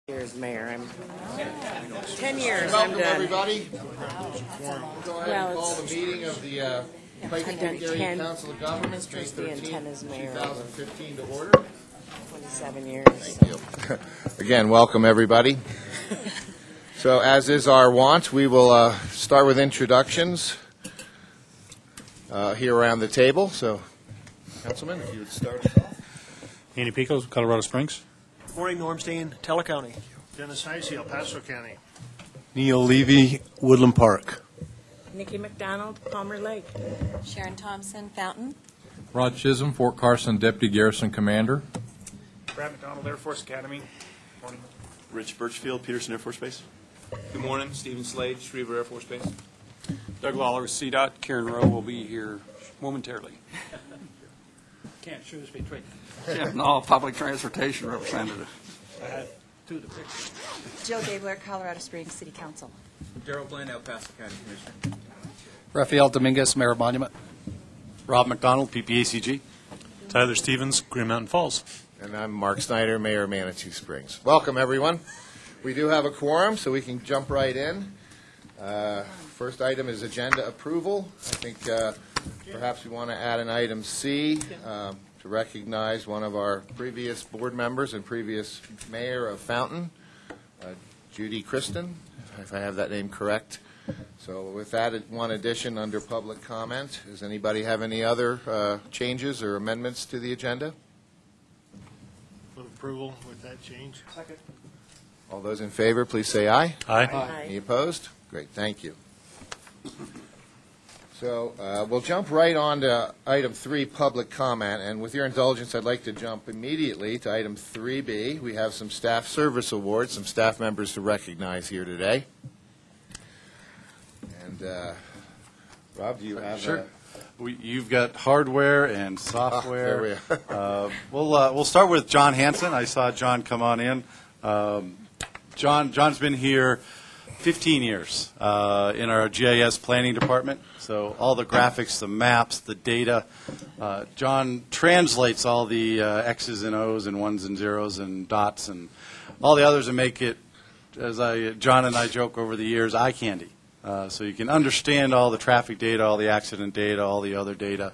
Years, Mayor. I'm 10 years. Welcome, I'm done. everybody. Yeah. We'll go ahead and call the meeting of the Pike I've done Creek Area 10 Council of Governments, as May trustee and 10 as 13, mayor. 2015 to order. 27 years. Thank you. Again, welcome, everybody. So, as is our wont, we will start with introductions here around the table. So, Councilman, if you would start us off. Andy Picos, Colorado Springs. Morning, Norm Steen, Teller County. Dennis Heisey, El Paso County. Neil Levy, Woodland Park. Nikki McDonald, Palmer Lake. Sharon Thompson, Fountain. Rod Chisholm, Fort Carson Deputy Garrison Commander. Brad McDonald, Air Force Academy. Morning. Rich Birchfield, Peterson Air Force Base. Good morning, Stephen Slade, Schriever Air Force Base. Doug Lawler, CDOT. Karen Rowe will be here momentarily. Can't choose between. No, public transportation representative. I had two to pick. Jill Gabler, Colorado Springs City Council. Darrell Glenn, El Paso County Commissioner. Rafael Dominguez, Mayor of Monument. Rob McDonald, PPACG. Tyler Stevens, Green Mountain Falls. And I'm Mark Snyder, Mayor of Manitou Springs. Welcome, everyone. We do have a quorum, so we can jump right in. First item is agenda approval. I think perhaps we want to add an item C to recognize one of our previous board members and previous mayor of Fountain, Judy Kristen, if I have that name correct. So with that one addition under public comment, does anybody have any other changes or amendments to the agenda? Move approval with that change. Second. All those in favor, please say aye. Aye. Any opposed? Great, thank you. So we'll jump right on to item 3, public comment. And with your indulgence, I'd like to jump immediately to item 3B. We have some staff service awards, some staff members to recognize here today. And Rob, do you have Sure. You've got hardware and software. there we are. We'll start with John Hansen. I saw John come on in. John's been here 15 years in our GIS planning department. So all the graphics, the maps, the data. John translates all the X's and O's and ones and zeros and dots and all the others and make it, John and I joke over the years, eye candy. So you can understand all the traffic data, all the accident data, all the other data.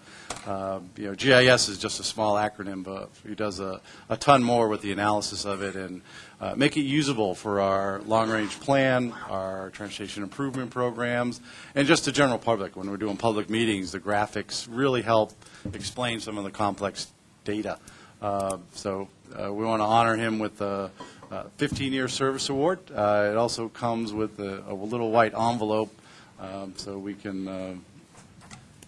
GIS is just a small acronym, but he does a ton more with the analysis of it and make it usable for our long-range plan, our transportation improvement programs, and just the general public. When we're doing public meetings, the graphics really help explain some of the complex data. So we want to honor him with the 15-year service award. It also comes with a little white envelope so we can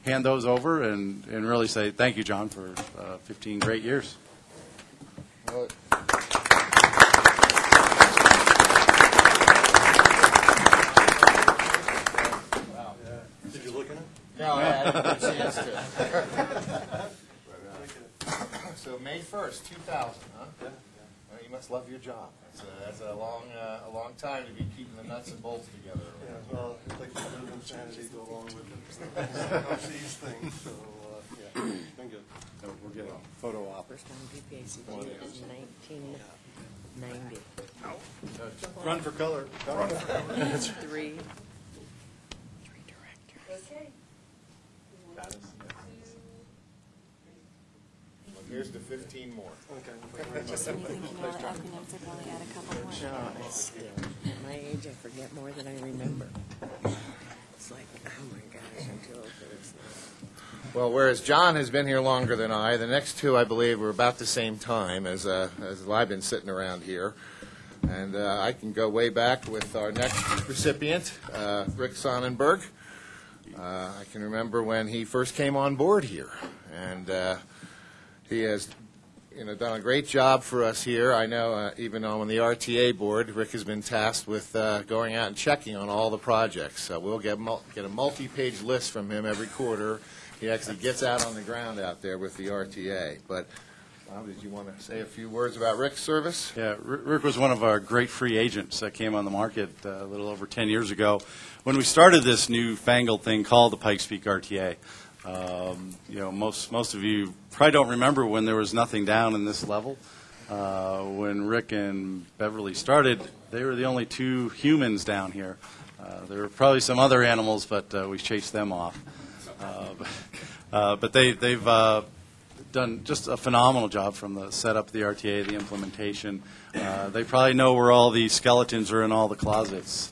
hand those over and really say thank you, John, for 15 great years. Well, Did you look at it? no, I didn't get a chance to. So May 1st, 2000, huh? Yeah. Well, you must love your job. That's a long time to be keeping the nuts and bolts together. Yeah, well, I'd like to live insanity to go along with it. These things, so, yeah, been good. So we'll get a photo op. First time PPACG in 1990. Run for color. Three directors. Here's the 15 more. Okay. Just when you think you know the acronyms, they'll probably add a couple more. No, it's still, at my age, I forget more than I remember. It's like, oh my gosh, I'm too old for this now. Well, whereas John has been here longer than I, the next two, I believe, were about the same time as I've been sitting around here. And I can go way back with our next recipient, Rick Sonnenberg. I can remember when he first came on board here. And he has done a great job for us here. I know even on the RTA board, Rick has been tasked with going out and checking on all the projects. We'll get a multi-page list from him every quarter. He actually gets out on the ground out there with the RTA. But did you want to say a few words about Rick's service? Yeah, Rick was one of our great free agents that came on the market a little over 10 years ago when we started this newfangled thing called the Pikes Peak RTA. Most of you probably don't remember when there was nothing down in this level. When Rick and Beverly started, they were the only two humans down here. There were probably some other animals, but we chased them off. But they've done just a phenomenal job from the setup of the RTA, the implementation. They probably know where all the skeletons are in all the closets.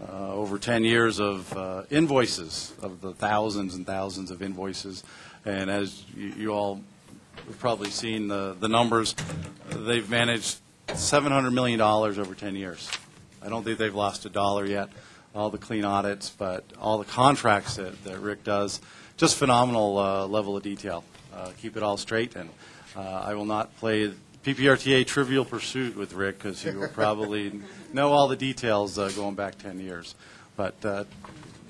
Over 10 years of invoices, of the thousands and thousands of invoices. And as you all have probably seen the numbers, they've managed $700 million over 10 years. I don't think they've lost a dollar yet. All the clean audits, but all the contracts that Rick does, just phenomenal level of detail. Keep it all straight, and I will not play PPRTA Trivial Pursuit with Rick because he will probably know all the details going back 10 years. But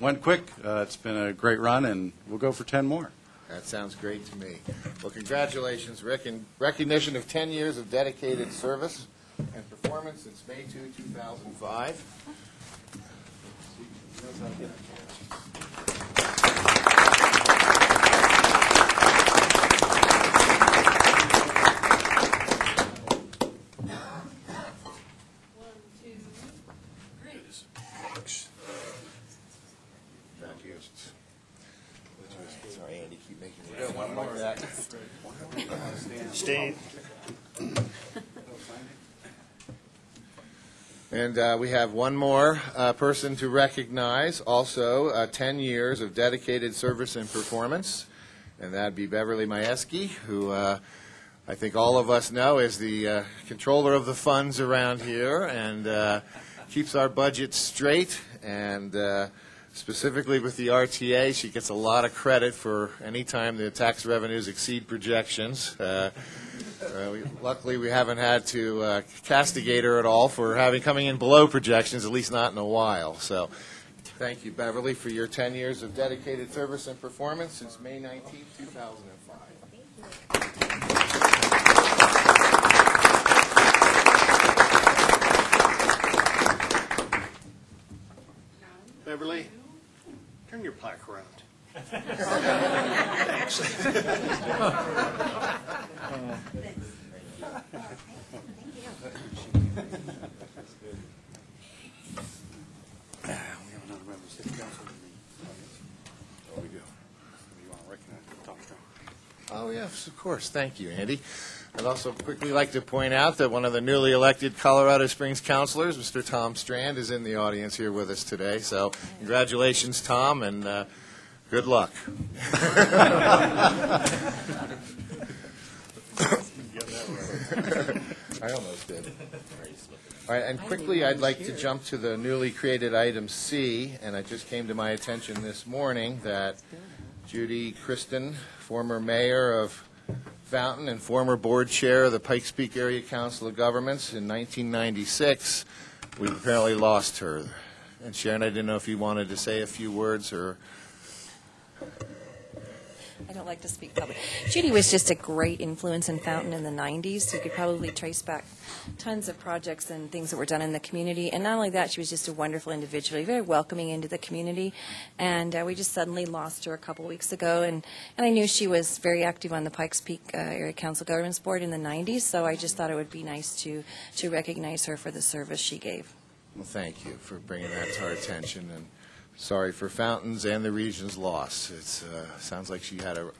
went quick. It's been a great run, and we'll go for 10 more. That sounds great to me. Well, congratulations, Rick, in recognition of 10 years of dedicated service and performance since May 2, 2005. Sorry, Andy, keep making me do one like that. Stay. And we have one more person to recognize, also 10 years of dedicated service and performance, and that'd be Beverly Majewski, who I think all of us know is the controller of the funds around here and keeps our budget straight, and specifically with the RTA, she gets a lot of credit for any time the tax revenues exceed projections. Luckily, we haven't had to castigate her at all for coming in below projections, at least not in a while. So thank you, Beverly, for your 10 years of dedicated service and performance since May 19, 2005. Beverly, turn your plaque around. Oh, yes, of course. Thank you, Andy. I'd also quickly like to point out that one of the newly elected Colorado Springs councilors, Mr. Tom Strand, is in the audience here with us today. So congratulations, Tom, and good luck. I almost did. All right, and quickly I'd like to jump to the newly created item C, and it just came to my attention this morning that Judy Kristen, former mayor of Fountain and former board chair of the Pikes Peak Area Council of Governments in 1996, we apparently lost her. And Sharon, I didn't know if you wanted to say a few words or... I don't like to speak publicly. Judy was just a great influence in Fountain in the 90s. You could probably trace back tons of projects and things that were done in the community. And not only that, she was just a wonderful individual, very welcoming into the community. And we just suddenly lost her a couple weeks ago. And I knew she was very active on the Pikes Peak Area Council Governments Board in the 90s, so I just thought it would be nice to recognize her for the service she gave. Well, thank you for bringing that to our attention. And sorry for Fountain's and the region's loss. It sounds like she had a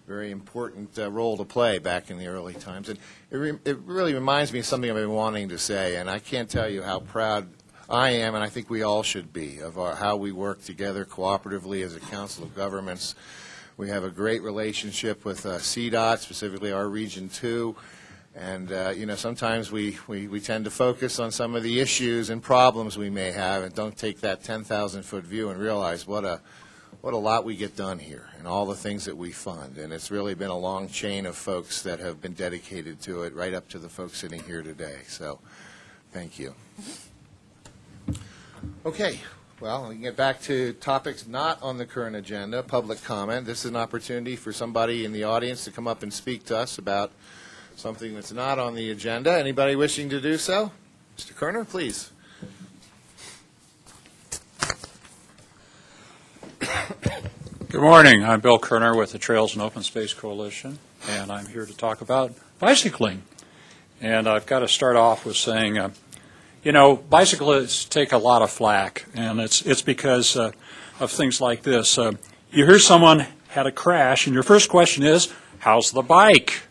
very important role to play back in the early times. And it really reminds me of something I've been wanting to say, and I can't tell you how proud I am, and I think we all should be, of how we work together cooperatively as a Council of Governments. We have a great relationship with CDOT, specifically our Region 2. And, sometimes we tend to focus on some of the issues and problems we may have and don't take that 10,000-foot view and realize what a lot we get done here and all the things that we fund. And it's really been a long chain of folks that have been dedicated to it, right up to the folks sitting here today. So thank you. Okay. Well, we can get back to topics not on the current agenda, public comment. This is an opportunity for somebody in the audience to come up and speak to us about something that's not on the agenda. Anybody wishing to do so? Mr. Kerner, please. Good morning. I'm Bill Kerner with the Trails and Open Space Coalition, and I'm here to talk about bicycling. And I've got to start off with saying, you know, bicyclists take a lot of flack, and it's because of things like this. You hear someone had a crash, and your first question is, how's the bike?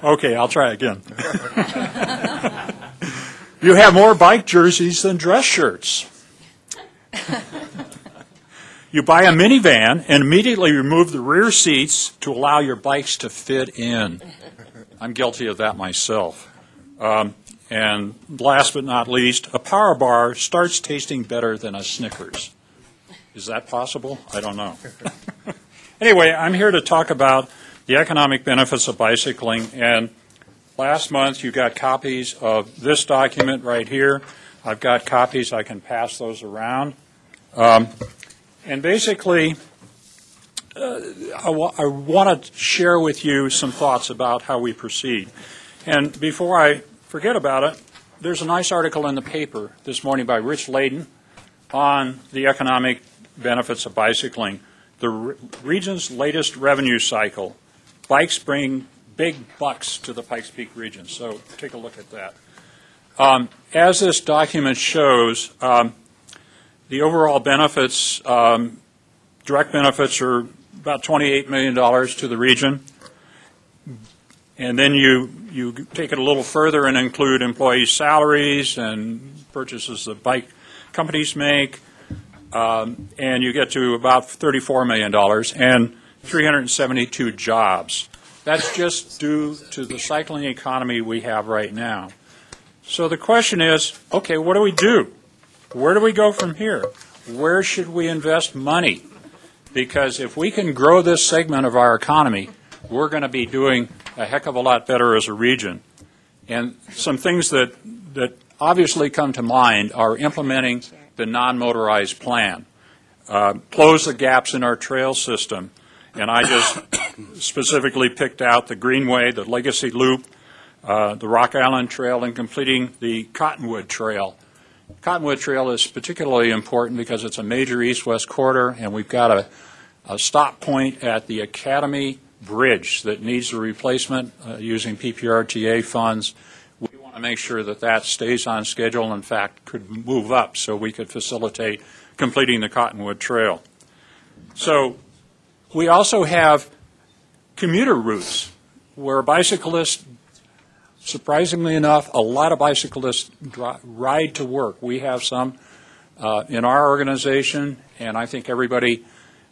Okay, I'll try again. You have more bike jerseys than dress shirts. You buy a minivan and immediately remove the rear seats to allow your bikes to fit in. I'm guilty of that myself. And last but not least, a power bar starts tasting better than a Snickers. Is that possible? I don't know. Anyway, I'm here to talk about the economic benefits of bicycling. And last month you got copies of this document right here. I've got copies. I can pass those around. And basically, I want to share with you some thoughts about how we proceed. And before I forget about it, there's a nice article in the paper this morning by Rich Layden on the economic benefits of bicycling. The region's latest revenue cycle. Bikes bring big bucks to the Pikes Peak region. So take a look at that. As this document shows, the overall benefits, direct benefits, are about $28 million to the region. And then you take it a little further and include employee salaries and purchases that bike companies make, and you get to about $34 million and 372 jobs. That's just due to the cycling economy we have right now. So the question is, okay, what do we do? Where do we go from here? Where should we invest money? Because if we can grow this segment of our economy, we're going to be doing a heck of a lot better as a region. And some things that obviously come to mind are implementing the non-motorized plan, close the gaps in our trail system. And I just specifically picked out the Greenway, the Legacy Loop, the Rock Island Trail, and completing the Cottonwood Trail. Cottonwood Trail is particularly important because it's a major east-west corridor, and we've got a stop point at the Academy Bridge that needs a replacement using PPRTA funds. We want to make sure that that stays on schedule, and in fact, could move up so we could facilitate completing the Cottonwood Trail. So we also have commuter routes where bicyclists, surprisingly enough, a lot of bicyclists ride to work. We have some in our organization, and I think everybody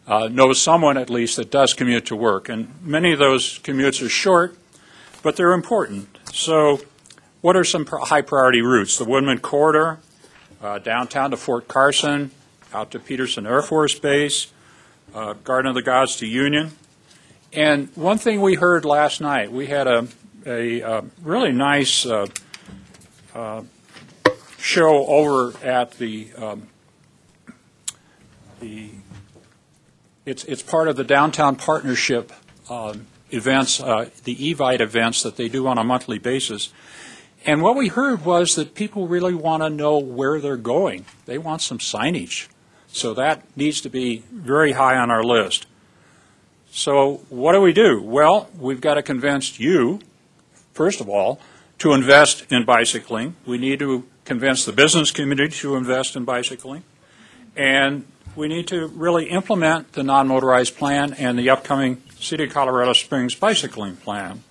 knows someone at least that does commute to work. And many of those commutes are short, but they're important. So what are some high priority routes? The Woodman Corridor, downtown to Fort Carson, out to Peterson Air Force Base, Garden of the Gods to Union. And one thing we heard last night, we had a really nice show over at it's part of the Downtown Partnership events, the Evite events that they do on a monthly basis. And what we heard was that people really want to know where they're going. They want some signage. So that needs to be very high on our list. So what do? Well, we've got to convince you, first of all, to invest in bicycling. We need to convince the business community to invest in bicycling. And we need to really implement the non-motorized plan and the upcoming City of Colorado Springs bicycling plan.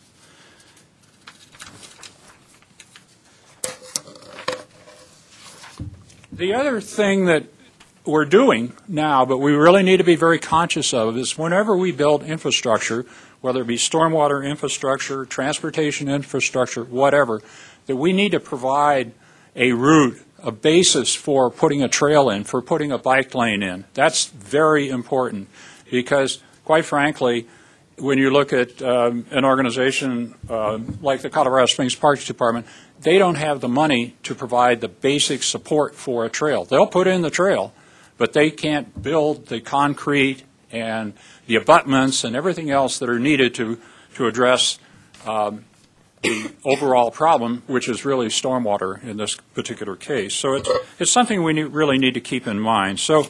The other thing that we're doing now, but we really need to be very conscious of, is whenever we build infrastructure, whether it be stormwater infrastructure, transportation infrastructure, whatever, that we need to provide a route, a basis for putting a trail in, for putting a bike lane in. That's very important because, quite frankly, when you look at an organization like the Colorado Springs Parks Department, they don't have the money to provide the basic support for a trail. They'll put in the trail, but they can't build the concrete and the abutments and everything else that are needed to address the overall problem, which is really stormwater in this particular case. So it's something we really need to keep in mind. So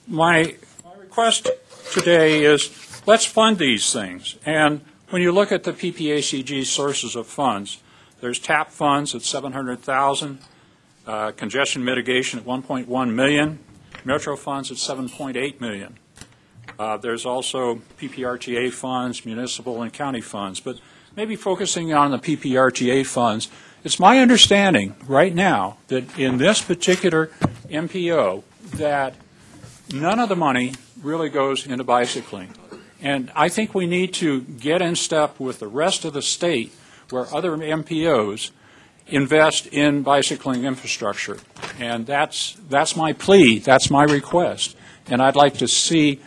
my request today is let's fund these things. And when you look at the PPACG sources of funds, there's TAP funds at $700,000, congestion mitigation at $1.1 million, Metro funds at $7.8 million. There's also PPRTA funds, municipal and county funds. But maybe focusing on the PPRTA funds, it's my understanding right now that in this particular MPO that none of the money really goes into bicycling. And I think we need to get in step with the rest of the state where other MPOs invest in bicycling infrastructure. And that's my plea, that's my request. And I'd like to see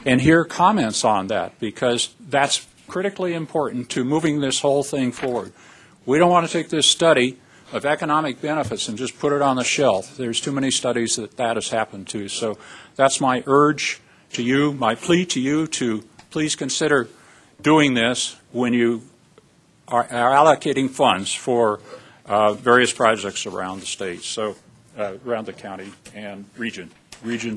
and hear comments on that, because that's critically important to moving this whole thing forward. We don't want to take this study of economic benefits and just put it on the shelf. There's too many studies that has happened to. So that's my urge to you, my plea to you to please consider doing this when you are allocating funds for various projects around the state, so around the county and region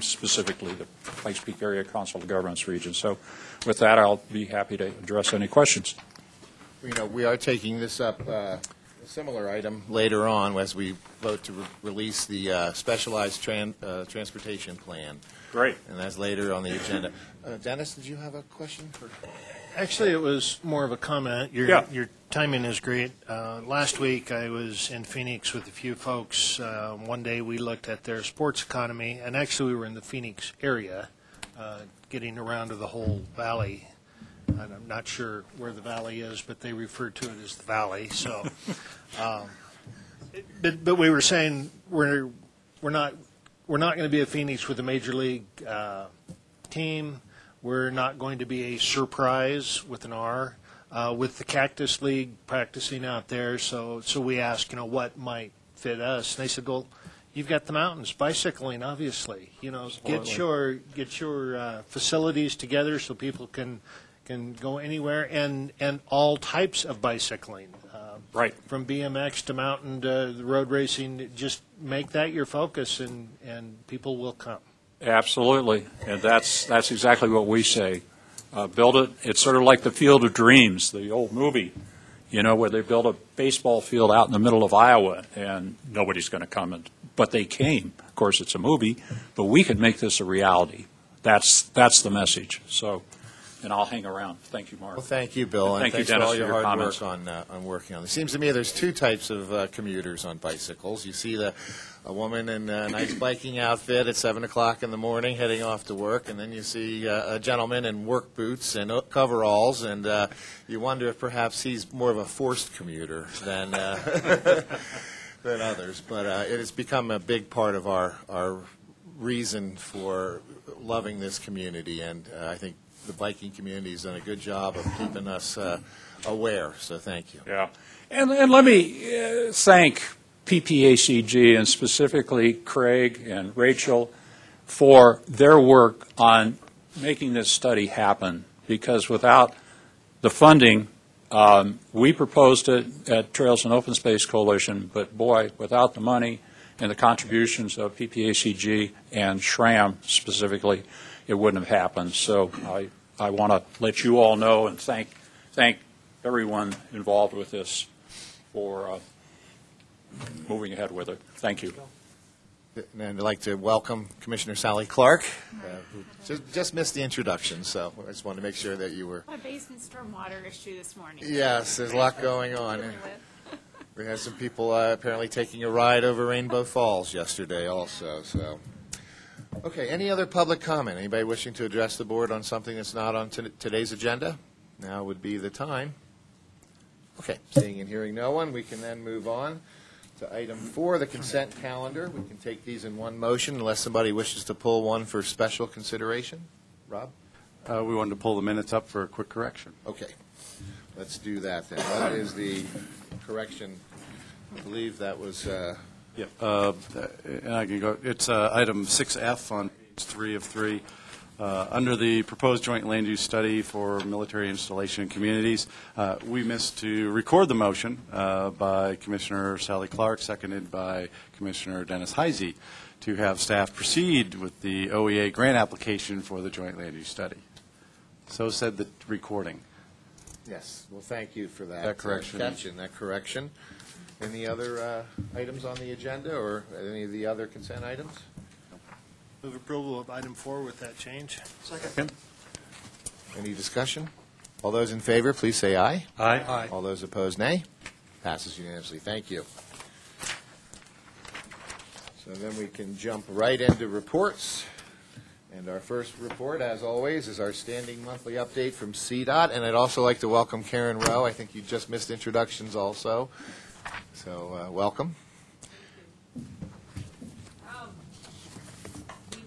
specifically, the Pikes Peak Area Council of Governments region. So with that, I'll be happy to address any questions. You know, we are taking this up, a similar item later on as we vote to release the specialized transportation plan. Great. And that's later on the agenda. Dennis, did you have a question? Actually, it was more of a comment. Your timing is great. Last week, I was in Phoenix with a few folks. One day, we looked at their sports economy, and actually, we were in the Phoenix area, getting around to the whole valley. And I'm not sure where the valley is, but they refer to it as the valley. So, but we were saying we're not going to be a Phoenix with a major league team. We're not going to be a surprise with an R with the Cactus League practicing out there. So we asked, what might fit us? And they said, well, you've got the mountains, bicycling, obviously. Get your facilities together so people can go anywhere, and all types of bicycling. Right. From BMX to mountain to the road racing, just make that your focus, and people will come. Absolutely, and that's exactly what we say. Build it. It's sort of like the Field of Dreams, the old movie, where they built a baseball field out in the middle of Iowa, and nobody's going to come. But they came. Of course, it's a movie, but we can make this a reality. That's the message. So, and I'll hang around. Thank you, Mark. Well, thank you, Bill, and thank you, thanks Dennis, for all your hard comments. work on working on this. It seems to me there's two types of commuters on bicycles. You see a woman in a nice biking outfit at 7 o'clock in the morning heading off to work, and then you see a gentleman in work boots and coveralls, and you wonder if perhaps he's more of a forced commuter than than others. But it has become a big part of our reason for loving this community, and I think the biking community has done a good job of keeping us aware, so thank you. Yeah, and let me thank PPACG and specifically Craig and Rachel for their work on making this study happen, because without the funding, we proposed it at Trails and Open Space Coalition, but boy, without the money and the contributions of PPACG and SRAM specifically, it wouldn't have happened. So I want to let you all know and thank everyone involved with this for moving ahead with it. Thank you. And I'd like to welcome Commissioner Sally Clark, who just missed the introduction, so I just wanted to make sure that you were... A basement stormwater issue this morning. Yes, there's a lot going on. We had some people apparently taking a ride over Rainbow Falls yesterday also. So, okay, any other public comment? Anybody wishing to address the board on something that's not on today's agenda? Now would be the time. Okay, seeing and hearing no one, we can then move on to item 4, the consent calendar. We can take these in one motion unless somebody wishes to pull one for special consideration. Rob? We wanted to pull the minutes up for a quick correction. Okay, let's do that then. What is the correction? I believe that was... Yeah, and I can go. It's item 6F on page 3 of 3. Under the proposed joint land use study for military installation communities, we missed to record the motion by Commissioner Sally Clark, seconded by Commissioner Dennis Heisey, to have staff proceed with the OEA grant application for the joint land use study. So said the recording. Yes, well, thank you for that. That correction. Catch and that correction. Any other items on the agenda or any of the other consent items? Move approval of item 4 with that change. Second. Any discussion? All those in favor, please say aye. Aye. All those opposed, nay. Passes unanimously. Thank you. So then we can jump right into reports. And our first report, as always, is our standing monthly update from CDOT. And I'd also like to welcome Karen Rowe. I think you just missed introductions also. Welcome. We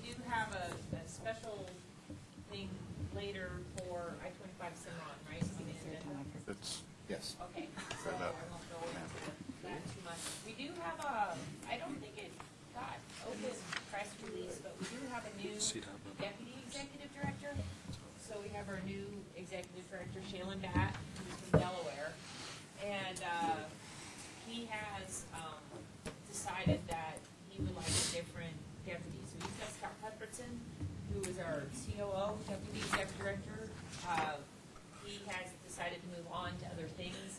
do have a special thing later for I-25 Cimarron, right? Yes. Okay, so I won't go into that too much. We do have I don't think it got open press release, but we do have a new deputy executive director. So we have our new executive director, Shailen Batt, who's from Delaware. And he has decided that he would like a different deputy. So he's got Scott Cuthbertson, who is our COO, deputy executive director. He has decided to move on to other things,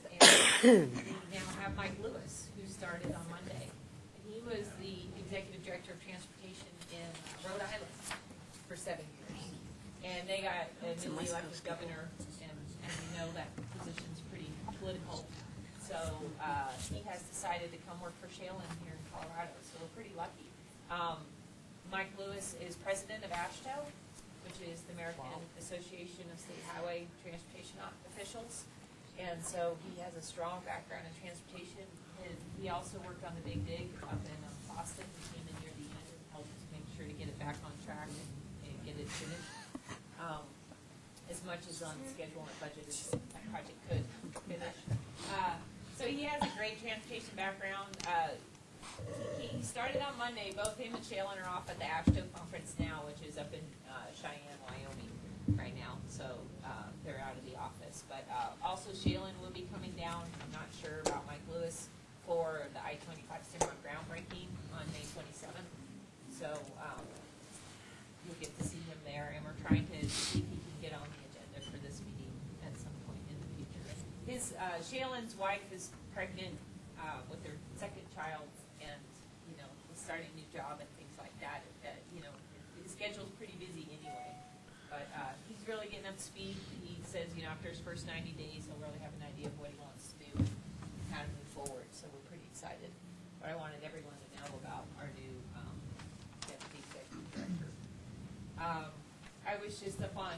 and we now have Mike Lewis, who started on Monday. And he was the executive director of transportation in Rhode Island for 7 years. And they got a newly elected governor, and we know that position's pretty political. So he has decided to come work for Shailen here in Colorado, so we're pretty lucky. Mike Lewis is president of AASHTO, which is the American Association of State Highway Transportation Officials. And so he has a strong background in transportation. And he also worked on the Big Dig up in Boston. He came in near the end and helped to make sure to get it back on track and get it finished. As much as on schedule and budget as that project could finish. So he has a great transportation background. He started on Monday. Both him and Shailen are off at the AASHTO conference now, which is up in Cheyenne, Wyoming right now. So they're out of the office. But also Shailen will be coming down, I'm not sure about Mike Lewis, for the I-25 Cimarron groundbreaking on May 27th. So you'll get to see him there. And we're trying to see if he can get on the agenda for this meeting at some point in the future. Shailen's wife is pregnant with their second child, and he's starting a new job and things like that. His schedule's pretty busy anyway, but he's really getting up to speed. He says, after his first 90 days, he'll really have an idea of what he wants to do and how to move forward. So we're pretty excited. But I wanted everyone to know about our new deputy executive director. I was just up on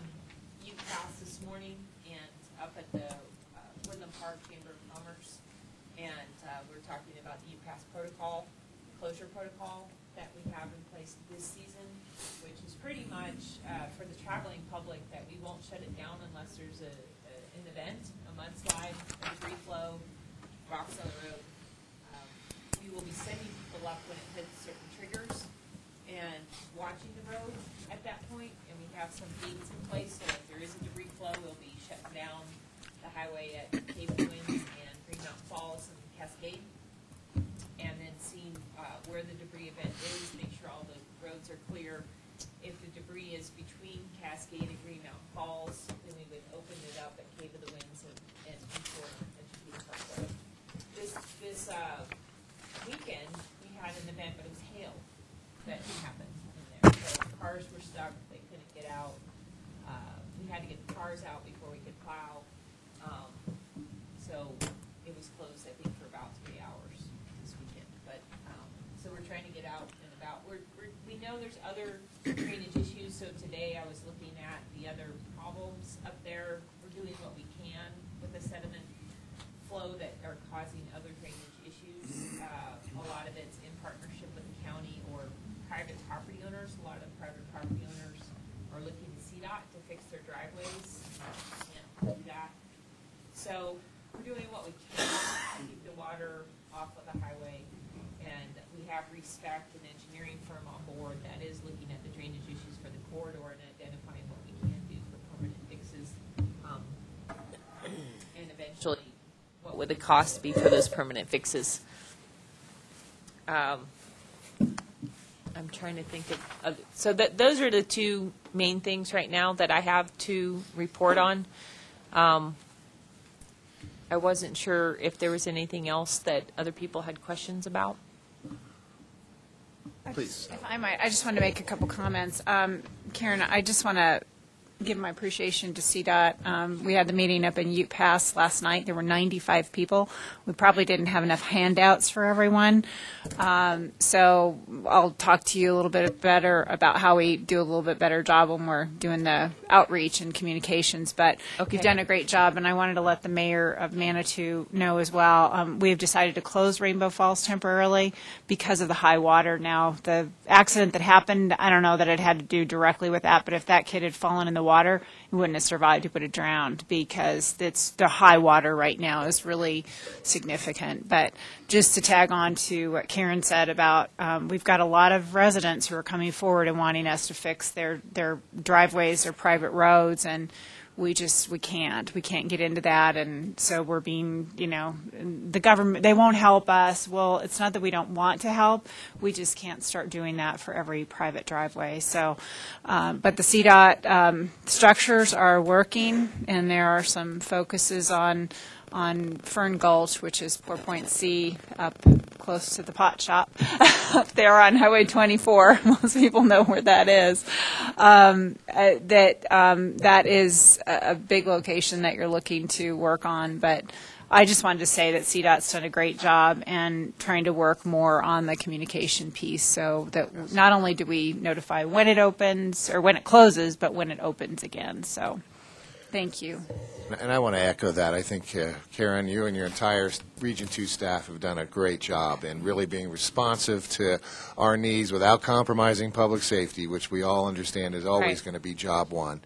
UCAS this morning and up at the Woodland Park Chamber of Commerce, and we're talking about the UCAS protocol, closure protocol that we have in place this season, which is pretty much for the traveling public that we won't shut it down unless there's an event, a mudslide, a debris flow, rocks on the road. We will be sending people up when it hits certain triggers and watching the road at that point, and we have some gates in place, so if there is a debris flow, we'll be shutting down the highway at Cave of the Winds and Green Mountain Falls and Cascade, and then seeing where the debris event is, make sure all the roads are clear. If the debris is between Cascade and Green Mountain Falls, then we would open it up at Cave of the Winds and before Educated Park Road. This weekend, we had an event, but it was hail that happened in there. So cars were stuck, they couldn't get out. We had to get the cars out before we could plow. So it was closed, I think, for about 3 hours this weekend. But so we're trying to get out and about. We know there's other drainage issues. So today I was looking at the other problems up there. We're doing what we can with the sediment flow that are causing other drainage issues. A lot of it's in partnership with the county or private property owners. A lot of private property owners are looking to CDOT to fix their driveways. Can't do that. So we're doing what we can to keep the water off of the highway, and we have Respect, an engineering firm on board that is looking at the drainage issues for the corridor and identifying what we can do for permanent fixes, and eventually what would the cost be for those permanent fixes. I'm trying to think of so those are the two main things right now that I have to report on. I wasn't sure if there was anything else that other people had questions about. Please. If I might, I just wanted to make a couple comments. Karen, I just want to give my appreciation to CDOT. We had the meeting up in Ute Pass last night. There were 95 people. We probably didn't have enough handouts for everyone. So I'll talk to you a little bit better about how we do a little bit better job when we're doing the outreach and communications. But you've done a great job, and I wanted to let the mayor of Manitou know as well. We have decided to close Rainbow Falls temporarily because of the high water. Now, the accident that happened, I don't know that it had to do directly with that, but if that kid had fallen in the water, he wouldn't have survived. He would have drowned because it's the high water right now is really significant. But just to tag on to what Karen said about we've got a lot of residents who are coming forward and wanting us to fix their driveways, their private roads, and we can't get into that. And so we're being, the government, they won't help us. Well, it's not that we don't want to help. We just can't start doing that for every private driveway. So, but the CDOT structures are working, and there are some focuses on Fern Gulch, which is 4 Point C, up close to the pot shop, up there on Highway 24. Most people know where that is. That is a big location that you're looking to work on. But I just wanted to say that CDOT's done a great job and trying to work more on the communication piece, so that not only do we notify when it opens or when it closes, but when it opens again. So. Thank you. And I want to echo that. I think, Karen, you and your entire Region 2 staff have done a great job in really being responsive to our needs without compromising public safety, which we all understand is always going to be job one.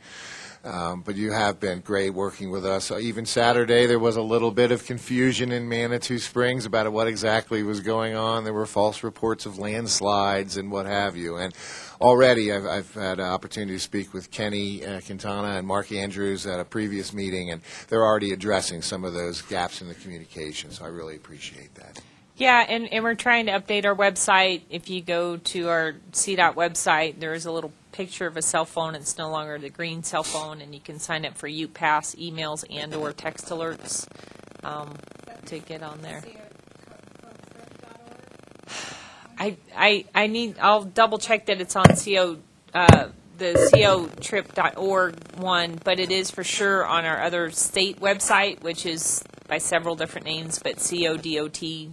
But you have been great working with us. Even Saturday, there was a little bit of confusion in Manitou Springs about what exactly was going on. There were false reports of landslides and what have you. And already I've had an opportunity to speak with Kenny Quintana and Mark Andrews at a previous meeting, and they're already addressing some of those gaps in the communication. So I really appreciate that. Yeah, and we're trying to update our website. If you go to our CDOT website, there is a little picture of a cell phone. It's no longer the green cell phone, and you can sign up for Ute Pass emails and or text alerts to get on there. I'll double check that it's on the cotrip.org one, but it is for sure on our other state website, which is by several different names, but codot.gov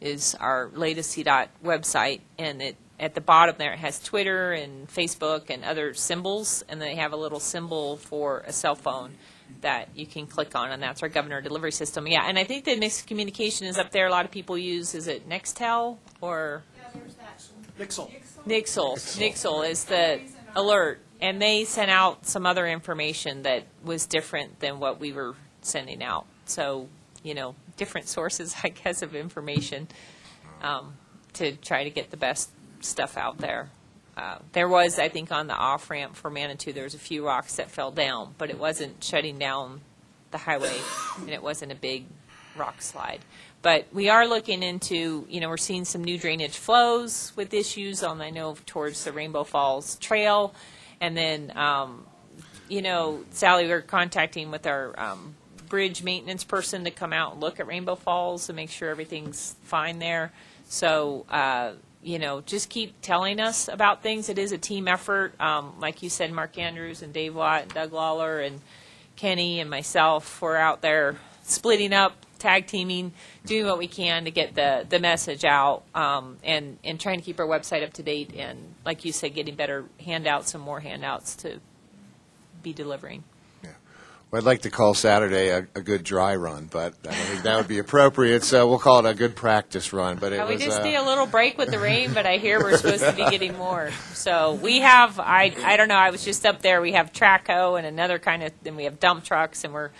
is our latest CDOT website, and at the bottom there it has Twitter and Facebook and other symbols, and they have a little symbol for a cell phone that you can click on, and that's our governor delivery system. Yeah, and I think the mixed communication is up there. A lot of people use, is it Nextel or? Yeah, there's that. Nixle is the alert, and they sent out some other information that was different than what we were sending out. So, different sources, I guess, of information to try to get the best stuff out there. There was, I think, on the off-ramp for Manitou, there was a few rocks that fell down, but it wasn't shutting down the highway, and it wasn't a big rock slide. But we are looking into, we're seeing some new drainage flows with issues on, I know, towards the Rainbow Falls Trail. And then, Sally, we're contacting with our bridge maintenance person to come out and look at Rainbow Falls and make sure everything's fine there. So, just keep telling us about things. It is a team effort. Like you said, Mark Andrews and Dave Watt and Doug Lawler and Kenny and myself, we're out there splitting up, tag teaming, doing what we can to get the message out, and trying to keep our website up to date. And like you said, getting better handouts and more handouts to be delivering. Well, I'd like to call Saturday a good dry run, but I don't think that would be appropriate, so we'll call it a good practice run. But we just need a little break with the rain, but I hear we're supposed to be getting more. So we have, I don't know, I was just up there, we have Traco and another kind of, then we have dump trucks, and we're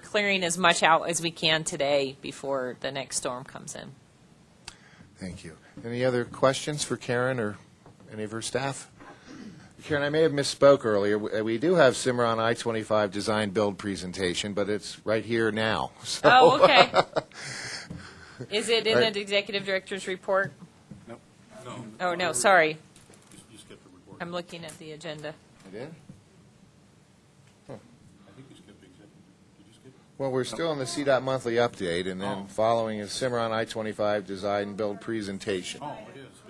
clearing as much out as we can today before the next storm comes in. Thank you. Any other questions for Karen or any of her staff? Karen, I may have misspoke earlier. We do have Cimarron I-25 design build presentation, but it's right here now. So. Oh, okay. Is it in the executive director's report? Nope. Oh, no, sorry. I'm looking at the agenda. I did? Well, we're still in the CDOT monthly update, and then following is Cimarron I-25 design and build presentation.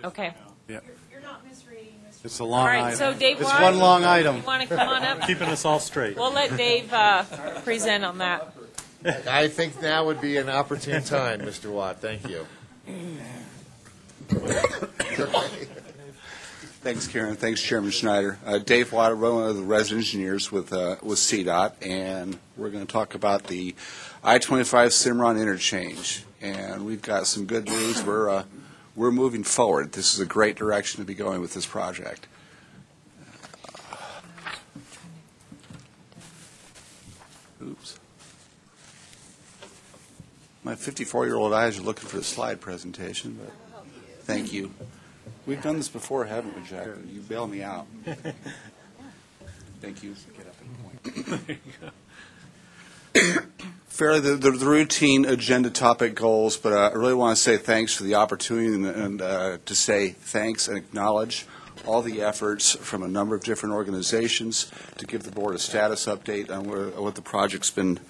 Okay. Yeah. You're not misreading, Mr. It's a long All right, item. so Dave, It's why- one long item. You want to come on up? Keeping us all straight. We'll let Dave present on that. I think now would be an opportune time, Mr. Watt. Thank you. Thanks, Karen. Thanks, Chairman Schneider. Dave Watt, one of the resident engineers with CDOT, and we're going to talk about the I-25 Cimarron interchange. And we've got some good news. We're moving forward. This is a great direction to be going with this project. Oops. My 54-year-old eyes are looking for the slide presentation, but thank you. We've done this before, haven't we, Jack? You bail me out. Thank you. Get up and point. Fairly the routine agenda topic goals, but I really want to say thanks for the opportunity and to say thanks and acknowledge all the efforts from a number of different organizations to give the board a status update on what the project's been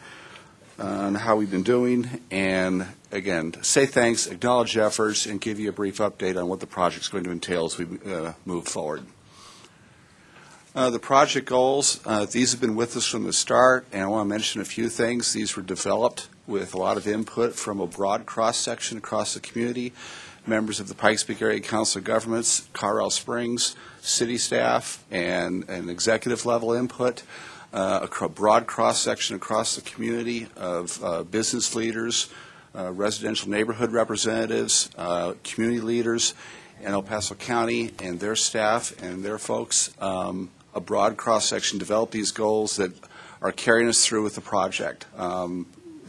on how we've been doing, and again, say thanks, acknowledge efforts, and give you a brief update on what the project's going to entail as we move forward. The project goals, these have been with us from the start, and I want to mention a few things. These were developed with a lot of input from a broad cross-section across the community, members of the Pikes Peak Area Council of Governments, Colorado Springs, city staff, and executive level input. A broad cross-section across the community of business leaders, residential neighborhood representatives, community leaders in El Paso County and their staff and their folks. A broad cross-section developed these goals that are carrying us through with the project.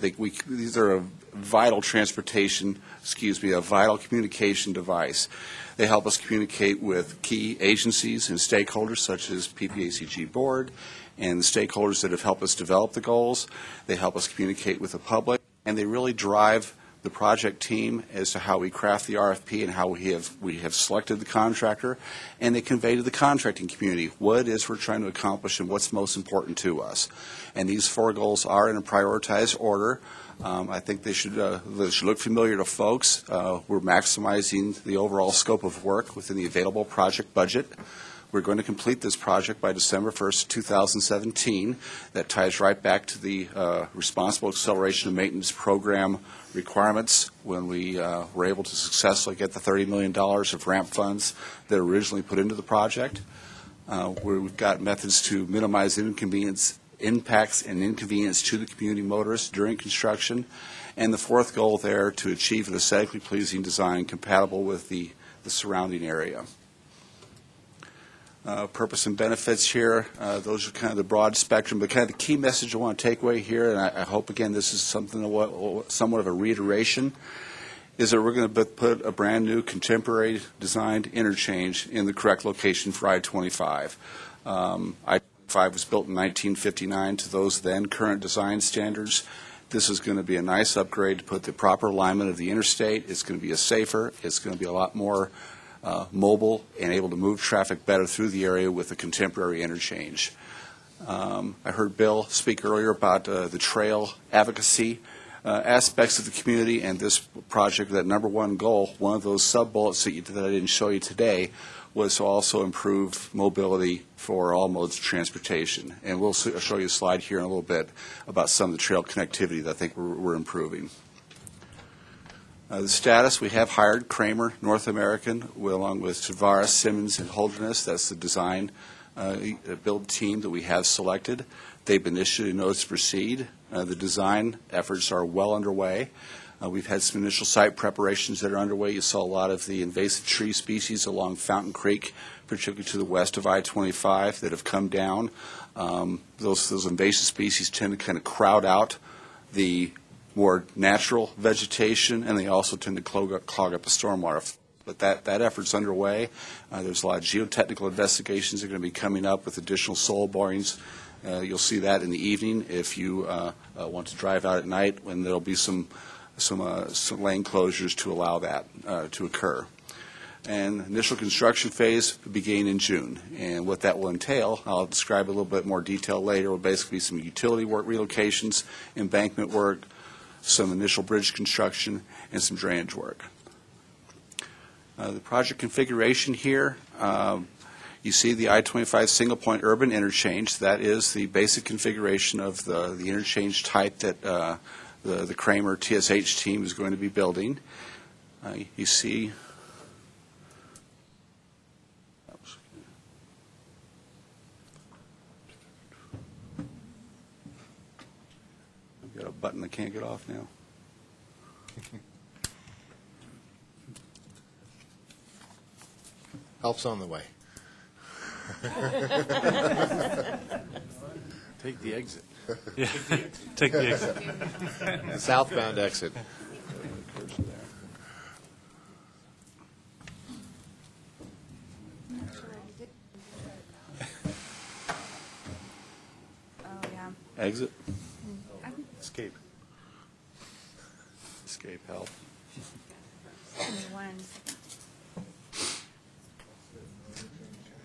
These are a vital a vital communication device. They help us communicate with key agencies and stakeholders such as PPACG board and the stakeholders that have helped us develop the goals. They help us communicate with the public, and they really drive the project team as to how we craft the RFP and how we have selected the contractor, and they convey to the contracting community what it is we're trying to accomplish and what's most important to us. And these four goals are in a prioritized order. I think they should look familiar to folks. We're maximizing the overall scope of work within the available project budget. We're going to complete this project by December 1st, 2017. That ties right back to the Responsible Acceleration of Maintenance Program requirements when we were able to successfully get the $30 million of ramp funds that were originally put into the project. We've got methods to minimize impacts and inconvenience to the community motorists during construction. And the fourth goal there, to achieve an aesthetically pleasing design compatible with the surrounding area. Purpose and benefits here, those are kind of the broad spectrum, but kind of the key message I want to take away here, and I hope, again, this is somewhat of a reiteration, is that we're going to put a brand new contemporary designed interchange in the correct location for I-25. I-25 was built in 1959 to those then current design standards. This is going to be a nice upgrade to put the proper alignment of the interstate. It's going to be safer. It's going to be a lot more mobile and able to move traffic better through the area with a contemporary interchange. I heard Bill speak earlier about the trail advocacy aspects of the community, and this project, that number one goal, one of those sub-bullets that I didn't show you today, was to also improve mobility for all modes of transportation. And we'll show you a slide here in a little bit about some of the trail connectivity that I think we're improving. The status, we have hired Kramer, North American, along with Tavares, Simmons, and Holderness. That's the design build team that we have selected. They've been issued a notice to proceed. The design efforts are well underway. We've had some initial site preparations that are underway. You saw a lot of the invasive tree species along Fountain Creek, particularly to the west of I-25, that have come down. Those invasive species tend to kind of crowd out the more natural vegetation, and they also tend to clog up the stormwater. But that effort's underway. There's a lot of geotechnical investigations that are going to be coming up with additional soil borings. You'll see that in the evening if you want to drive out at night, when there'll be some lane closures to allow that to occur. and initial construction phase beginning in June. And what that will entail, I'll describe a little bit more detail later, will basically be some utility work relocations, embankment work, some initial bridge construction, and some drainage work. The project configuration here, you see the I-25 single-point urban interchange. That is the basic configuration of the interchange type that the Kramer TSH team is going to be building. You see I've got a button that can't get off now. Help's on the way. Take the exit. Yeah. Take the exit. Southbound exit. Exit. Escape. Escape, help.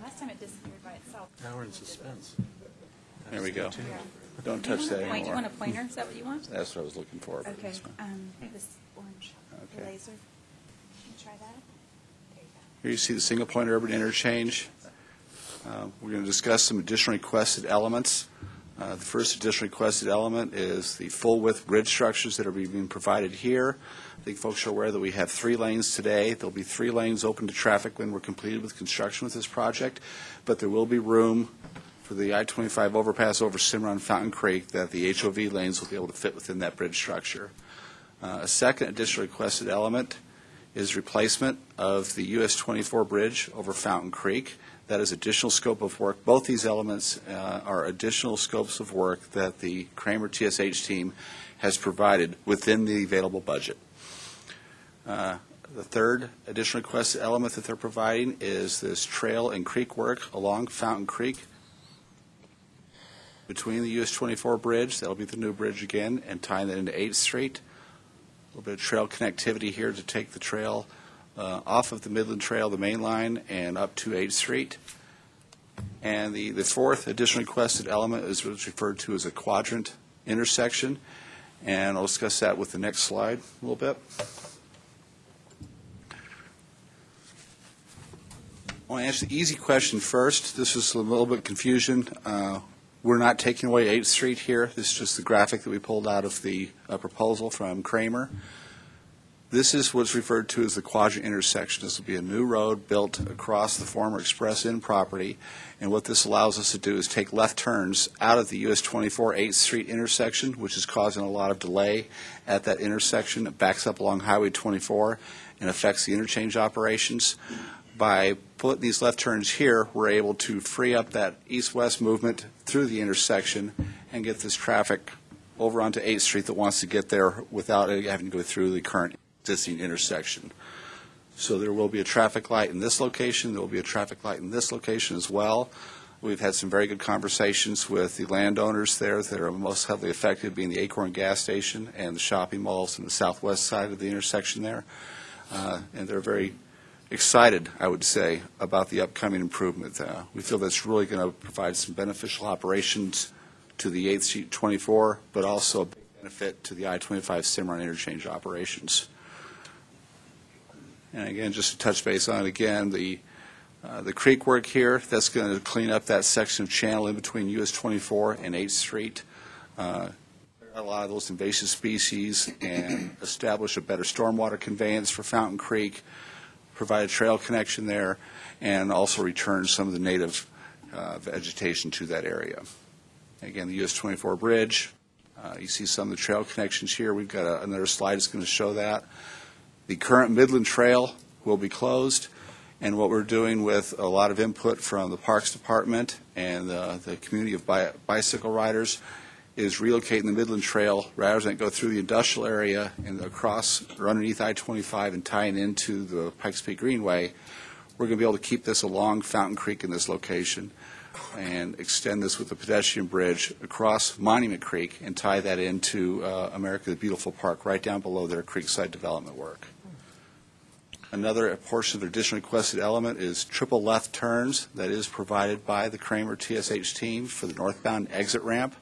Last time it disappeared by itself. Now we're in suspense. There we go. Yeah. Don't touch that Do you anymore. want a pointer? Is that what you want? That's what I was looking for. but Okay, that's fine. this orange Okay. laser. Can you try that? There you go. Here you see the single-point urban interchange. We're going to discuss some additional requested elements. The first additional requested element is the full-width bridge structures that are being provided here. I think folks are aware that we have 3 lanes today. There'll be 3 lanes open to traffic when we're completed with construction with this project, but there will be room for the I-25 overpass over Cimarron Fountain Creek that the HOV lanes will be able to fit within that bridge structure. A second additional requested element is replacement of the US 24 bridge over Fountain Creek. That is additional scope of work. Both these elements are additional scopes of work that the Kramer TSH team has provided within the available budget. The third additional requested element that they're providing is this trail and creek work along Fountain Creek between the US 24 bridge, that'll be the new bridge again, and tying that into 8th Street. A little bit of trail connectivity here to take the trail off of the Midland Trail, the main line, and up to 8th Street. And the fourth additional requested element is what's referred to as a quadrant intersection, and I'll discuss that with the next slide a little bit. I want to answer the easy question first. This is a little bit of confusion. We're not taking away 8th Street here. This is just the graphic that we pulled out of the proposal from Kramer. This is what's referred to as the quadrant intersection. This will be a new road built across the former Express Inn property, and what this allows us to do is take left turns out of the US 24 8th Street intersection, which is causing a lot of delay at that intersection. It backs up along Highway 24 and affects the interchange operations. By putting these left turns here, we're able to free up that east-west movement through the intersection and get this traffic over onto 8th Street that wants to get there without having to go through the current existing intersection. So there will be a traffic light in this location. There will be a traffic light in this location as well. We've had some very good conversations with the landowners there that are most heavily affected, being the Acorn gas station and the shopping malls on the southwest side of the intersection there. And they're very excited, I would say, about the upcoming improvement. We feel that's really going to provide some beneficial operations to the 8th Street 24, but also a big benefit to the I-25 Cimarron interchange operations. And again, just to touch base on it again, the creek work here, that's going to clean up that section of channel in between US 24 and 8th Street. A lot of those invasive species, and establish a better stormwater conveyance for Fountain Creek, provide a trail connection there, and also return some of the native vegetation to that area. Again, the US 24 bridge, you see some of the trail connections here. We've got another slide that's going to show that. The current Midland Trail will be closed, and what we're doing with a lot of input from the Parks Department and the community of bicycle riders is relocating the Midland Trail rather than go through the industrial area and across or underneath I-25 and tying into the Pikes Peak Greenway. We're going to be able to keep this along Fountain Creek in this location and extend this with a pedestrian bridge across Monument Creek and tie that into America the Beautiful Park right down below their creekside development work. Another portion of the additional requested element is triple left turns that is provided by the Kramer TSH team for the northbound exit ramp.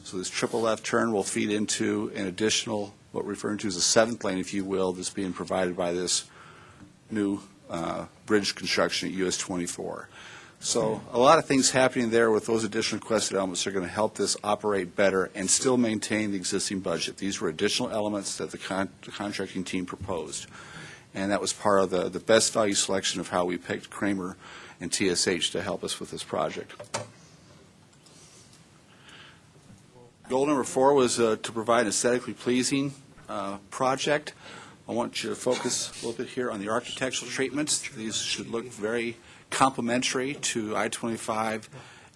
So this triple left turn will feed into an additional, what we're referring to as a seventh lane, if you will, that's being provided by this new bridge construction at US 24. So a lot of things happening there with those additional requested elements that are going to help this operate better and still maintain the existing budget. These were additional elements that the contracting team proposed. And that was part of the best value selection of how we picked Kramer and TSH to help us with this project. Goal number 4 was to provide an aesthetically pleasing project. I want you to focus a little bit here on the architectural treatments. These should look very complementary to I-25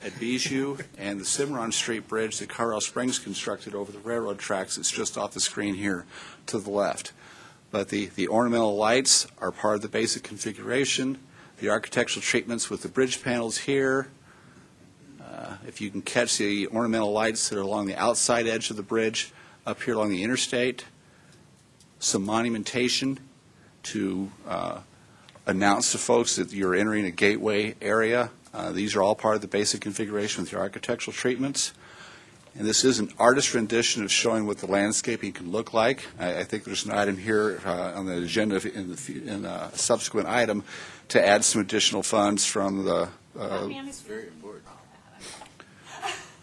at Bijou and the Cimarron Street Bridge that Colorado Springs constructed over the railroad tracks. It's just off the screen here to the left. But the ornamental lights are part of the basic configuration. The architectural treatments with the bridge panels here. If you can catch the ornamental lights that are along the outside edge of the bridge up here along the interstate. Some monumentation to announce to folks that you're entering a gateway area. These are all part of the basic configuration with your architectural treatments. And this is an artist rendition of showing what the landscaping can look like. I think there's an item here on the agenda in a subsequent item to add some additional funds from the. Very important.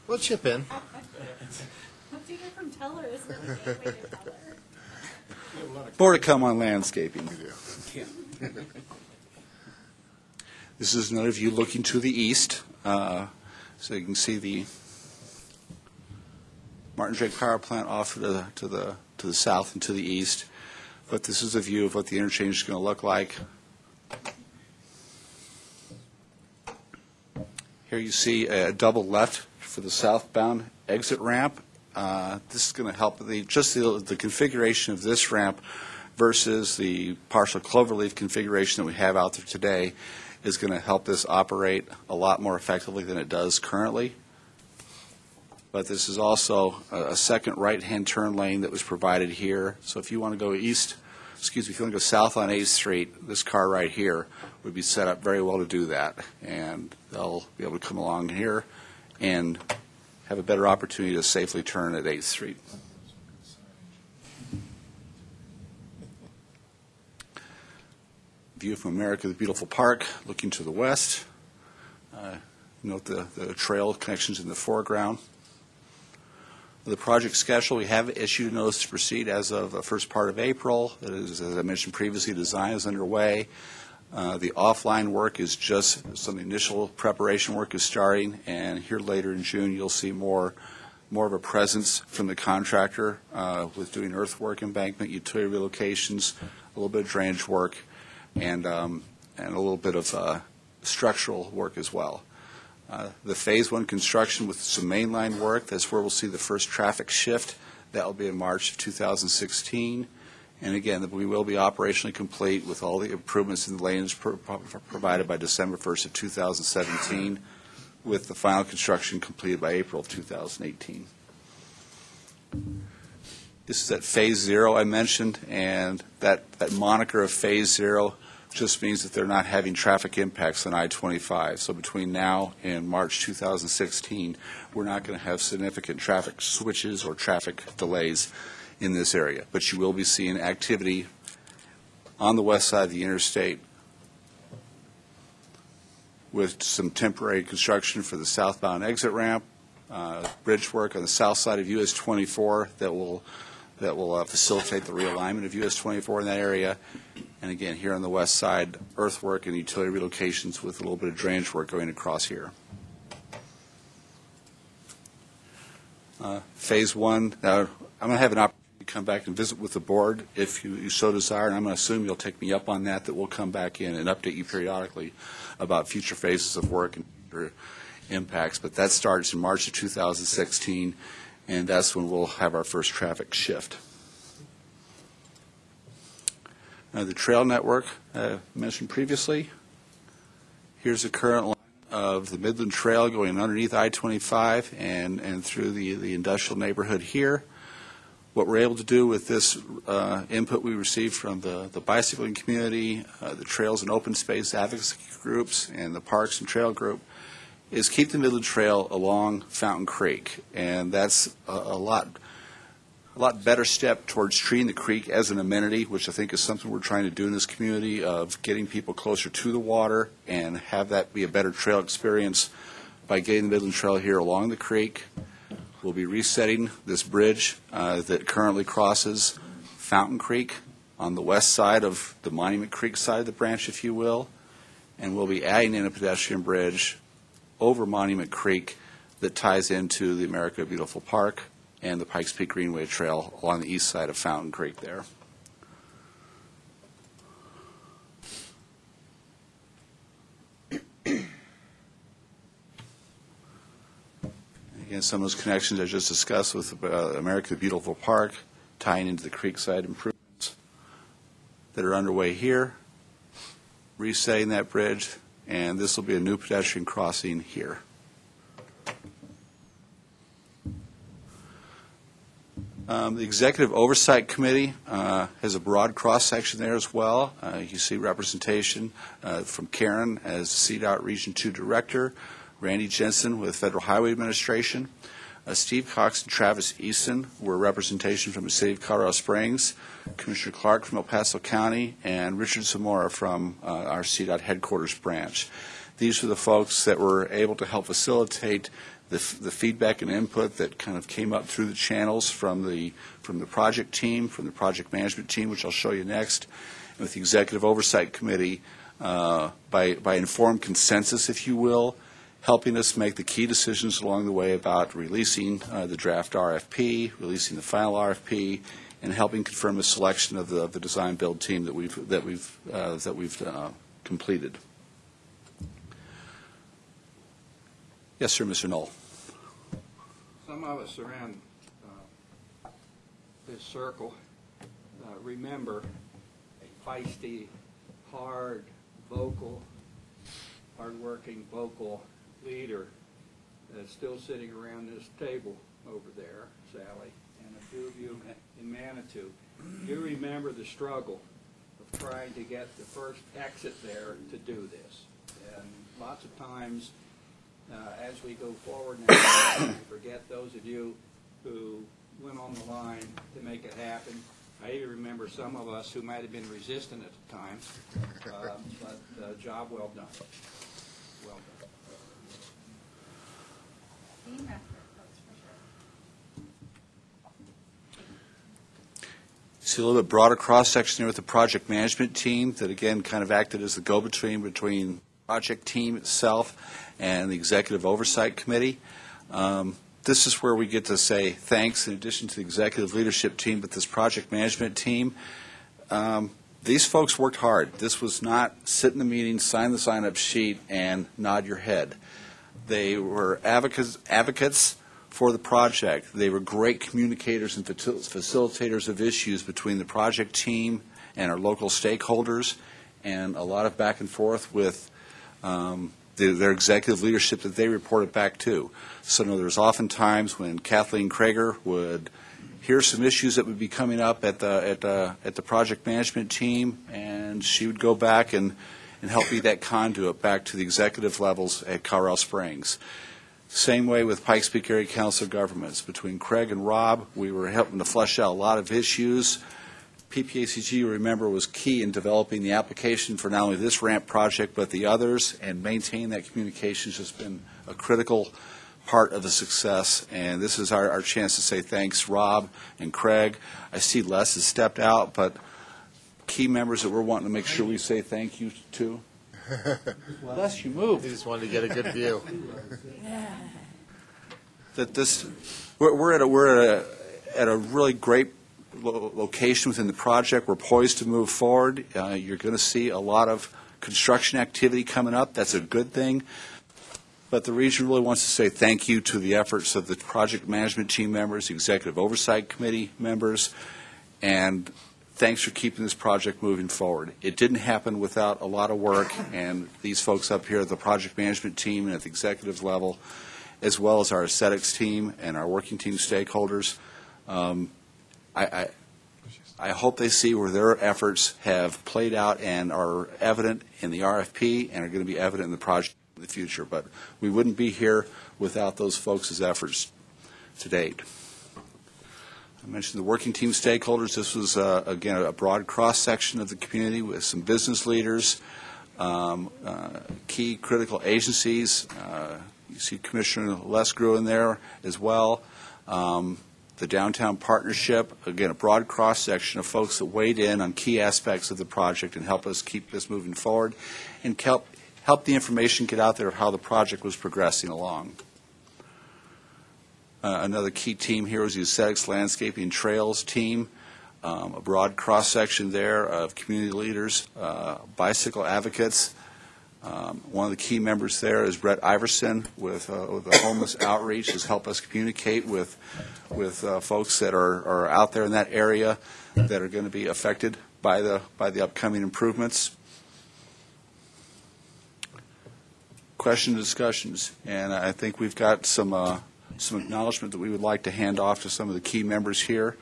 We'll chip in. What's you get from Teller, isn't it? The gateway to Teller? More to come on landscaping. This is another view looking to the east. So you can see the Martin Drake Power Plant off to the south and to the east. But this is a view of what the interchange is going to look like. Here you see a double left for the southbound exit ramp. This is going to help the configuration of this ramp versus the partial cloverleaf configuration that we have out there today is going to help this operate a lot more effectively than it does currently. But this is also a second right-hand turn lane that was provided here. So if you want to go if you want to go south on 8th Street, this car right here would be set up very well to do that. And they'll be able to come along here and have a better opportunity to safely turn at 8th Street. View from America the Beautiful Park, looking to the west. Note the trail connections in the foreground. The project schedule, we have issued notice to proceed as of the first part of April. That is, as I mentioned previously, design is underway. The offline work is just some initial preparation work is starting, and here later in June you'll see more of a presence from the contractor with doing earthwork, embankment, utility relocations, a little bit of drainage work, and a little bit of structural work as well. The Phase 1 construction with some mainline work, that's where we'll see the first traffic shift. That will be in March of 2016. And again, we will be operationally complete with all the improvements in the lanes provided by December 1st of 2017, with the final construction completed by April of 2018. This is at Phase 0 I mentioned, and that moniker of Phase 0 just means that they're not having traffic impacts on I-25. So between now and March 2016, we're not going to have significant traffic switches or traffic delays in this area. But you will be seeing activity on the west side of the interstate with some temporary construction for the southbound exit ramp, bridge work on the south side of US 24 that will facilitate the realignment of US 24 in that area. And again, here on the west side, earthwork and utility relocations with a little bit of drainage work going across here. Phase 1, I'm going to have an opportunity to come back and visit with the board if you so desire, and I'm going to assume you'll take me up on that we'll come back in and update you periodically about future phases of work and future impacts. But that starts in March of 2016, and that's when we'll have our first traffic shift. The trail network mentioned previously. Here's the current line of the Midland Trail going underneath I-25 and through the industrial neighborhood here. What we're able to do with this input we received from the bicycling community, the trails and open space advocacy groups, and the parks and trail group is keep the Midland Trail along Fountain Creek. And that's a lot better step towards treating the creek as an amenity, which I think is something we're trying to do in this community, of getting people closer to the water and have that be a better trail experience by getting the Midland Trail here along the creek. We'll be resetting this bridge that currently crosses Fountain Creek on the west side of the Monument Creek side of the branch, if you will, and we'll be adding in a pedestrian bridge over Monument Creek that ties into the America Beautiful Park and the Pikes Peak Greenway Trail along the east side of Fountain Creek there. Again, some of those connections I just discussed with America Beautiful Park, tying into the creekside improvements that are underway here, resetting that bridge, and this will be a new pedestrian crossing here. The Executive Oversight Committee has a broad cross-section there as well. You see representation from Karen as CDOT Region 2 Director, Randy Jensen with Federal Highway Administration, Steve Cox and Travis Easton were representation from the City of Colorado Springs, Commissioner Clark from El Paso County, and Richard Zamora from our CDOT headquarters branch. These were the folks that were able to help facilitate the feedback and input that kind of came up through the channels from the project team, from the project management team, which I'll show you next, and with the Executive Oversight Committee, by informed consensus, if you will, helping us make the key decisions along the way about releasing the draft RFP, releasing the final RFP, and helping confirm the selection of the design build team that we've completed. Yes, sir, Mr. Knoll. Some of us around this circle remember a feisty, hard-working, vocal leader that's still sitting around this table over there, Sally, and a few of you in Manitou. You remember the struggle of trying to get the first exit there to do this. And lots of times, as we go forward now, we forget those of you who went on the line to make it happen. I even remember some of us who might have been resistant at the time, but job well done. Well done. Team effort, See a little bit broader cross-section here with the project management team that, again, kind of acted as the go-between between the project team itself and the Executive Oversight Committee. This is where we get to say thanks, in addition to the executive leadership team, but this project management team. These folks worked hard. This was not sit in the meeting, sign the sign-up sheet, and nod your head. They were advocates for the project. They were great communicators and facilitators of issues between the project team and our local stakeholders, and a lot of back and forth with their executive leadership that they reported back to. So there was often times when Kathleen Krager would hear some issues that would be coming up at the project management team, and she would go back and help be that conduit back to the executive levels at Colorado Springs. Same way with Pikes Peak Area Council of Governments. Between Craig and Rob, we were helping to flesh out a lot of issues. PPACG, remember, was key in developing the application for not only this ramp project but the others, and maintaining that communication has just been a critical part of the success. And this is our chance to say thanks, Rob and Craig. I see Les has stepped out, but key members that we're wanting to make sure we say thank you to. Les, you moved. He just wanted to get a good view. We're at a really great location within the project. We're poised to move forward. You're going to see a lot of construction activity coming up. That's a good thing. But the region really wants to say thank you to the efforts of the project management team members, the Executive Oversight Committee members, and thanks for keeping this project moving forward. It didn't happen without a lot of work, and these folks up here at the project management team and at the executive level, as well as our aesthetics team and our working team stakeholders, I hope they see where their efforts have played out and are evident in the RFP and are going to be evident in the project in the future. But we wouldn't be here without those folks' efforts to date. I mentioned the working team stakeholders. This was, again, a broad cross-section of the community with some business leaders, key critical agencies. You see Commissioner Lesgrew in there as well. The Downtown Partnership, again, a broad cross-section of folks that weighed in on key aspects of the project and help us keep this moving forward and help the information get out there of how the project was progressing along. Another key team here was the Aesthetics, Landscaping, and Trails team, a broad cross-section there of community leaders, bicycle advocates. One of the key members there is Brett Iverson with the Homeless Outreach, has helped us communicate with folks that are out there in that area that are going to be affected by the upcoming improvements. Question and discussions, and I think we've got some acknowledgement that we would like to hand off to some of the key members here,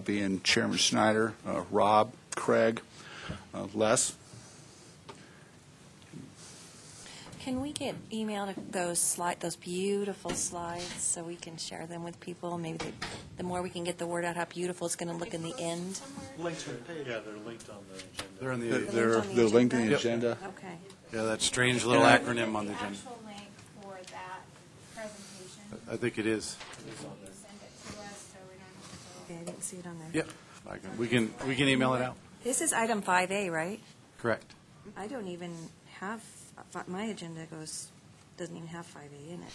being Chairman Schneider, Rob, Craig, Les. Can we get emailed those beautiful slides so we can share them with people? Maybe the more we can get the word out how beautiful it's going to look in the end. Links are, yeah, they're linked on the agenda. They're in They're linked in the Yep. agenda. Okay. Yeah, that strange little acronym on the agenda. Actual link for that presentation. I think it is. Can you send it to us so we don't have to? Okay, I didn't see it on there. Yep. We can email it out. This is item 5A, right? Correct. I don't even have, my agenda doesn't even have 5A in it.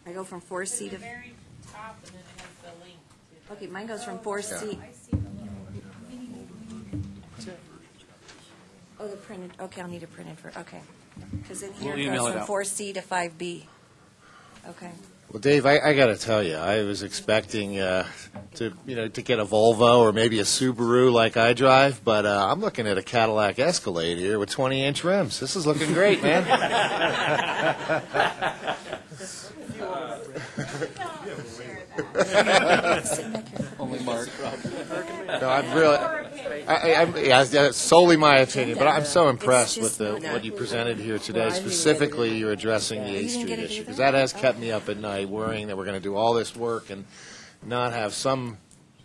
I go from 4C It's at to, the very top, and then it has the link to okay, mine goes from 4C. I see the link. Oh, the printed, okay, I'll need a printed for, okay. Because in We'll here it email goes it from out. 4C to 5B. Okay. Well, Dave, I got to tell you, I was expecting to get a Volvo or maybe a Subaru like I drive, but I'm looking at a Cadillac Escalade here with 20-inch rims. This is looking great, man. Only Mark. No, I'm really, yeah, that's solely my opinion, but I'm so impressed with what you presented here today. Specifically, you're addressing the 8th Street issue, because that has kept me up at night worrying that we're going to do all this work and not have some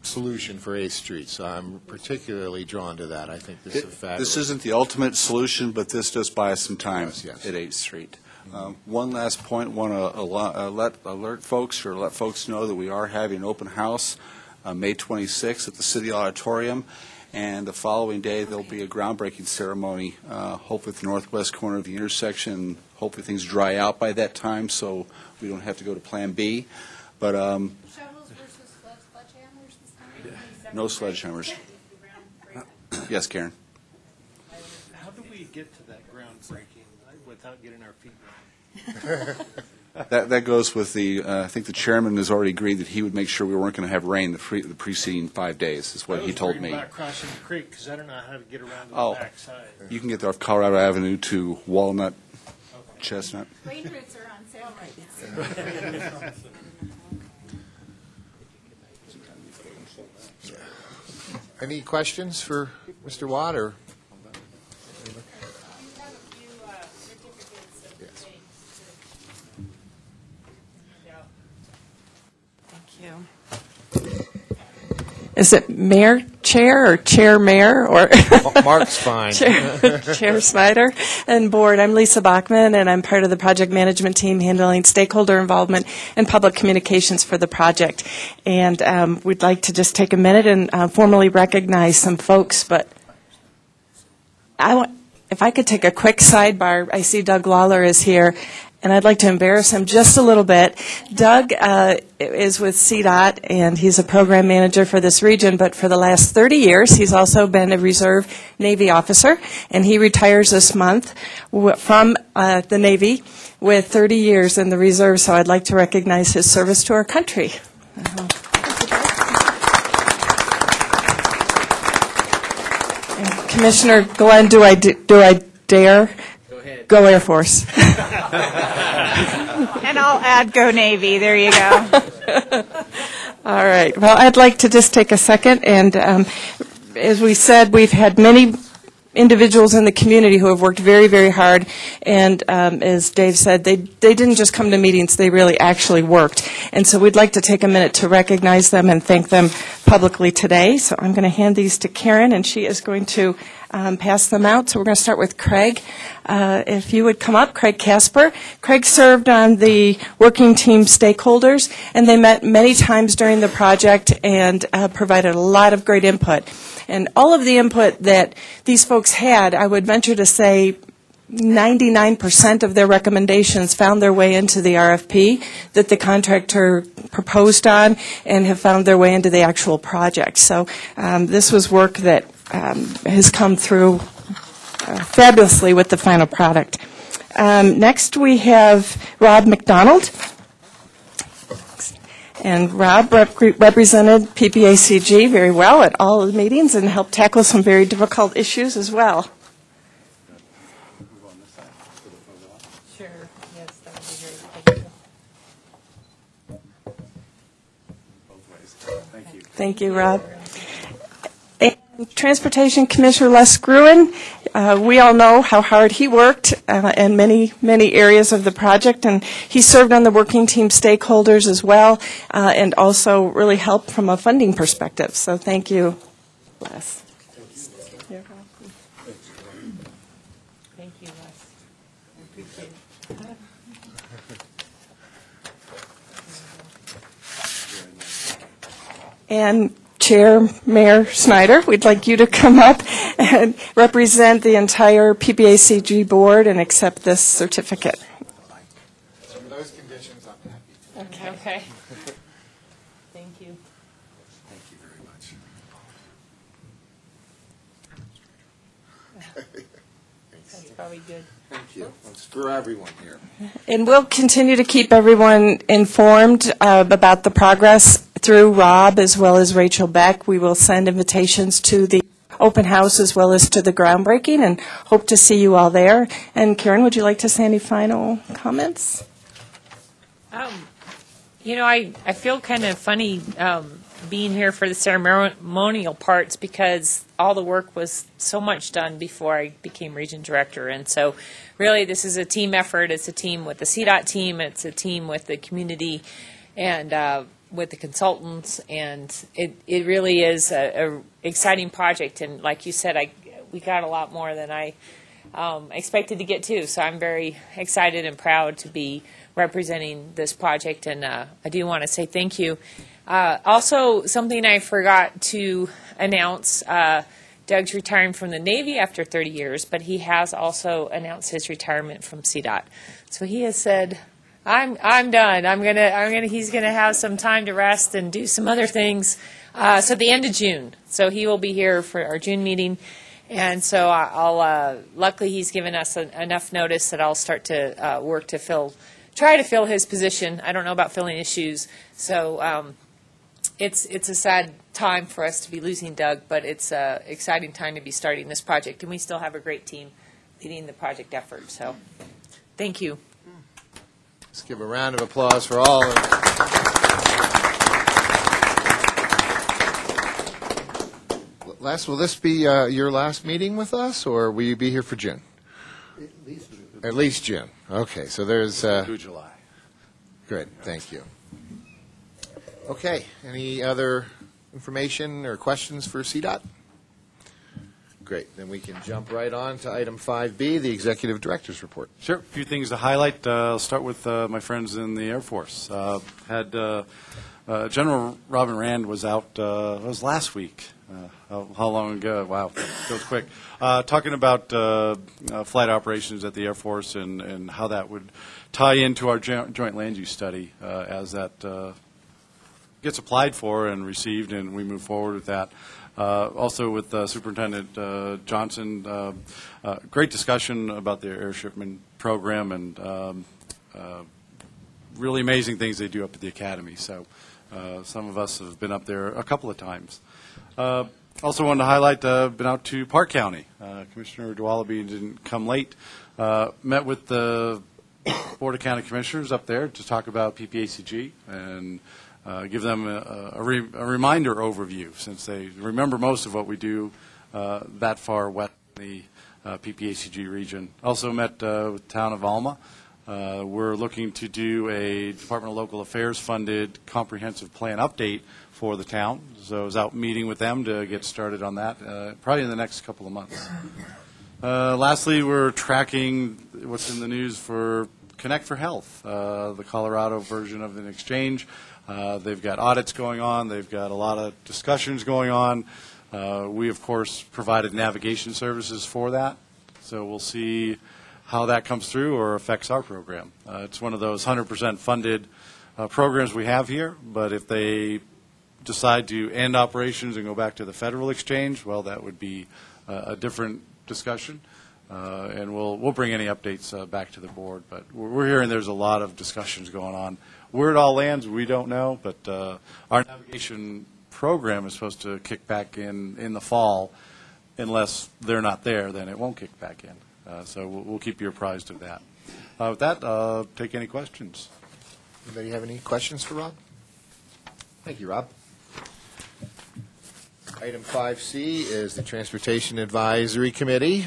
solution for 8th Street. So I'm particularly drawn to that. I think this is fabulous. This isn't the ultimate solution, but this does buy us some time Yes. at 8th Street. One last point, want to let folks know that we are having an open house May 26th at the City Auditorium, and the following day there'll be a groundbreaking ceremony, hopefully at the northwest corner of the intersection. Hopefully things dry out by that time so we don't have to go to Plan B. But Shovels versus sledgehammers this time? no sledgehammers. Yes, Karen. How do we get to that groundbreaking without getting our feet wet? That goes with I think the chairman has already agreed that he would make sure we weren't going to have rain the preceding 5 days, is what he told me. I was worried about crossing the creek because I don't know how to get around to Oh. the backside. You can get there off Colorado Avenue to Walnut, Chestnut. Rain roots are on sale right now. Any questions for Mr. Watt? Or? You have a few certificates of Yes. thanks. Thank you. Is it mayor chair or chair mayor or Mark's fine. Chair Snyder and board? I'm Lisa Bachman, and I'm part of the project management team handling stakeholder involvement and public communications for the project. And we'd like to just take a minute and formally recognize some folks. But if I could take a quick sidebar, I see Doug Lawler is here. And I'd like to embarrass him just a little bit. Doug is with CDOT, and he's a program manager for this region, but for the last 30 years, he's also been a reserve Navy officer, and he retires this month from the Navy with 30 years in the reserve, so I'd like to recognize his service to our country. And Commissioner Glenn, do I dare? Go Air Force. And I'll add Go Navy. There you go. All right. Well, I'd like to just take a second, and as we said, we've had many individuals in the community who have worked very, very hard, and as Dave said, they didn't just come to meetings, they really actually worked. And so we'd like to take a minute to recognize them and thank them publicly today. So I'm going to hand these to Karen, and she is going to pass them out. So we're going to start with Craig. If you would come up, Craig Casper. Craig served on the working team stakeholders, and they met many times during the project and provided a lot of great input. And all of the input that these folks had, I would venture to say 99% of their recommendations found their way into the RFP that the contractor proposed on and have found their way into the actual project. So this was work that has come through fabulously with the final product. Next we have Rob McDonald. And Rob represented PPACG very well at all of the meetings and helped tackle some very difficult issues as well. Sure, yes, that would be great. Thank you. Thank you, Rob. And Transportation Commissioner Les Gruen, we all know how hard he worked in many, many areas of the project, and he served on the working team stakeholders as well, and also really helped from a funding perspective. So thank you, Les. You're welcome. Thank you, Les. I appreciate it. And Chair Mayor Snyder, we'd like you to come up and represent the entire PPACG board and accept this certificate. Under those conditions, I'm happy. Okay. Thank you. Thank you very much. That's probably good. Thank you. It's for everyone here. And we'll continue to keep everyone informed about the progress through Rob as well as Rachel Beck. We will send invitations to the open house as well as to the groundbreaking and hope to see you all there. And Karen, would you like to say any final comments? You know, I feel kind of funny being here for the ceremonial parts because all the work was so much done before I became region director. And so really this is a team effort. It's a team with the CDOT team. It's a team with the community and with the consultants. And it really is a exciting project. And like you said, we got a lot more than I expected to get to. So I'm very excited and proud to be representing this project. And I do want to say thank you. Also, something I forgot to announce, Doug's retiring from the Navy after 30 years, but he has also announced his retirement from CDOT. So he has said, I'm done. He's gonna have some time to rest and do some other things. So the end of June. So he will be here for our June meeting. And so luckily he's given us enough notice that I'll start to work to try to fill his position. I don't know about filling his shoes. So it's a sad time for us to be losing Doug, but it's an exciting time to be starting this project. And we still have a great team leading the project effort. So thank you. Let's give a round of applause for all. Les, will this be your last meeting with us, or will you be here for June? At least June. Okay, so there's... through July. Good, thank you. Okay, any other information or questions for CDOT? Great, then we can jump right on to item 5B, the Executive Director's Report. Sure, a few things to highlight. I'll start with my friends in the Air Force. General Robin Rand was out, it was last week. How long ago? Wow, that goes quick. Talking about flight operations at the Air Force and how that would tie into our joint land use study as that gets applied for and received, and we move forward with that. Also with Superintendent Johnson, great discussion about the airshipment program and really amazing things they do up at the Academy. So some of us have been up there a couple of times. Also wanted to highlight, been out to Park County. Commissioner Dwalaby didn't come late. Met with the Board of County Commissioners up there to talk about PPACG and give them a reminder overview, since they remember most of what we do that far west in the PPACG region. Also met with the town of Alma. We're looking to do a Department of Local Affairs funded comprehensive plan update for the town. So I was out meeting with them to get started on that, probably in the next couple of months. Lastly, we're tracking what's in the news for Connect for Health, the Colorado version of an exchange. They've got audits going on. They've got a lot of discussions going on. We, of course, provided navigation services for that. So we'll see how that comes through or affects our program. It's one of those 100% funded programs we have here, but if they decide to end operations and go back to the federal exchange, well, that would be a different discussion. And we'll bring any updates back to the board. But we're hearing there's a lot of discussions going on. Where it all lands, we don't know, but our navigation program is supposed to kick back in the fall. Unless they're not there, then it won't kick back in. So we'll keep you apprised of that. With that, take any questions. Anybody have any questions for Rob? Thank you, Rob. Item 5C is the Transportation Advisory Committee.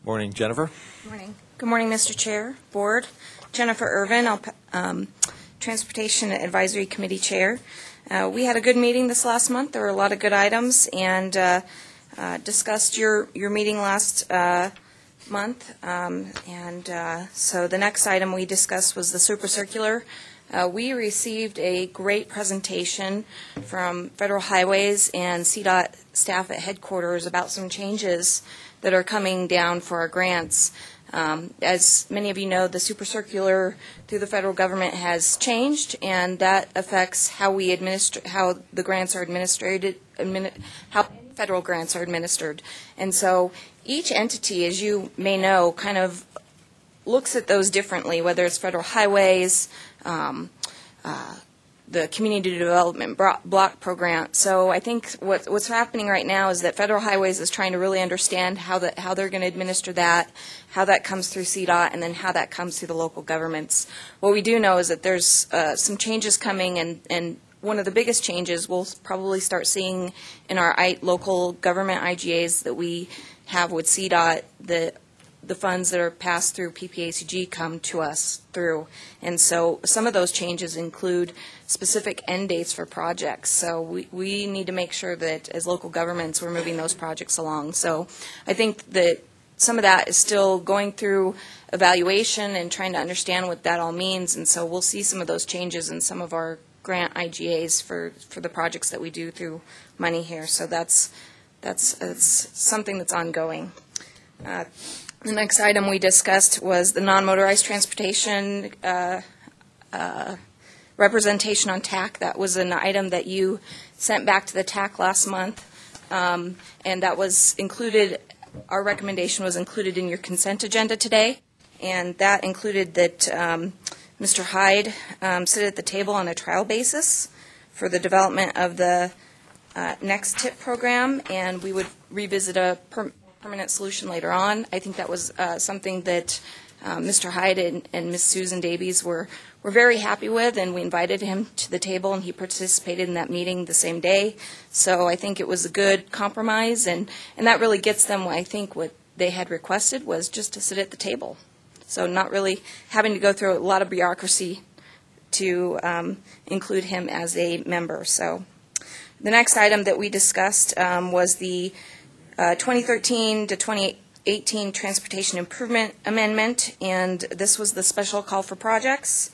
Morning, Jennifer. Morning. Good morning, Mr. Chair, Board. Jennifer Irvin, Transportation Advisory Committee Chair. We had a good meeting this last month. There were a lot of good items, and discussed your meeting last month. So the next item we discussed was the super circular. We received a great presentation from Federal Highways and CDOT staff at headquarters about some changes that are coming down for our grants. As many of you know, the super circular through the federal government has changed, and that affects how we administer, how the grants are administered, how federal grants are administered. And so each entity, as you may know, kind of looks at those differently, whether it's Federal Highways, the Community Development Block Program. So I think what's happening right now is that Federal Highways is trying to really understand how they're going to administer that, how that comes through CDOT, and then how that comes through the local governments. What we do know is that there's some changes coming, and one of the biggest changes we'll probably start seeing in our local government IGAs that we have with CDOT, the funds that are passed through PPACG come to us through. And so some of those changes include specific end dates for projects. So we need to make sure that as local governments we're moving those projects along. So I think that some of that is still going through evaluation and trying to understand what that all means. And so we'll see some of those changes in some of our grant IGAs for the projects that we do through money here. So that's something that's ongoing. The next item we discussed was the non-motorized transportation representation on TAC. That was an item that you sent back to the TAC last month, and that was included, our recommendation was included in your consent agenda today, and that included that Mr. Hyde sit at the table on a trial basis for the development of the next TIP program, and we would revisit a permanent solution later on. I think that was something that Mr. Hyde and Ms. Susan Davies were very happy with, and we invited him to the table, and he participated in that meeting the same day. So I think it was a good compromise, and that really gets them, I think, what they had requested was just to sit at the table. So not really having to go through a lot of bureaucracy to include him as a member. So the next item that we discussed was the 2013 to 2018 Transportation Improvement Amendment, and this was the special call for projects.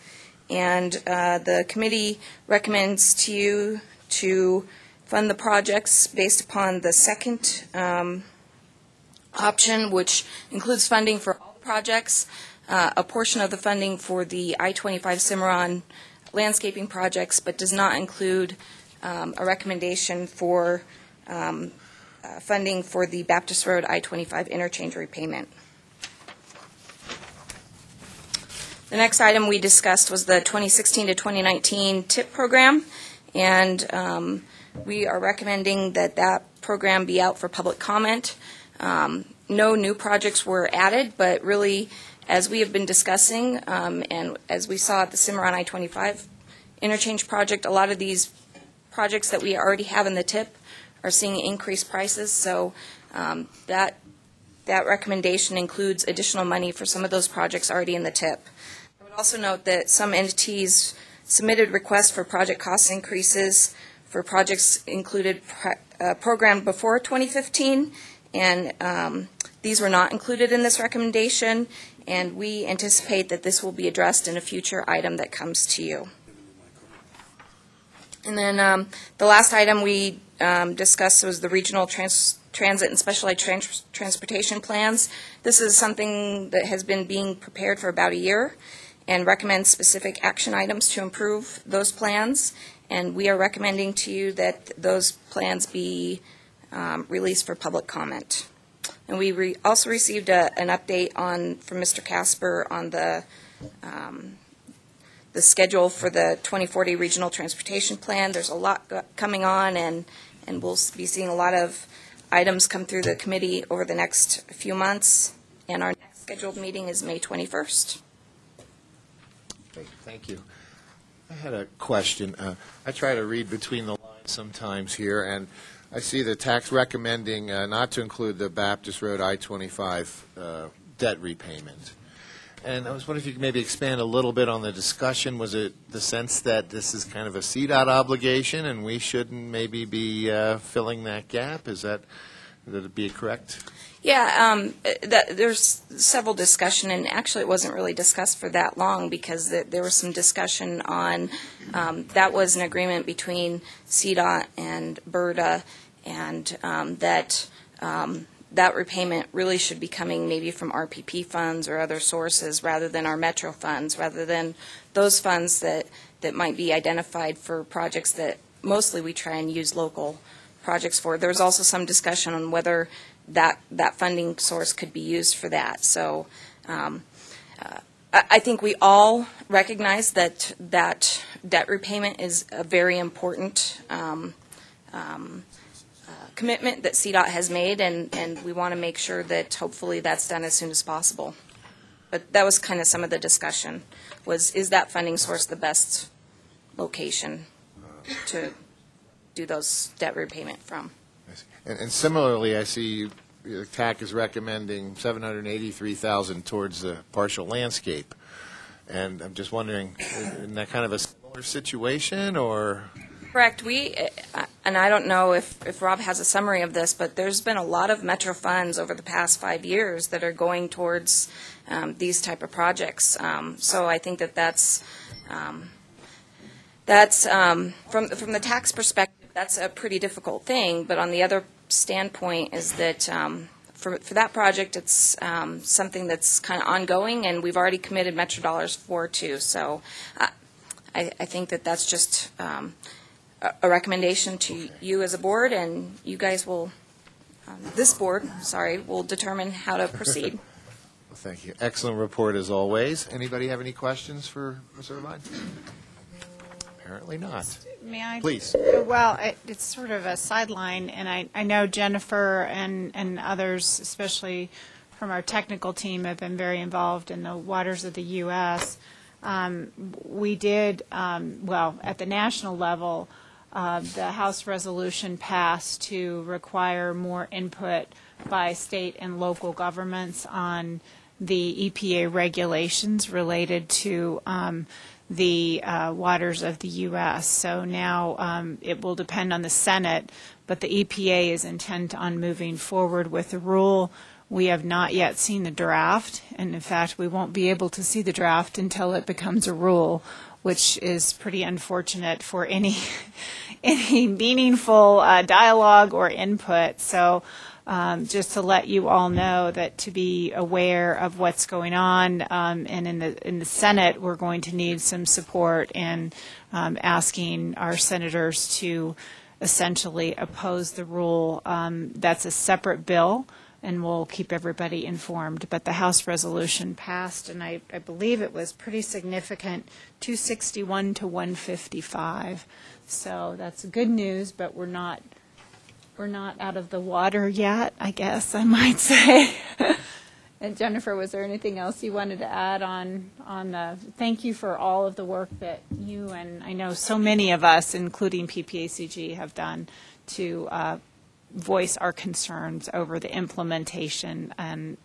And the committee recommends to you to fund the projects based upon the second option, which includes funding for all the projects, a portion of the funding for the I-25 Cimarron landscaping projects, but does not include a recommendation for funding for the Baptist Road I-25 interchange repayment. The next item we discussed was the 2016 to 2019 TIP program, and we are recommending that that program be out for public comment. No new projects were added, but really as we have been discussing, and as we saw at the Cimarron I-25 interchange project, a lot of these projects that we already have in the tip are seeing increased prices, so that recommendation includes additional money for some of those projects already in the tip. I would also note that some entities submitted requests for project cost increases for projects included programmed before 2015, and these were not included in this recommendation, and we anticipate that this will be addressed in a future item that comes to you. And then the last item we discussed was the regional transit and specialized transportation plans. This is something that has been being prepared for about a year and recommends specific action items to improve those plans. And we are recommending to you that those plans be released for public comment. And we also received an update from Mr. Casper on the schedule for the 2040 Regional Transportation Plan. There's a lot coming on, and we'll be seeing a lot of items come through the committee over the next few months. And our next scheduled meeting is May 21st. Okay, thank you. I had a question. I try to read between the lines sometimes here, and I see the tax recommending not to include the Baptist Road I-25 debt repayment. And I was wondering if you could maybe expand a little bit on the discussion. Was it the sense that this is kind of a CDOT obligation and we shouldn't maybe be filling that gap? Would it be correct? Yeah, there's several discussion, and actually it wasn't really discussed for that long because there was some discussion on, that was an agreement between CDOT and BRDA, and that repayment really should be coming maybe from RPP funds or other sources rather than our Metro funds, rather than those funds that might be identified for projects that mostly we try and use local projects for. There was also some discussion on whether that funding source could be used for that. So I think we all recognize that debt repayment is a very important commitment that CDOT has made, and we want to make sure that hopefully that's done as soon as possible. But that was kind of some of the discussion, is that funding source the best location to do those debt repayment from? And similarly, I see the TAC is recommending $783,000 towards the partial landscape. And I'm just wondering, isn't that kind of a similar situation, or? Correct. And I don't know if Rob has a summary of this, but there's been a lot of Metro funds over the past 5 years that are going towards these type of projects. So I think that's from the tax perspective, that's a pretty difficult thing. But on the other standpoint is that for that project, it's something that's kind of ongoing, and we've already committed Metro dollars for too. So I think that's just a recommendation to you as a board, and you guys will, this board, will determine how to proceed. Well, thank you. Excellent report as always. Anybody have any questions for Ms. Irvine? Apparently not. May I? Please. Well, it's sort of a sideline, and I know Jennifer and others, especially from our technical team, have been very involved in the waters of the U.S. We did, at the national level, the House resolution passed to require more input by state and local governments on the EPA regulations related to the waters of the U.S. So now it will depend on the Senate, but the EPA is intent on moving forward with the rule. We have not yet seen the draft, and in fact, we won't be able to see the draft until it becomes a rule, which is pretty unfortunate for any meaningful dialogue or input. So just to let you all know that to be aware of what's going on, and in the Senate, we're going to need some support in asking our senators to essentially oppose the rule. That's a separate bill, and we'll keep everybody informed. But the House resolution passed, and I believe it was pretty significant, 261 to 155. So that's good news, but we're not out of the water yet, I guess I might say. And Jennifer, was there anything else you wanted to add on the, thank you for all of the work that you and I know so many of us, including PPACG, have done to voice our concerns over the implementation. And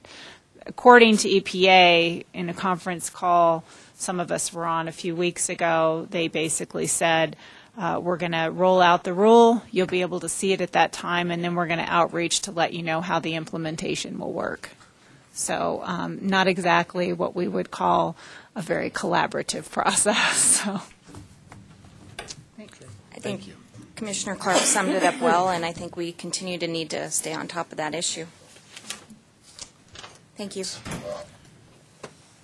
according to EPA, in a conference call some of us were on a few weeks ago, they basically said, we're going to roll out the rule, you'll be able to see it at that time, and then we're going to outreach to let you know how the implementation will work. So not exactly what we would call a very collaborative process. So. I think Commissioner Clark summed it up well, and I think we continue to need to stay on top of that issue. Thank you.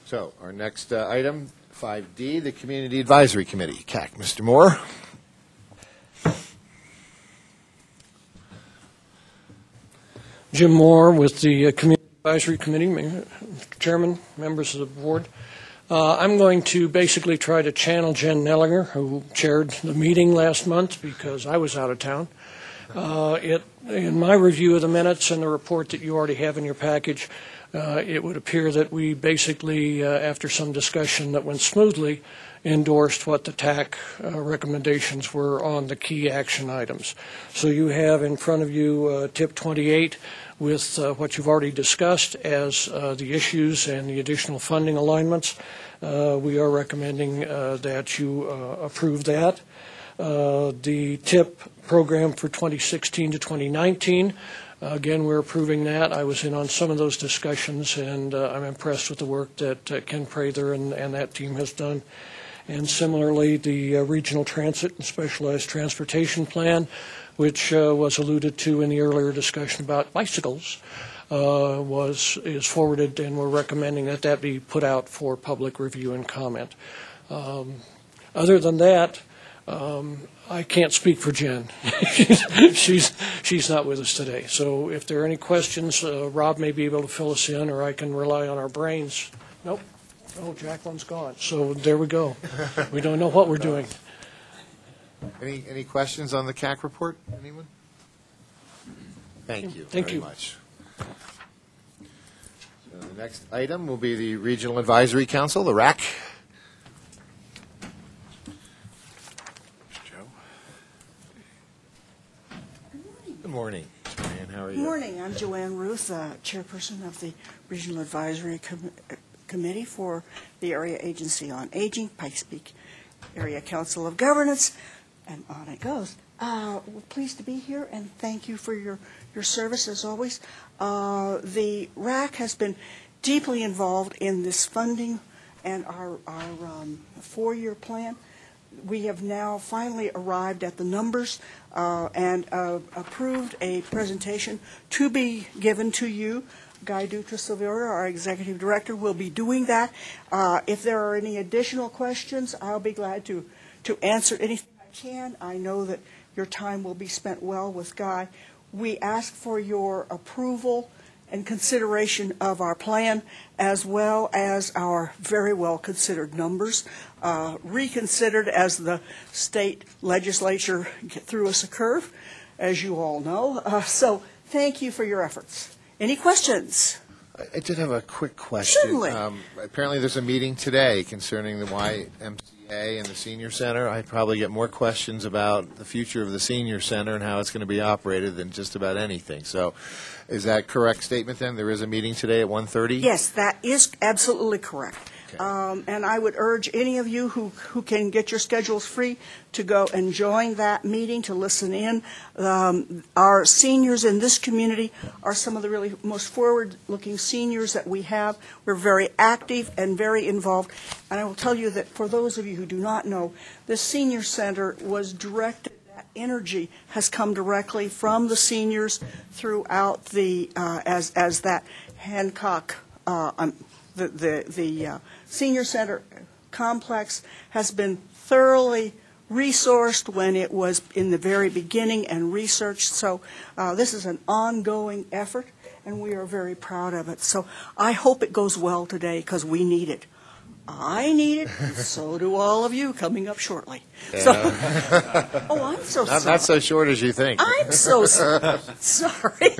So our next item, 5D, the Community Advisory Committee. CAC, Mr. Moore. Jim Moore with the Community Advisory Committee, Mr. Chairman, members of the board. I'm going to basically try to channel Jen Nellinger, who chaired the meeting last month because I was out of town. In my review of the minutes and the report that you already have in your package, it would appear that we basically, after some discussion that went smoothly, endorsed what the TAC recommendations were on the key action items. So you have in front of you tip 28 with what you've already discussed as the issues and the additional funding alignments. We are recommending that you approve that. The TIP program for 2016 to 2019, again, we're approving that. I was in on some of those discussions, and I'm impressed with the work that Ken Prather and that team has done. And similarly, the Regional Transit and Specialized Transportation Plan, which was alluded to in the earlier discussion about bicycles, is forwarded, and we're recommending that that be put out for public review and comment. Other than that, I can't speak for Jen. she's not with us today. So if there are any questions, Rob may be able to fill us in, or I can rely on our brains. Nope. Oh, Jacqueline's gone. So there we go. We don't know what we're doing. Any questions on the CAC report? Anyone? Thank you very much. So the next item will be the Regional Advisory Council, the RAC. Good morning, Joanne. How are you? Good morning. I'm Joanne Ruth, chairperson of the Regional Advisory Committee for the Area Agency on Aging, Pikes Peak Area Council of Governance, and on it goes. We're pleased to be here, and thank you for your service as always. The RAC has been deeply involved in this funding and our 4-year plan. We have now finally arrived at the numbers and approved a presentation to be given to you. Guy Dutra-Silveira, our executive director, will be doing that. If there are any additional questions, I'll be glad to answer anything I can. I know that your time will be spent well with Guy. We ask for your approval and consideration of our plan, as well as our very well considered numbers, reconsidered as the state legislature threw us a curve, as you all know. So thank you for your efforts. Any questions? I did have a quick question. Certainly. Apparently there's a meeting today concerning the YMCA and the Senior Center. I probably get more questions about the future of the Senior Center and how it's going to be operated than just about anything. So is that a correct statement then? There is a meeting today at 1:30? Yes, that is absolutely correct. Okay. And I would urge any of you who can get your schedules free to go and join that meeting, to listen in. Our seniors in this community are some of the really most forward-looking seniors that we have. We're very active and very involved. And I will tell you that for those of you who do not know, the Senior Center was directed, that energy has come directly from the seniors throughout the, as that Hancock, the Senior Center complex has been thoroughly resourced when it was in the very beginning and researched. So this is an ongoing effort, and we are very proud of it. So I hope it goes well today because we need it. I need it, and so do all of you coming up shortly. So, oh, I'm so sorry. Not so short as you think. I'm so sorry.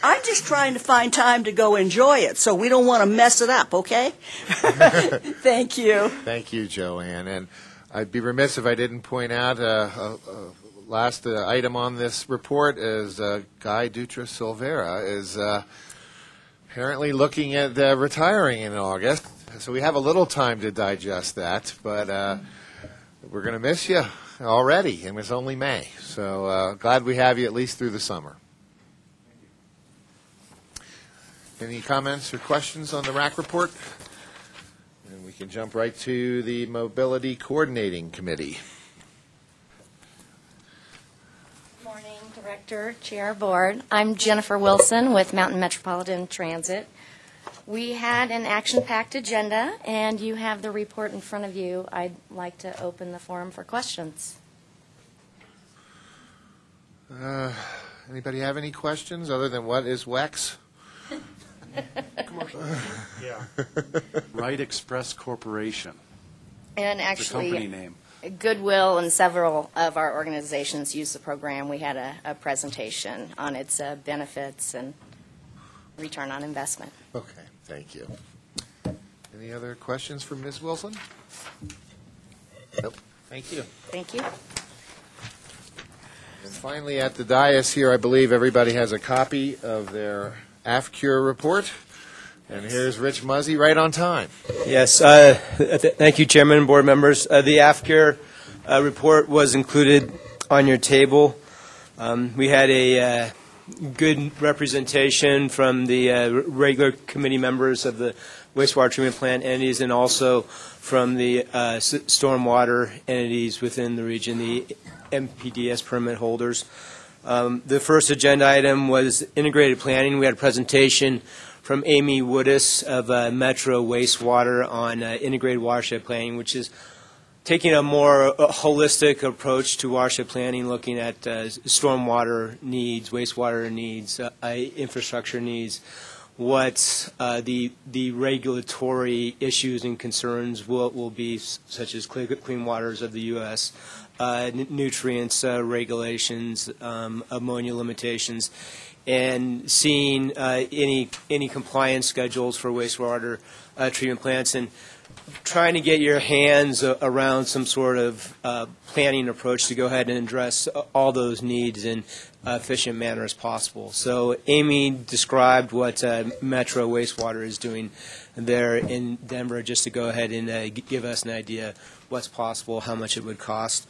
I'm just trying to find time to go enjoy it, so we don't want to mess it up, okay? Thank you. Thank you, Joanne. And I'd be remiss if I didn't point out last item on this report is Guy Dutra Silvera is apparently looking at retiring in August. So we have a little time to digest that, but we're going to miss you already, and it's only May. So glad we have you at least through the summer. Any comments or questions on the RAC report? And we can jump right to the Mobility Coordinating Committee. Good morning, Director, Chair, Board. I'm Jennifer Wilson with Mountain Metropolitan Transit. We had an action-packed agenda, and you have the report in front of you. I'd like to open the forum for questions. Anybody have any questions other than what is WEX? Yeah. Wright Express Corporation. And The actually, company name. Goodwill and several of our organizations use the program. We had a presentation on its benefits and return on investment. Okay, thank you. Any other questions for Ms. Wilson? Nope. Thank you. Thank you. And finally, at the dais here, I believe everybody has a copy of their AFCURE report. And here's Rich Muzzy right on time. Yes. Thank you, Chairman and board members. The AFCURE report was included on your table. We had a good representation from the regular committee members of the wastewater treatment plant entities and also from the stormwater entities within the region, the MPDS permit holders. The first agenda item was integrated planning. We had a presentation from Amy Woodis of Metro Wastewater on integrated watershed planning, which is taking a more holistic approach to watershed planning, looking at stormwater needs, wastewater needs, infrastructure needs, what the regulatory issues and concerns will be, such as clean waters of the U.S., nutrients regulations, ammonia limitations, and seeing any compliance schedules for wastewater treatment plants, and trying to get your hands around some sort of planning approach to go ahead and address all those needs in efficient manner as possible. So Amy described what Metro Wastewater is doing there in Denver, just to go ahead and give us an idea what's possible, how much it would cost.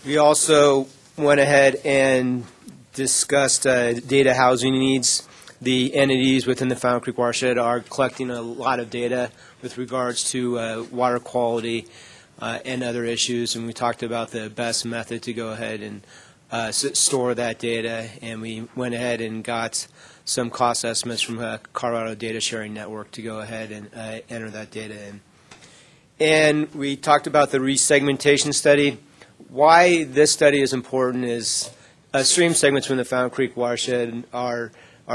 We also went ahead and discussed data housing needs. The entities within the Fountain Creek watershed are collecting a lot of data with regards to water quality and other issues, and we talked about the best method to go ahead and store that data, and we went ahead and got some cost estimates from Colorado Data Sharing Network to go ahead and enter that data in. And we talked about the resegmentation study. Why this study is important is stream segments from the Fountain Creek watershed are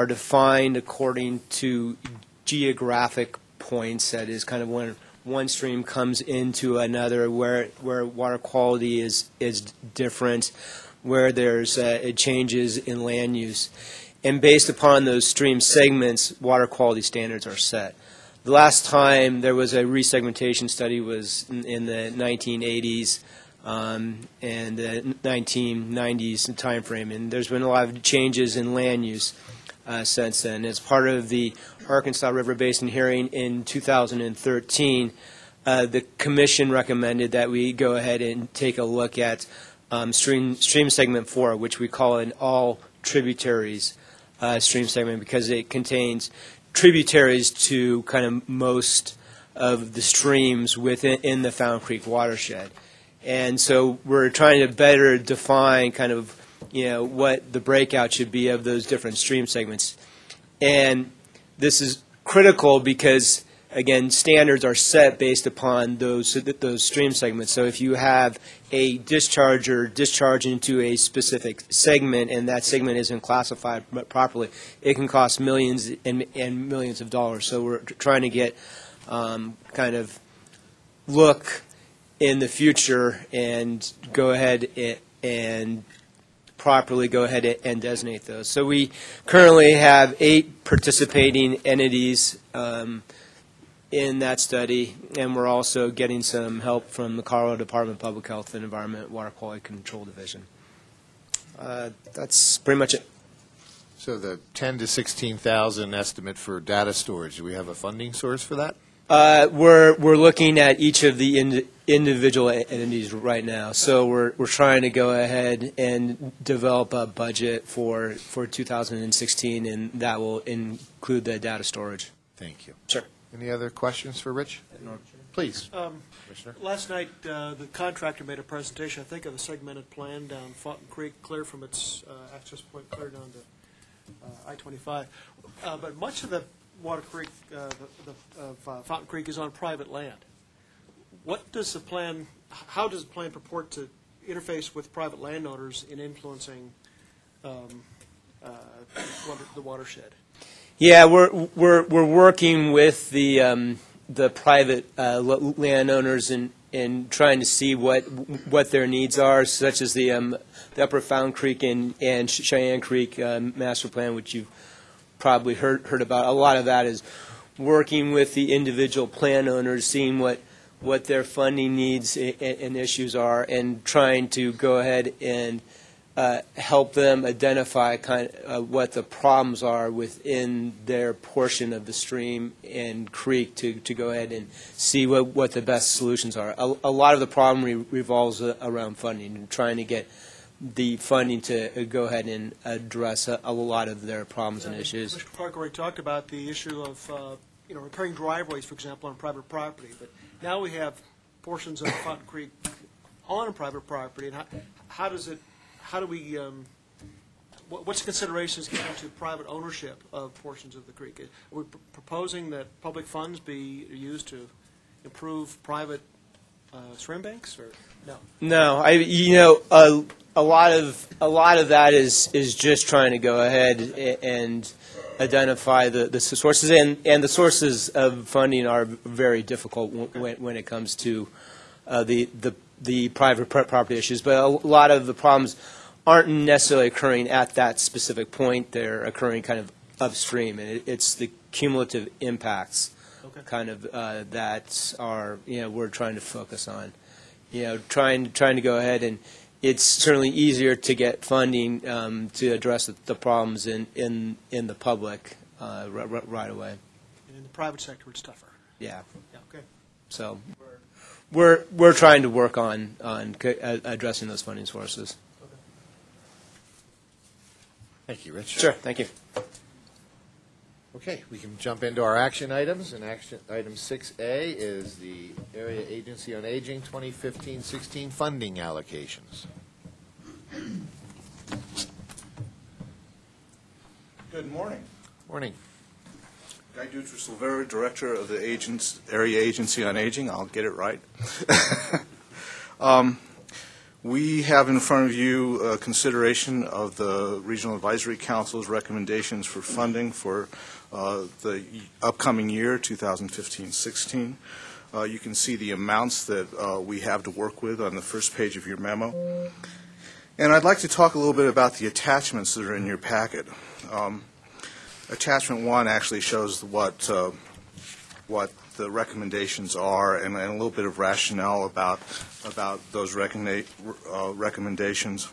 defined according to geographic points. That is kind of when one stream comes into another, where water quality is different, where there's changes in land use. And based upon those stream segments, water quality standards are set. The last time there was a resegmentation study was in the 1980s and the 1990s time frame, and there's been a lot of changes in land use since then. As part of the Arkansas River Basin hearing in 2013, the Commission recommended that we go ahead and take a look at stream segment 4, which we call an all tributaries stream segment, because it contains tributaries to kind of most of the streams within the Fountain Creek watershed. And so we're trying to better define kind of, what the breakout should be of those different stream segments. And this is critical because, again, standards are set based upon those stream segments. So if you have a discharger discharging into a specific segment and that segment isn't classified properly, it can cost millions and millions of dollars. So we're trying to get kind of look in the future and go ahead and properly go ahead and designate those. So we currently have 8 participating entities in that study, and we're also getting some help from the Colorado Department of Public Health and Environment Water Quality Control Division. That's pretty much it. So the 10 to 16,000 estimate for data storage, do we have a funding source for that? We're looking at each of the individual entities right now. So we're trying to go ahead and develop a budget for 2016, and that will include the data storage. Thank you. Sure. Any other questions for Rich? Please. Commissioner. Last night, the contractor made a presentation, I think, of a segmented plan down Fountain Creek, clear from its access point, clear down to I-25. But much of the Water Creek, Fountain Creek, is on private land. What does the plan? How does the plan purport to interface with private landowners in influencing the watershed? Yeah, we're working with the private landowners in trying to see what their needs are, such as the Upper Fountain Creek and Cheyenne Creek master plan, which you've probably heard about. A lot of that is working with the individual plan owners, seeing what their funding needs and issues are, and trying to go ahead and help them identify what the problems are within their portion of the stream and creek to go ahead and see what the best solutions are. A lot of the problem revolves around funding and trying to get the funding to go ahead and address a lot of their problems and issues. Mr. Clark already talked about the issue of repairing driveways, for example, on private property. But now we have portions of Fountain Creek on private property, and what's the considerations given to private ownership of portions of the creek? Are we proposing that public funds be used to improve private swim banks, or no? No, a lot of that is just trying to go ahead and identify the sources, and the sources of funding are very difficult when it comes to the private property issues. But a lot of the problems aren't necessarily occurring at that specific point. They're occurring kind of upstream, and it's the cumulative impacts kind of that are we're trying to focus on. Trying to go ahead, and it's certainly easier to get funding to address the problems in the public right away. And in the private sector, it's tougher. Yeah. Yeah. Okay. So we're trying to work on addressing those funding sources. Thank you, Rich. Sure. Thank you. Okay, we can jump into our action items, and action item 6A is the Area Agency on Aging 2015-16 funding allocations. Good morning. Morning. Guy Dutra-Silvera, Director of the Area Agency on Aging. I'll get it right. We have in front of you a consideration of the Regional Advisory Council's recommendations for funding for the upcoming year, 2015-16. You can see the amounts that we have to work with on the first page of your memo. And I'd like to talk a little bit about the attachments that are in your packet. Attachment 1 actually shows what the recommendations are and a little bit of rationale about those recommendations.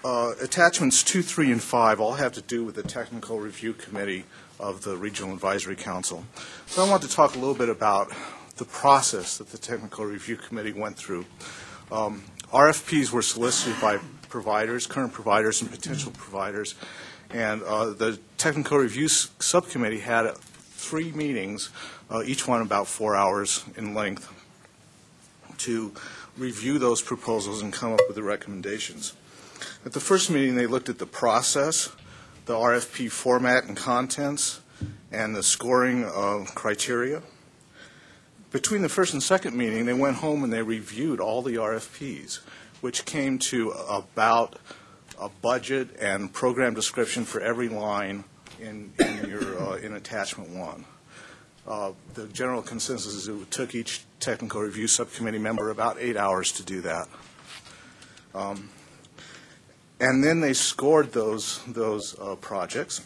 Attachments 2, 3, and 5 all have to do with the Technical Review Committee of the Regional Advisory Council. So I want to talk a little bit about the process that the Technical Review Committee went through. RFPs were solicited by providers, current providers, and potential providers, and the Technical Review Subcommittee had 3 meetings, each one about 4 hours in length, to review those proposals and come up with the recommendations. At the first meeting, they looked at the process, the RFP format and contents, and the scoring criteria. Between the first and second meeting, they went home and they reviewed all the RFPs, which came to about a budget and program description for every line in attachment 1. The general consensus is it took each technical review subcommittee member about 8 hours to do that. And then they scored those projects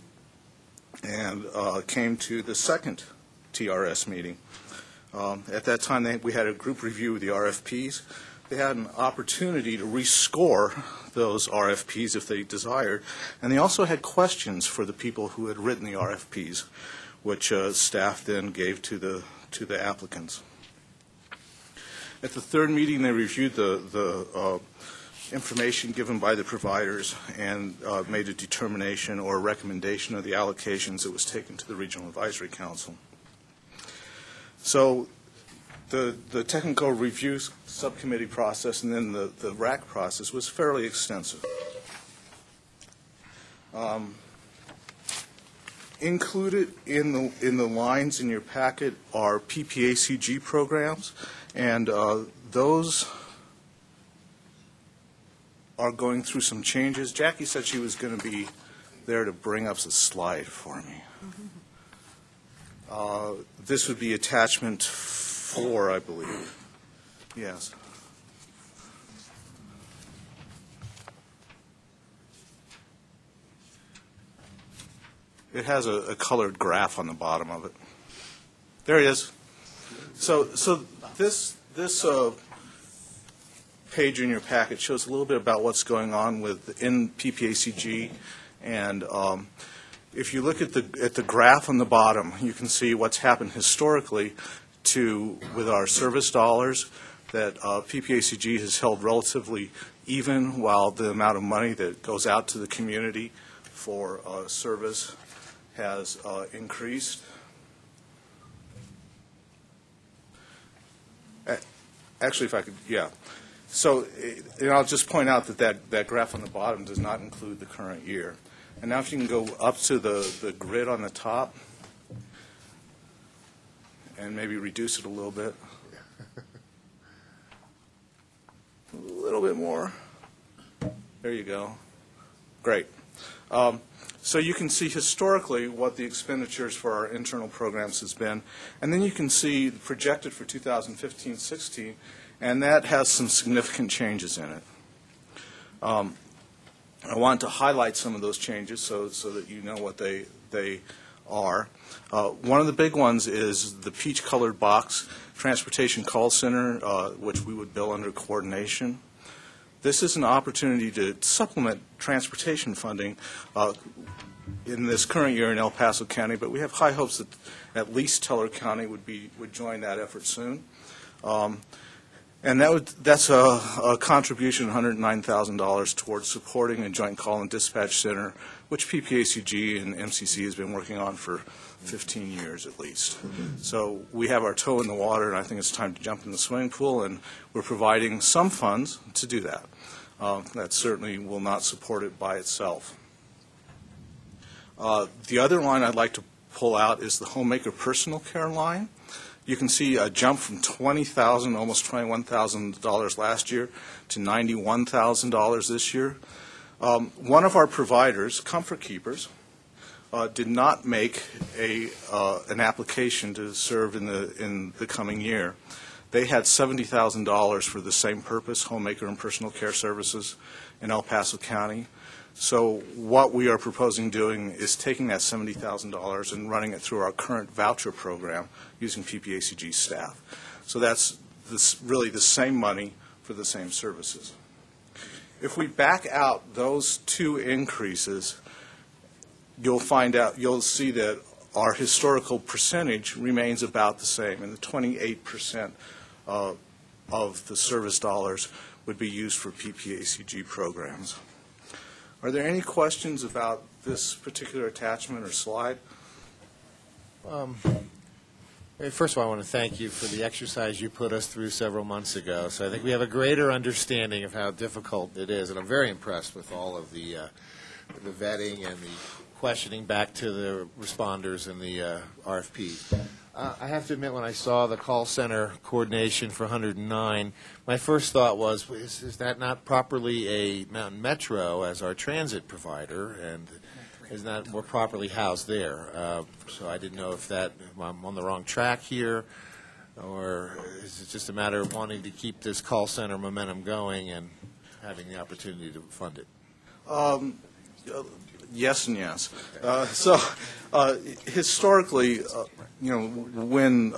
and came to the second TRS meeting. At that time, we had a group review of the RFPs. They had an opportunity to rescore those RFPs if they desired, and they also had questions for the people who had written the RFPs, which staff then gave to the applicants. At the third meeting, they reviewed the information given by the providers and made a determination or a recommendation of the allocations that was taken to the Regional Advisory Council. So the technical review subcommittee process and then the RAC process was fairly extensive. Included in the lines in your packet are PPACG programs, and those are going through some changes. Jackie said she was going to be there to bring up a slide for me. This would be attachment 4, I believe. Yes. It has a colored graph on the bottom of it. There it is. So this page in your packet shows a little bit about what's going on in PPACG, and if you look at the graph on the bottom, you can see what's happened historically with our service dollars, that PPACG has held relatively even, while the amount of money that goes out to the community for service has increased. Actually, if I could, yeah. So I'll just point out that graph on the bottom does not include the current year. And now if you can go up to the grid on the top and maybe reduce it a little bit. A little bit more. There you go. Great. So you can see historically what the expenditures for our internal programs has been, and then you can see projected for 2015-16, and that has some significant changes in it. I want to highlight some of those changes so that you know what they are. One of the big ones is the peach-colored box, Transportation Call Center, which we would bill under coordination. This is an opportunity to supplement transportation funding in this current year in El Paso County, but we have high hopes that at least Teller County would join that effort soon. And that's a contribution of $109,000 towards supporting a joint call and dispatch center, which PPACG and MCC has been working on for 15 years at least. So we have our toe in the water, and I think it's time to jump in the swimming pool, and we're providing some funds to do that. That certainly will not support it by itself. The other line I'd like to pull out is the homemaker personal care line. You can see a jump from $20,000, almost $21,000 last year to $91,000 this year. One of our providers, Comfort Keepers, did not make an application to serve in the coming year. They had $70,000 for the same purpose, homemaker and personal care services in El Paso County. So what we are proposing doing is taking that $70,000 and running it through our current voucher program using PPACG staff. So that's really the same money for the same services. If we back out those two increases, you'll see that our historical percentage remains about the same, and the 28% of the service dollars would be used for PPACG programs. Are there any questions about this particular attachment or slide? First of all, I want to thank you for the exercise you put us through several months ago. So I think we have a greater understanding of how difficult it is, and I'm very impressed with all of the vetting and the questioning back to the responders and the RFP. I have to admit, when I saw the call center coordination for 109, my first thought was, is that not properly a Mountain Metro as our transit provider? And is not more properly housed there. So I didn't know if I'm on the wrong track here, or is it just a matter of wanting to keep this call center momentum going and having the opportunity to fund it? Yes and yes. Historically, when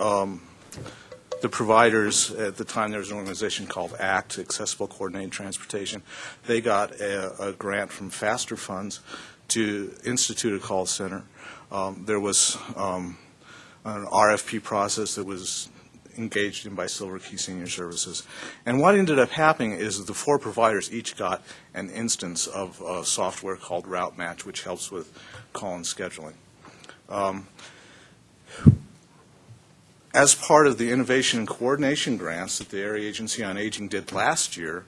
the providers, at the time there was an organization called ACT, Accessible Coordinated Transportation, they got a grant from FASTER funds to institute a call center. There was an RFP process that was engaged in by Silver Key Senior Services. And what ended up happening is the 4 providers each got an instance of software called Route Match, which helps with call and scheduling. As part of the innovation and coordination grants that the Area Agency on Aging did last year,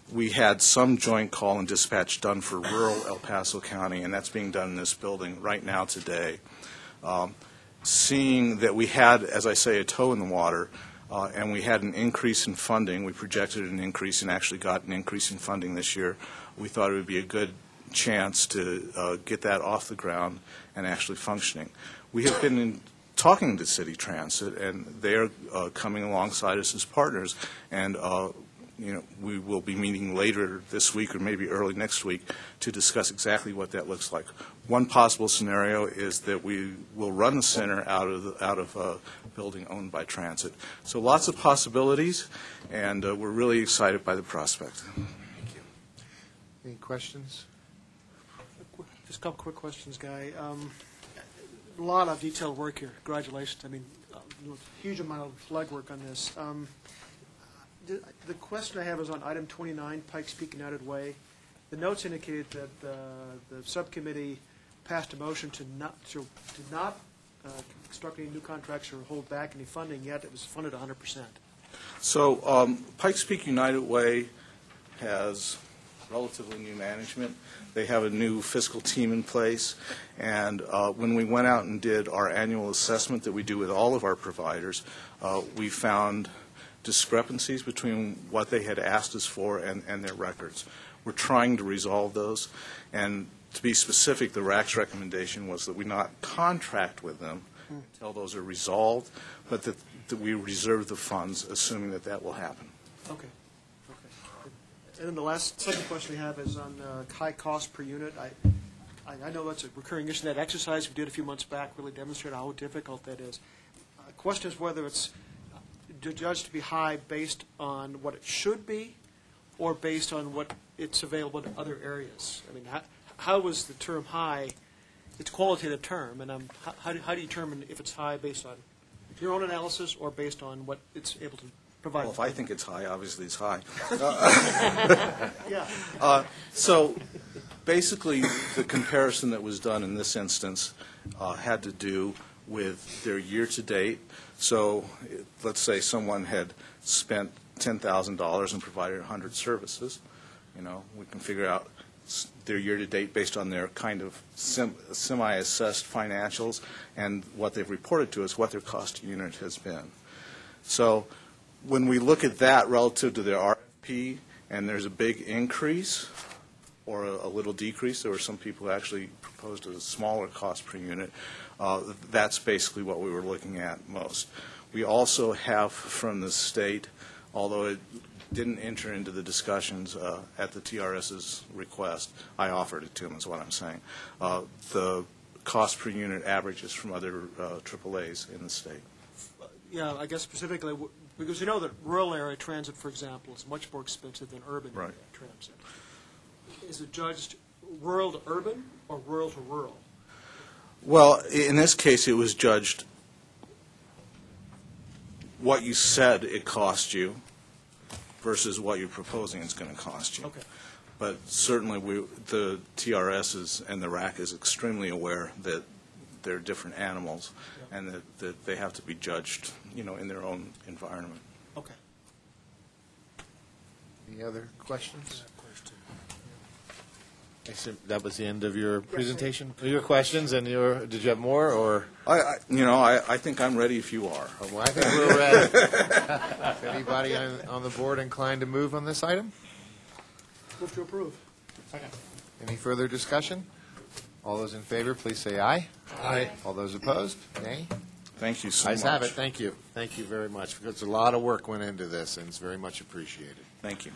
we had some joint call and dispatch done for rural El Paso County, and that's being done in this building right now today. Seeing that we had, as I say, a toe in the water, and we had an increase in funding, we projected an increase and actually got an increase in funding this year, we thought it would be a good chance to get that off the ground and actually functioning. We have been talking to City Transit, and they're coming alongside us as partners, and we will be meeting later this week or maybe early next week to discuss exactly what that looks like. One possible scenario is that we will run the center out of a building owned by Transit. So lots of possibilities, and we're really excited by the prospect. Thank you. Any questions? Just a couple quick questions, Guy. A lot of detailed work here. Congratulations. I mean, a huge amount of legwork on this. The question I have is on item 29, Pikes Peak United Way. The notes indicated that the subcommittee passed a motion to not construct any new contracts or hold back any funding, yet it was funded 100%. So Pikes Peak United Way has relatively new management. They have a new fiscal team in place, and when we went out and did our annual assessment that we do with all of our providers, we found discrepancies between what they had asked us for and their records. We're trying to resolve those, and to be specific, the RAC's recommendation was that we not contract with them until those are resolved, but that we reserve the funds, assuming that that will happen. Okay. And then the second question we have is on high cost per unit. I know that's a recurring issue. That exercise we did a few months back really demonstrated how difficult that is. The question is whether it's judged to be high based on what it should be or based on what it's available in other areas. I mean, how was the term high? It's a qualitative term, and how do you determine if it's high based on your own analysis or based on what it's able to provide? Well, if I think it's high, obviously it's high. Yeah. So basically, the comparison that was done in this instance had to do with their year-to-date. So let's say someone had spent $10,000 and provided 100 services. We can figure out their year-to-date based on their kind of semi-assessed financials and what they've reported to us, what their cost per unit has been. So when we look at that relative to their RFP, and there's a big increase or a little decrease, there were some people who actually proposed a smaller cost per unit, that's basically what we were looking at most. We also have from the state, although it didn't enter into the discussions at the TRS's request, I offered it to them is what I'm saying, the cost per unit averages from other AAAs in the state. Yeah, I guess specifically, because you know that rural area transit, for example, is much more expensive than urban area transit. Is it judged rural to urban or rural to rural? Well, in this case, it was judged what you said it cost you versus what you're proposing it's going to cost you. Okay. But certainly the TRS and the RAC is extremely aware that they're different animals and that they have to be judged, in their own environment. Okay. Any other questions? I assume that was the end of your presentation? Your questions and did you have more or? I think I'm ready if you are. Well, I think we're ready. Is anybody on the board inclined to move on this item? Move to approve. Second. Any further discussion? All those in favor, please say aye. Aye. All those opposed, nay. Thank you so Ayes much. have it. Thank you. Thank you very much, because a lot of work went into this, and it's very much appreciated. Thank you.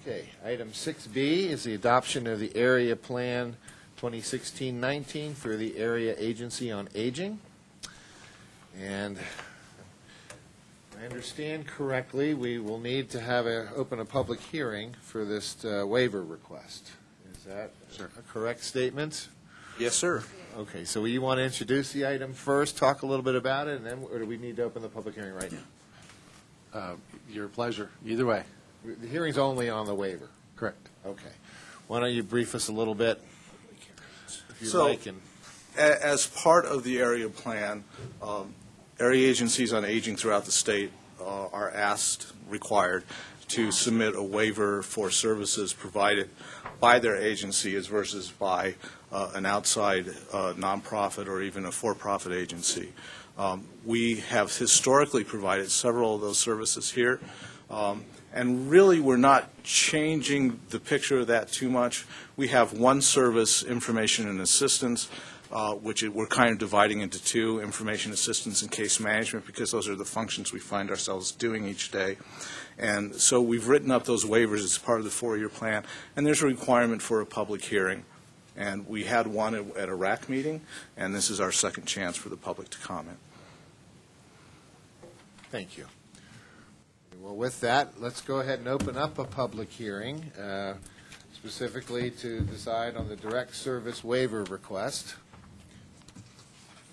Okay, item 6B is the adoption of the Area Plan 2016-19 for the Area Agency on Aging. And I understand correctly, we will need to have open a public hearing for this waiver request. Is that a correct statement? Yes, sir. Okay, so you want to introduce the item first, talk a little bit about it, and then, or do we need to open the public hearing right now? Your pleasure, either way. The hearing's only on the waiver. Correct. Okay. Why don't you brief us a little bit, if you'd So, like? And as part of the area plan, area agencies on aging throughout the state are required to submit a waiver for services provided by their agency as versus by an outside nonprofit or even a for-profit agency. We have historically provided several of those services here. And really, we're not changing the picture of that too much. We have one service, information and assistance, which we're kind of dividing into two, information assistance and case management, because those are the functions we find ourselves doing each day. And so we've written up those waivers as part of the 4-year plan, and there's a requirement for a public hearing. And we had one at a RAC meeting, and this is our second chance for the public to comment. thank you. Well, with that, let's go ahead and open up a public hearing, specifically to decide on the direct service waiver request.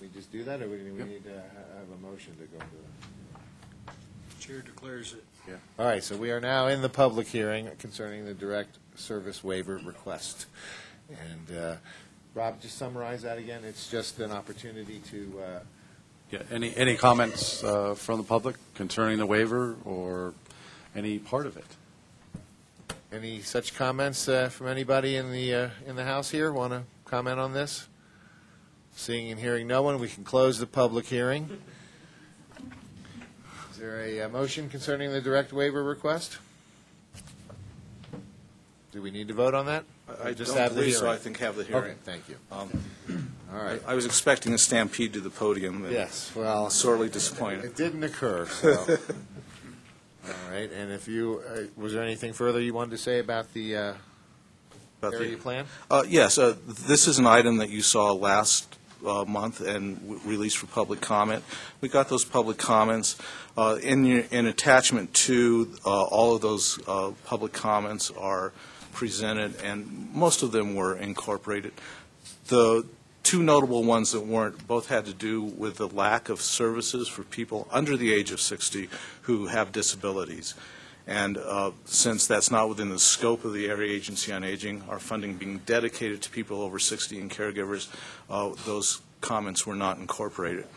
We just do that, or we need to have a motion to go through it? Chair declares it. Yeah. All right, so we are now in the public hearing concerning the direct service waiver request. And Rob, just summarize that again. It's just an opportunity to... Yeah, any comments from the public concerning the waiver or any part of it? Any such comments from anybody in the House here? Want to comment on this? Seeing and hearing no one, we can close the public hearing. Is there a motion concerning the direct waiver request? Do we need to vote on that? I Just don't have the believe so. hearing? I think have the hearing. Okay, thank you. All right. I was expecting a stampede to the podium. And Yes, well, sorely disappointed. It didn't occur, so. All right, and if you, was there anything further you wanted to say about the area plan? Yes, this is an item that you saw last month and released for public comment. We got those public comments. In attachment to all of those public comments are presented, and most of them were incorporated. The two notable ones that weren't both had to do with the lack of services for people under the age of 60 who have disabilities. And since that's not within the scope of the Area Agency on Aging, our funding being dedicated to people over 60 and caregivers, those comments were not incorporated.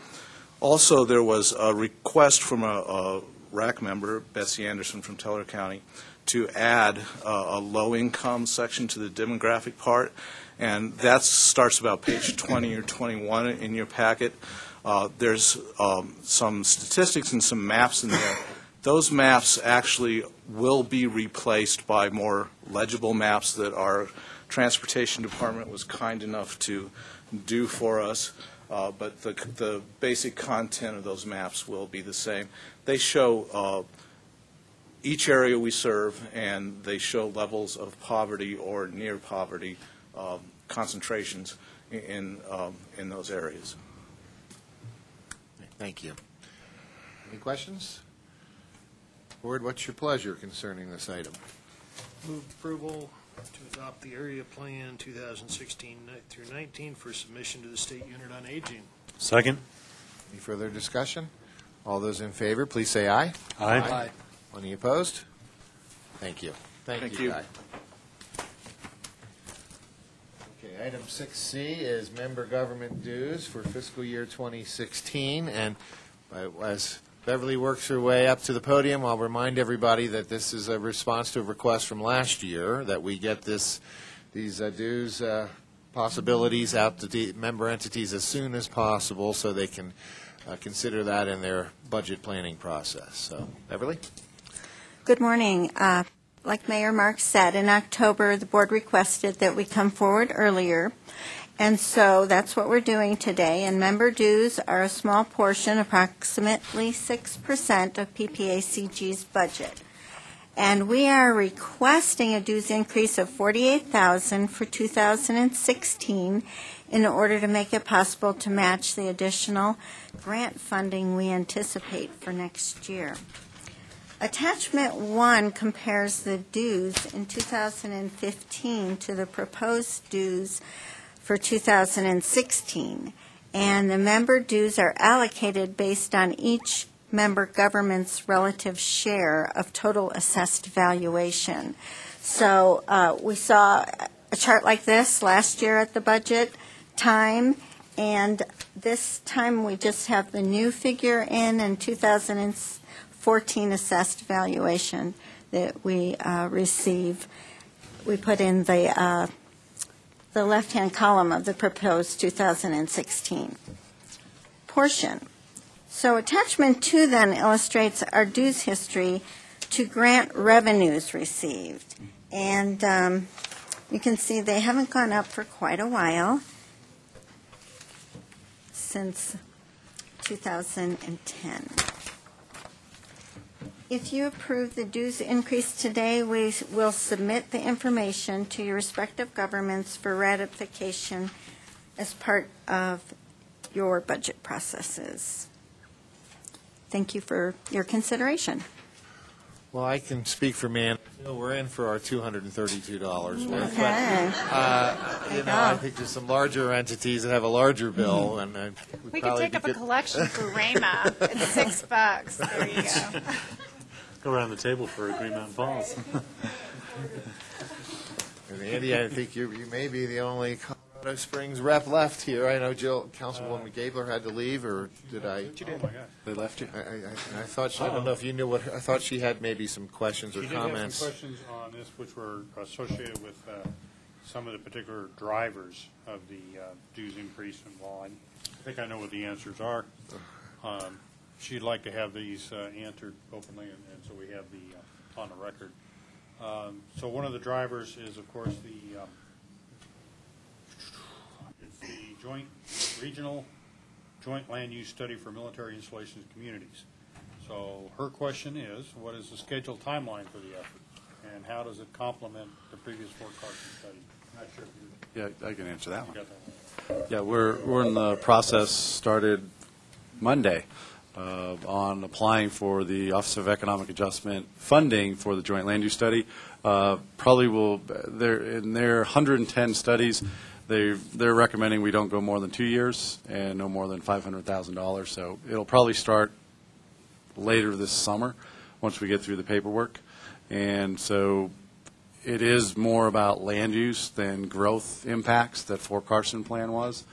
Also, there was a request from a RAC member, Betsy Anderson from Teller County, to add a low-income section to the demographic part, and that starts about page 20 or 21 in your packet. There's some statistics and some maps in there. Those maps actually will be replaced by more legible maps that our Transportation Department was kind enough to do for us, but the basic content of those maps will be the same. They show each area we serve, and they show levels of poverty or near poverty concentrations in those areas. Thank you. Any questions? Board, what's your pleasure concerning this item? Move approval to adopt the area plan 2016 through 19 for submission to the State Unit on Aging. Second. Any further discussion? All those in favor, please say aye. Aye. Any opposed? Thank you. Thank you, Guy. Okay, item 6C is member government dues for fiscal year 2016. And as Beverly works her way up to the podium, I'll remind everybody that this is a response to a request from last year that we get these dues possibilities out to the member entities as soon as possible so they can consider that in their budget planning process. So, Beverly? Good morning. like Mayor Marks said, in October, the board requested that we come forward earlier. And so that's what we're doing today. And member dues are a small portion, approximately 6% of PPACG's budget. And we are requesting a dues increase of $48,000 for 2016 in order to make it possible to match the additional grant funding we anticipate for next year. Attachment 1 compares the dues in 2015 to the proposed dues for 2016. And the member dues are allocated based on each member government's relative share of total assessed valuation. So we saw a chart like this last year at the budget time, and this time we just have the new figure in 2014 assessed valuation that we receive. We put in the left-hand column of the proposed 2016 portion. So attachment 2 then illustrates our dues history to grant revenues received. And you can see they haven't gone up for quite a while, since 2010. If you approve the dues increase today, we will submit the information to your respective governments for ratification as part of your budget processes. Thank you for your consideration. Well, I can speak for me. We're in for our $232 worth. Okay. I think there's some larger entities that have a larger bill, and we could take up a collection for Rama. It's $6. There you go. Go around the table for Green Mountain Falls. And Andy, I think you may be the only Colorado Springs rep left here. I know Councilwoman Gabler had to leave, or did I? She did. Oh my God. They left you. I thought I don't know if you knew what. I thought she had maybe some questions or comments. She did have some questions on this, which were associated with some of the particular drivers of the dues increase. And while I think I know what the answers are, she'd like to have these answered openly, and so we have the on the record. So one of the drivers is, of course, it's the regional joint land use study for military installations and communities. So her question is, what is the scheduled timeline for the effort, and how does it complement the previous Fort Carson study? I'm not sure if you. Yeah, I can answer that one. Got that. Yeah, we're in the process started Monday on applying for the Office of Economic Adjustment funding for the joint land use study. Probably will in their 110 studies, they're recommending we don't go more than 2 years and no more than $500,000. So it'll probably start later this summer once we get through the paperwork. And so it is more about land use than growth impacts that Fort Carson plan was.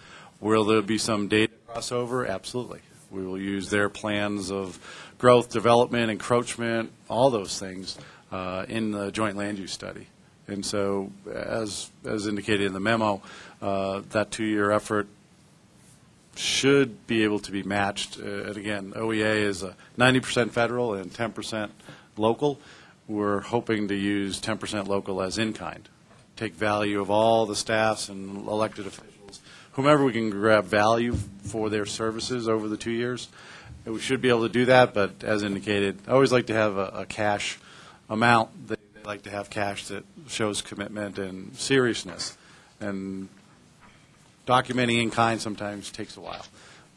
Will there be some data crossover? Absolutely. We will use their plans of growth, development, encroachment, all those things in the joint land use study. And so, as indicated in the memo, that 2-year effort should be able to be matched. And again, OEA is a 90% federal and 10% local. We're hoping to use 10% local as in-kind. Take value of all the staffs and elected officials, whomever we can grab value for their services over the 2 years. And we should be able to do that, but as indicated, I always like to have a cash amount. They like to have cash that shows commitment and seriousness. And documenting in kind sometimes takes a while.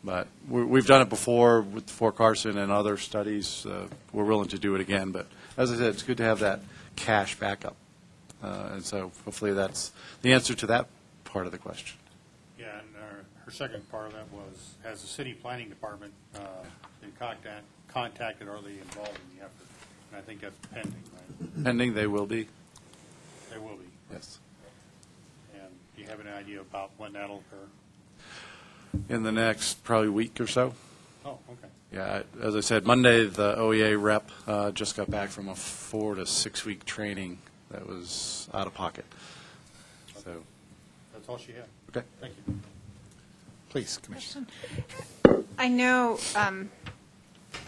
But we've done it before with Fort Carson and other studies. We're willing to do it again. But as I said, it's good to have that cash backup. And so hopefully that's the answer to that part of the question. Yeah, and her second part of that was, has the city planning department been contacted, or are they involved in the effort? And I think that's pending, right? Pending, they will be. They will be. Yes. And do you have any idea about when that'll occur? In the next probably week or so. Oh, okay. Yeah, as I said, Monday the OEA rep just got back from a 4 to 6 week training that was out of pocket. Okay. So that's all she had. Okay. Thank you. Please, Commissioner. I know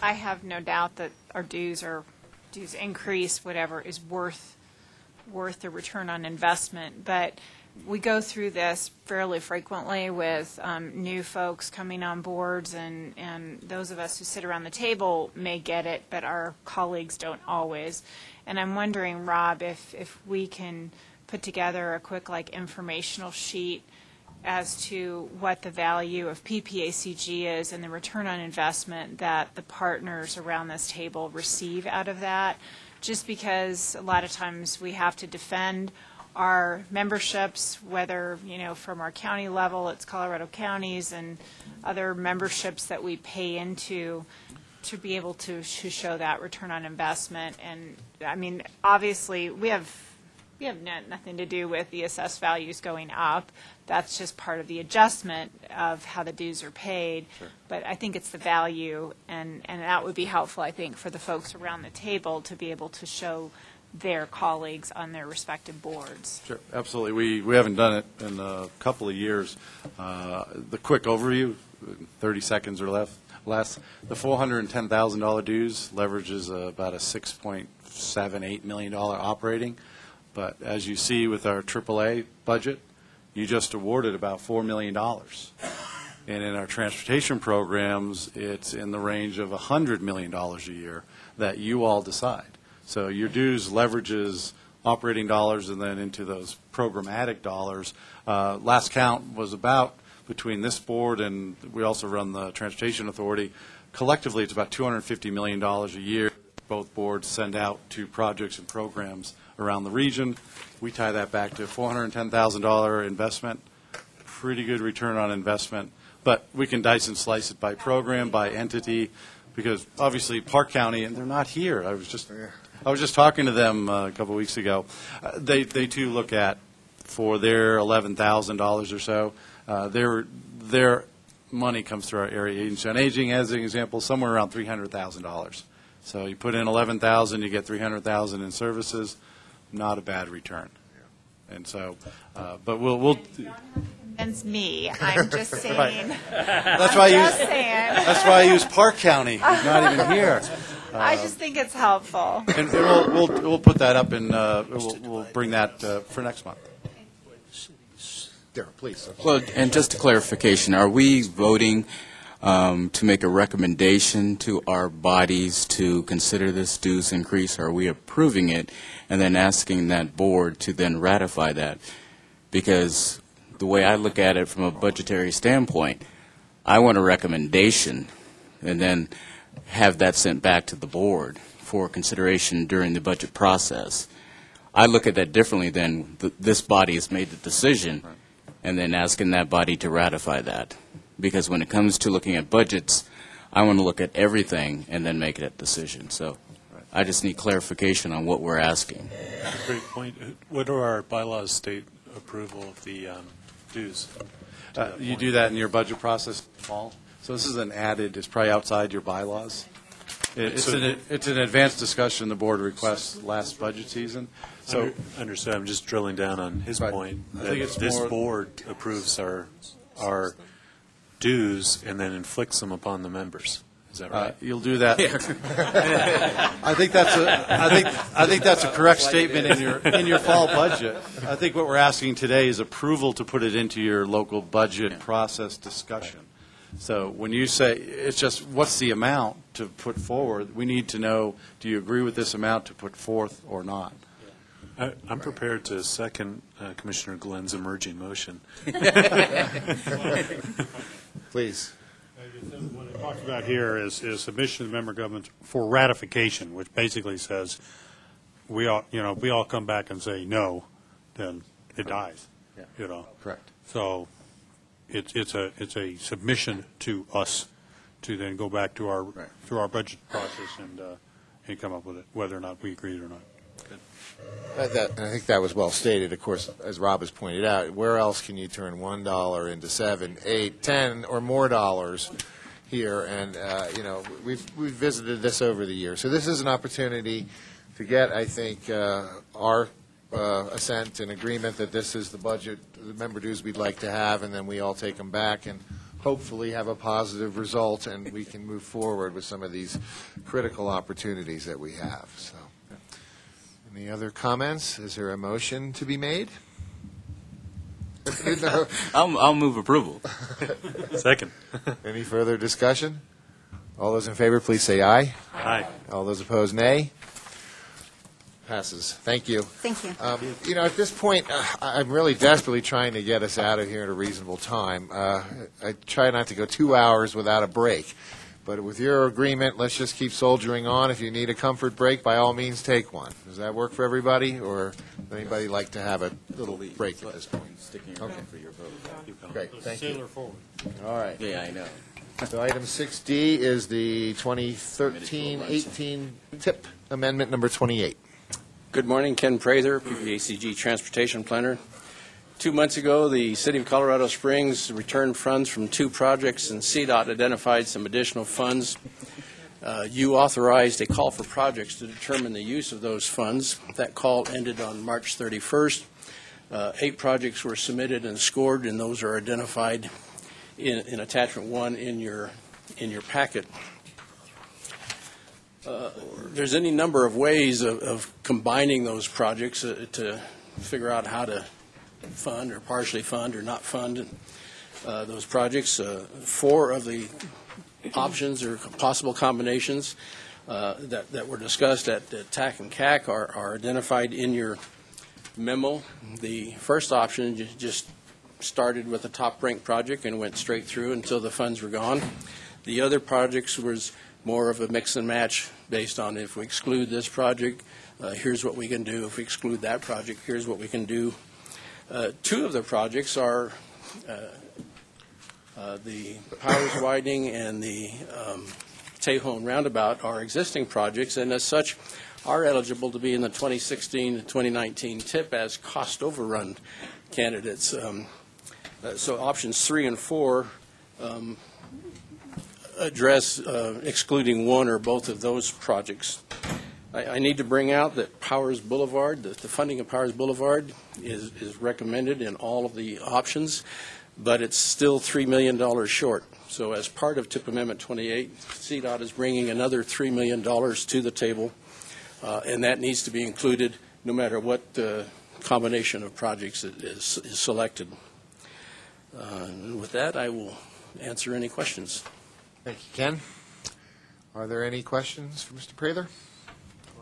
I have no doubt that our dues are dues increase, whatever, is worth the return on investment. But we go through this fairly frequently with new folks coming on boards, and those of us who sit around the table may get it, but our colleagues don't always. And I'm wondering, Rob, if we can put together a quick informational sheet as to what the value of PPACG is and the return on investment that the partners around this table receive out of that, just because a lot of times we have to defend our memberships, whether, from our county level, it's Colorado counties and other memberships that we pay into to be able to show that return on investment. And, I mean, obviously, we have nothing to do with the assessed values going up. That's just part of the adjustment of how the dues are paid. Sure. But I think it's the value, and that would be helpful, I think, for the folks around the table to be able to show their colleagues on their respective boards. Sure, absolutely. We haven't done it in a couple of years. The quick overview, 30 seconds or less. The $410,000 dues leverages about a $6.78 million operating. But as you see with our AAA budget, you just awarded about $4 million. And in our transportation programs, it's in the range of $100 million a year that you all decide. So your dues leverages operating dollars and then into those programmatic dollars. Last count was about, between this board and we also run the Transportation Authority, collectively it's about $250 million a year. Both boards send out to projects and programs around the region. We tie that back to $410,000 investment, pretty good return on investment. But we can dice and slice it by program, by entity, because obviously Park County, and they're not here. I was just talking to them a couple of weeks ago. They too look at, for their $11,000 or so, their money comes through our area agency on aging, as an example, somewhere around $300,000. So you put in $11,000, you get $300,000 in services. Not a bad return. And so, but we'll. Convince me. I'm just saying. Right. That's why That's why I use Park County. He's not even here. I just think it's helpful. And we'll put that up and we'll bring that for next month. Darren, please. Well, and just a clarification: are we voting to make a recommendation to our bodies to consider this dues increase? Or are we approving it and then asking that board to then ratify that? Because the way I look at it from a budgetary standpoint, I want a recommendation and then have that sent back to the board for consideration during the budget process. I look at that differently than this body has made the decision and then asking that body to ratify that. Because when it comes to looking at budgets, I want to look at everything and then make that decision. So I just need clarification on what we're asking. Great point. What do our bylaws state approval of the dues? You do that in your budget process, Paul. So this is it's probably outside your bylaws. It's an advanced discussion the board requests last budget season. So understood. I'm just drilling down on his point. I think it's this board approves our dues and then inflicts them upon the members. Is that right? You'll do that. I think that's a correct statement in your fall budget. I think what we're asking today is approval to put it into your local budget process discussion. So when you say it's just what's the amount to put forward, we need to know, do you agree with this amount to put forth or not? I'm prepared to second Commissioner Glenn's emerging motion. Please. What it talks about here is submission of member governments for ratification, which basically says we all come back and say no, then it dies. Yeah. Correct. So it's a submission to us to then go back to our budget process and come up with it, whether or not we agree or not. Good. I think that was well stated. Of course, as Rob has pointed out, where else can you turn $1 into $7, $8, $10 or more dollars here? And we've visited this over the years. So this is an opportunity to get, I think, our assent and agreement that this is the budget, the member dues we'd like to have, and then we all take them back and hopefully have a positive result and we can move forward with some of these critical opportunities that we have. So, any other comments? Is there a motion to be made? No. I'll move approval. Second. Any further discussion? All those in favor, please say aye. Aye. All those opposed, nay. Passes. Thank you. Thank you. You know, at this point, I'm really desperately trying to get us out of here at a reasonable time. I try not to go 2 hours without a break. But with your agreement, let's just keep soldiering on. If you need a comfort break, by all means, take one. Does that work for everybody? Or would anybody like to have a little break at this point? Sticking around for your vote. Great. Thank you. Sailor forward. All right. Yeah, I know. So item 6D is the 2013-18 TIP Amendment number 28. Good morning, Ken Prather, PPACG Transportation Planner. 2 months ago, the City of Colorado Springs returned funds from 2 projects, and CDOT identified some additional funds. You authorized a call for projects to determine the use of those funds. That call ended on March 31st. 8 projects were submitted and scored, and those are identified in Attachment 1 in your packet. There's any number of ways of combining those projects to figure out how to fund or partially fund or not fund those projects. 4 of the options or possible combinations that were discussed at TAC and CAC are identified in your memo. The first option just started with a top-ranked project and went straight through until the funds were gone. The other projects was more of a mix and match based on if we exclude this project, here's what we can do. If we exclude that project, here's what we can do. 2 of the projects are the Powers Widening and the Tejon Roundabout are existing projects, and as such are eligible to be in the 2016 to 2019 TIP as cost overrun candidates. So options 3 and 4 address excluding one or both of those projects. I need to bring out that Powers Boulevard, the funding of Powers Boulevard is recommended in all of the options, but it's still $3 million short. So as part of TIP Amendment 28, CDOT is bringing another $3 million to the table, and that needs to be included no matter what combination of projects is selected. And with that, I will answer any questions. Thank you, Ken. Are there any questions for Mr. Prather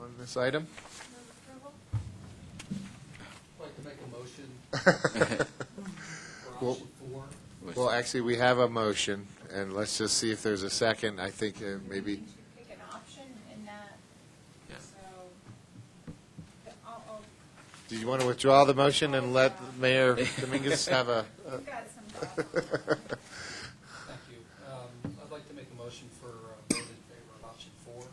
on this item? I'd like to make a motion. Well, actually, we have a motion, and let's just see if there's a second. I think maybe. Pick an option in that. Yeah. So, I'll Do you want to withdraw the motion and let Mayor Dominguez have a? You've got some thought. Thank you. I'd like to make a motion for vote in favor of option 4.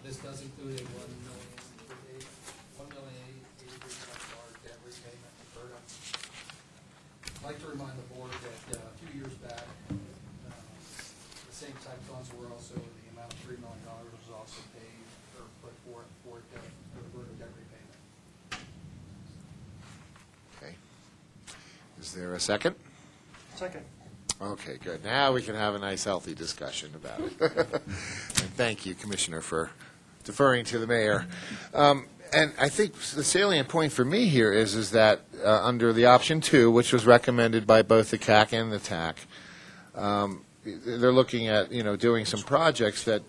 This does include a $1 million debt repayment to BRTA. I'd like to remind the board that a few years back, the same type funds were also, the amount of $3 million was also paid or put forth for BRTA debt repayment. Okay. Is there a second? Second. Okay, good. Now we can have a nice, healthy discussion about it. And thank you, Commissioner, for deferring to the mayor. And I think the salient point for me here is that under the option 2, which was recommended by both the CAC and the TAC, they're looking at doing some projects that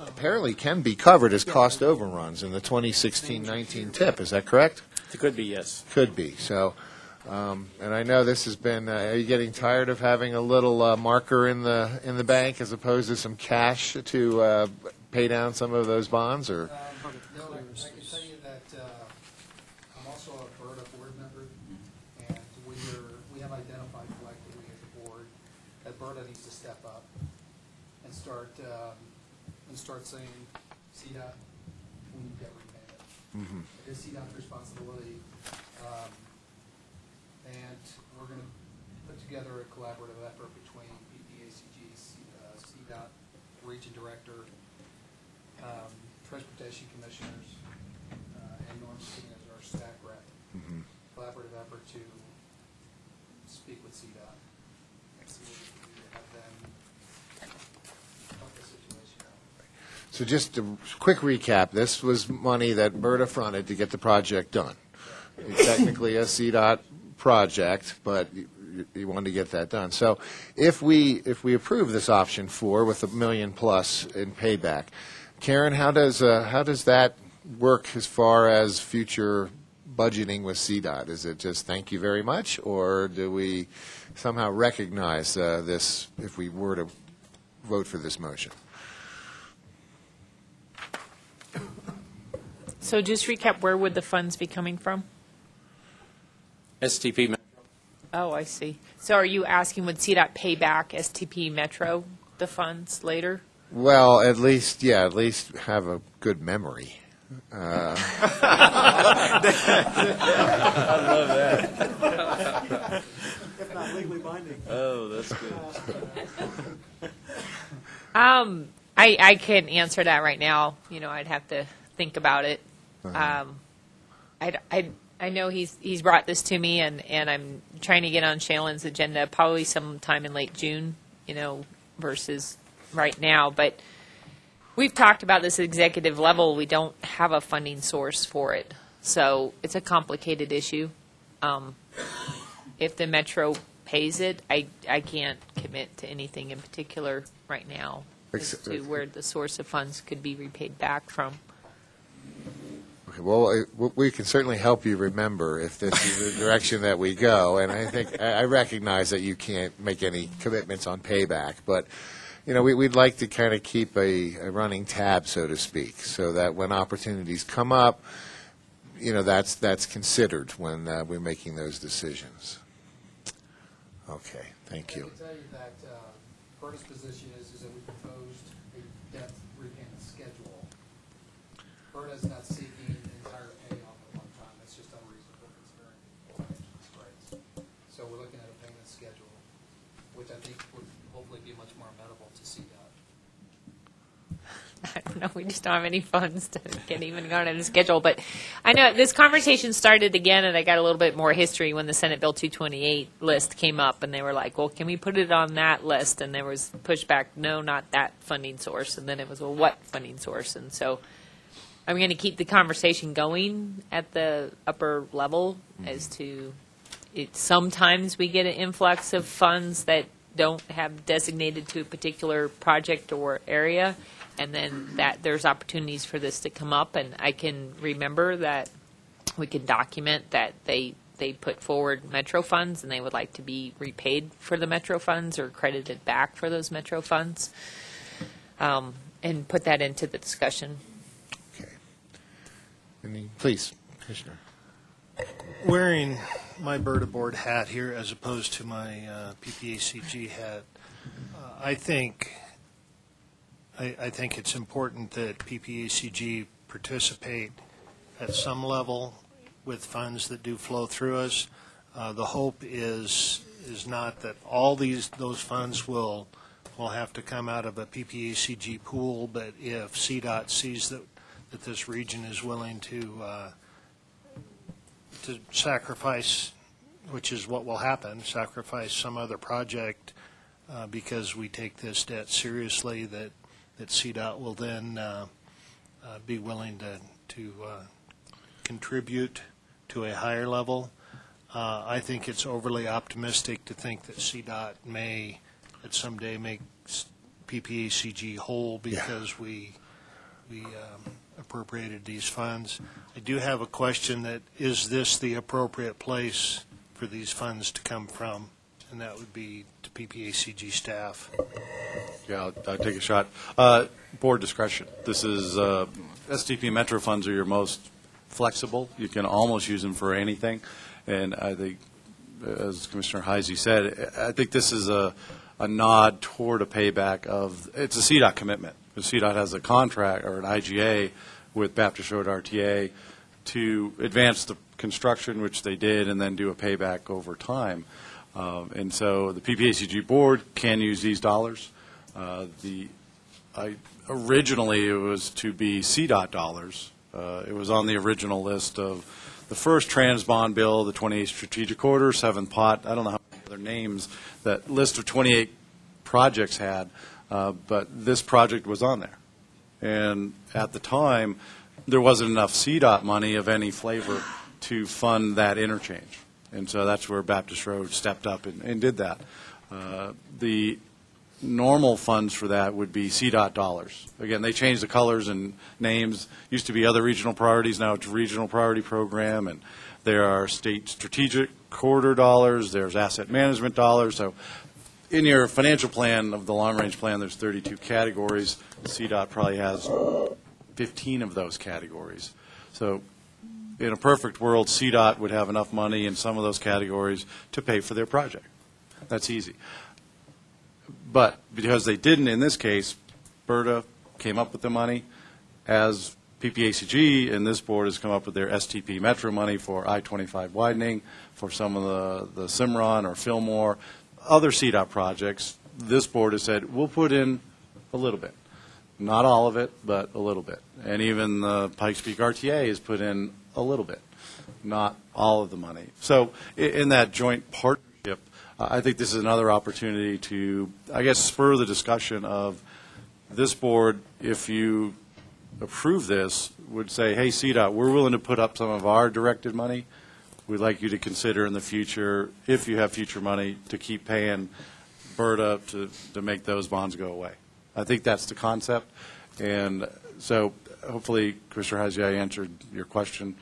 apparently can be covered as cost overruns in the 2016-19 TIP. Is that correct? It could be, yes. Could be. So. And I know this has been. Are you getting tired of having a little marker in the bank as opposed to some cash to pay down some of those bonds? Or No, I can tell you that I'm also a BRTA board member, and we have identified collectively as a board that BRTA needs to step up and start saying, CDOT, we need debt repayment. It is CDOT's responsibility. And we're going to put together a collaborative effort between PPACG, CDOT, Region Director, Transportation Commissioners, and Norm Steen as our staff rep. Collaborative effort to speak with CDOT. absolutely have them help the situation out. So just a quick recap, this was money that Berta fronted to get the project done. It's technically a CDOT project, but you wanted to get that done. So if we approve this option 4 with $1 million plus in payback, Karen, how does that work as far as future budgeting with CDOT? Is it just thank you very much, or do we somehow recognize this if we were to vote for this motion? So just recap, where would the funds be coming from? STP. Oh, I see. So are you asking, would CDOT pay back STP Metro the funds later? Well, at least have a good memory. I love that. If not legally binding. Oh, that's good. I can't answer that right now. I'd have to think about it. I know he's brought this to me, and I'm trying to get on Shailen's agenda probably sometime in late June, versus right now. But we've talked about this at executive level. We don't have a funding source for it, so it's a complicated issue. If the Metro pays it, I can't commit to anything in particular right now as to where the source of funds could be repaid back from. Okay, well, we can certainly help you remember if this is the direction that we go. And I think I recognize that you can't make any commitments on payback, but we'd like to kind of keep a running tab, so to speak, so that when opportunities come up, that's considered when we're making those decisions. Okay, thank you. I can tell you that Berta's position is that we proposed a debt repayment schedule. Berta is not seeking entire payoff at one time. That's just unreasonable considering financial constraints. So we're looking at a payment schedule, which I think would hopefully be much more amenable to CDOT. I don't know. We just don't have any funds to get even going on a schedule. But I know this conversation started again, and I got a little bit more history when the Senate Bill 228 list came up, and they were like, well, can we put it on that list? And there was pushback, no, not that funding source. And then it was, well, what funding source? And so I'm going to keep the conversation going at the upper level as to it. Sometimes we get an influx of funds that don't have designated to a particular project or area, and then that there's opportunities for this to come up. And I can remember that we can document that they put forward Metro funds and they would like to be repaid for the Metro funds or credited back for those Metro funds, and put that into the discussion. Please, Commissioner. Wearing my Berta board hat here as opposed to my PPACG hat, I think it's important that PPACG participate at some level with funds that do flow through us. The hope is not that all those funds will have to come out of a PPACG pool, but if CDOT sees that this region is willing to sacrifice, which is what will happen, sacrifice some other project because we take this debt seriously, that CDOT will then be willing to contribute to a higher level. I think it's overly optimistic to think that CDOT may at some day make PPACG whole because we appropriated these funds. I do have a question that is this the appropriate place for these funds to come from? And that would be to PPACG staff. Yeah, I'll take a shot. Board discretion. This is STP Metro funds are your most flexible. You can almost use them for anything. And I think, as Commissioner Heisey said, I think this is a nod toward a payback of, it's a CDOT commitment. The CDOT has a contract or an IGA with Baptist Road RTA to advance the construction, which they did, and then do a payback over time. And so the PPACG board can use these dollars. Originally it was to be CDOT dollars. It was on the original list of the first trans bond bill, the 28th strategic order, 7th pot. I don't know how many other names that list of 28 projects had, but this project was on there. And at the time, there wasn't enough CDOT money of any flavor to fund that interchange. And so that's where Baptist Road stepped up and did that. The normal funds for that would be CDOT dollars. Again, they changed the colors and names. Used to be other regional priorities, now it's regional priority program, and there are state strategic corridor dollars, there's asset management dollars. So in your financial plan of the long-range plan, there's 32 categories. CDOT probably has 15 of those categories. So in a perfect world, CDOT would have enough money in some of those categories to pay for their project. That's easy. But because they didn't in this case, BRTA came up with the money, as PPACG and this board has come up with their STP Metro money for I-25 widening, for some of the Cimarron or Fillmore, other CDOT projects. This board has said, we'll put in a little bit. Not all of it, but a little bit. And even the Pikes Peak RTA has put in a little bit, not all of the money. So in that joint partnership, I think this is another opportunity to, I guess, spur the discussion of this board, if you approve this, would say, hey, CDOT, we're willing to put up some of our directed money. We'd like you to consider in the future, if you have future money, to keep paying BRTA to make those bonds go away. I think that's the concept. And so hopefully, Commissioner Hazy, I answered your question.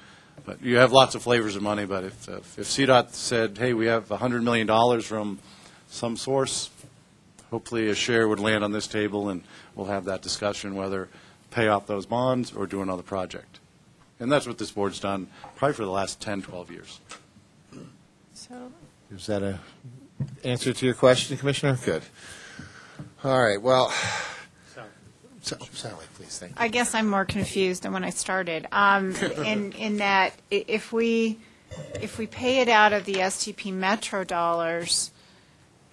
But you have lots of flavors of money, but if CDOT said, hey, we have $100 million from some source, hopefully a share would land on this table, and we'll have that discussion whether pay off those bonds or do another project. And that's what this board's done probably for the last 10, 12 years. So, is that an answer to your question, Commissioner? Good. All right, well, Sally, please, thank you. I guess I'm more confused than when I started. In that, if we pay it out of the STP Metro dollars,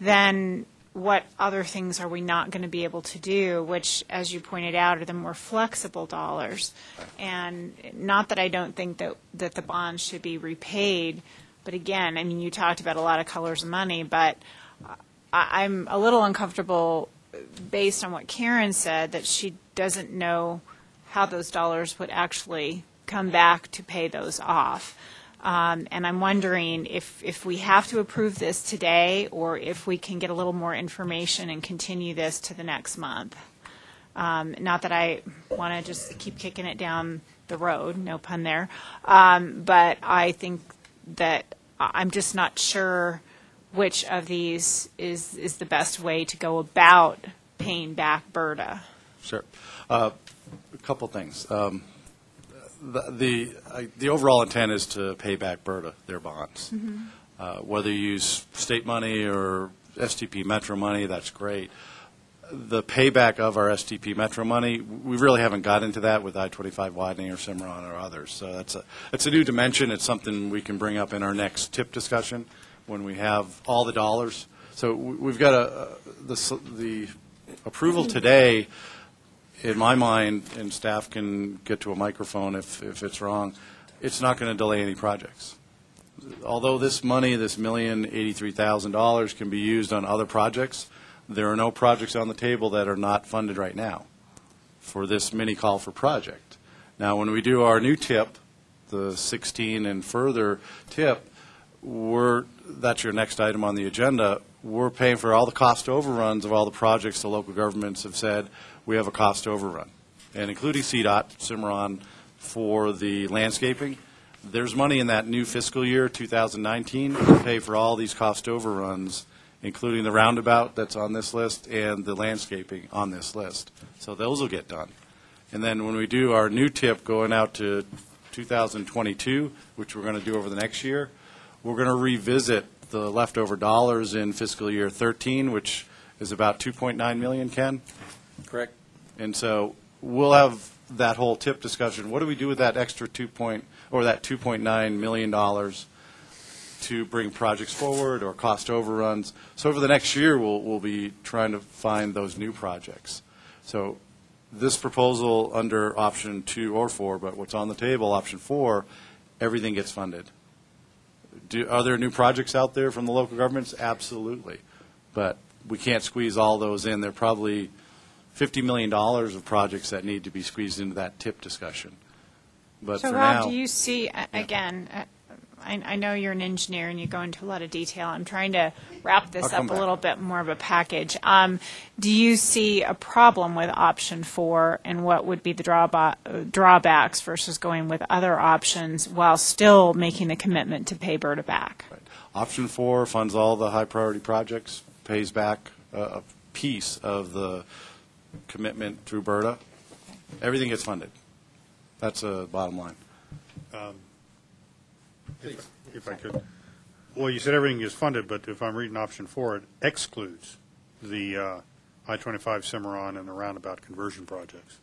then what other things are we not going to be able to do, which, as you pointed out, are the more flexible dollars? And not that I don't think that the bonds should be repaid, but again, I mean, you talked about a lot of colors of money, but I'm a little uncomfortable based on what Karen said, that she doesn't know how those dollars would actually come back to pay those off. And I'm wondering if we have to approve this today, or if we can get a little more information and continue this to the next month. Not that I want to just keep kicking it down the road, no pun there, but I think that I'm just not sure which of these is the best way to go about paying back BRTA. Sure. A couple things. The overall intent is to pay back BRTA, their bonds. Mm-hmm. Whether you use state money or STP Metro money, that's great. The payback of our STP Metro money, we really haven't got into that with I-25 widening or Cimarron or others. So that's a new dimension. It's something we can bring up in our next TIP discussion when we have all the dollars. So we've got the approval today, in my mind, and staff can get to a microphone if it's wrong, it's not going to delay any projects. Although this money, this $1,083,000, can be used on other projects, there are no projects on the table that are not funded right now for this mini call for project. Now, when we do our new TIP, the 16 and further TIP, that's your next item on the agenda. We're paying for all the cost overruns of all the projects the local governments have said we have a cost overrun, and including CDOT, Cimarron, for the landscaping. There's money in that new fiscal year, 2019, to pay for all these cost overruns, including the roundabout that's on this list and the landscaping on this list. So those will get done. And then when we do our new TIP going out to 2022, which we're going to do over the next year, we're going to revisit the leftover dollars in fiscal year 13, which is about 2.9 million, Ken? Correct. And so we'll have that whole TIP discussion. What do we do with that extra $2.9 million to bring projects forward or cost overruns? So over the next year, we'll be trying to find those new projects. So this proposal under option 2 or 4, but what's on the table, option 4, everything gets funded. Are there new projects out there from the local governments? Absolutely. But we can't squeeze all those in. There are probably $50 million of projects that need to be squeezed into that TIP discussion. But So for Rob, now, do you see, again, I know you're an engineer and you go into a lot of detail. I'm trying to wrap this up a little bit more of a package. Do you see a problem with option 4 and what would be the drawbacks versus going with other options while still making the commitment to pay BRTA back? Right. Option 4 funds all the high priority projects, pays back a piece of the commitment through BRTA. Everything gets funded. That's a bottom line. If I could. Well, you said everything is funded, but if I'm reading option 4, it excludes the I-25 Cimarron and the roundabout conversion projects.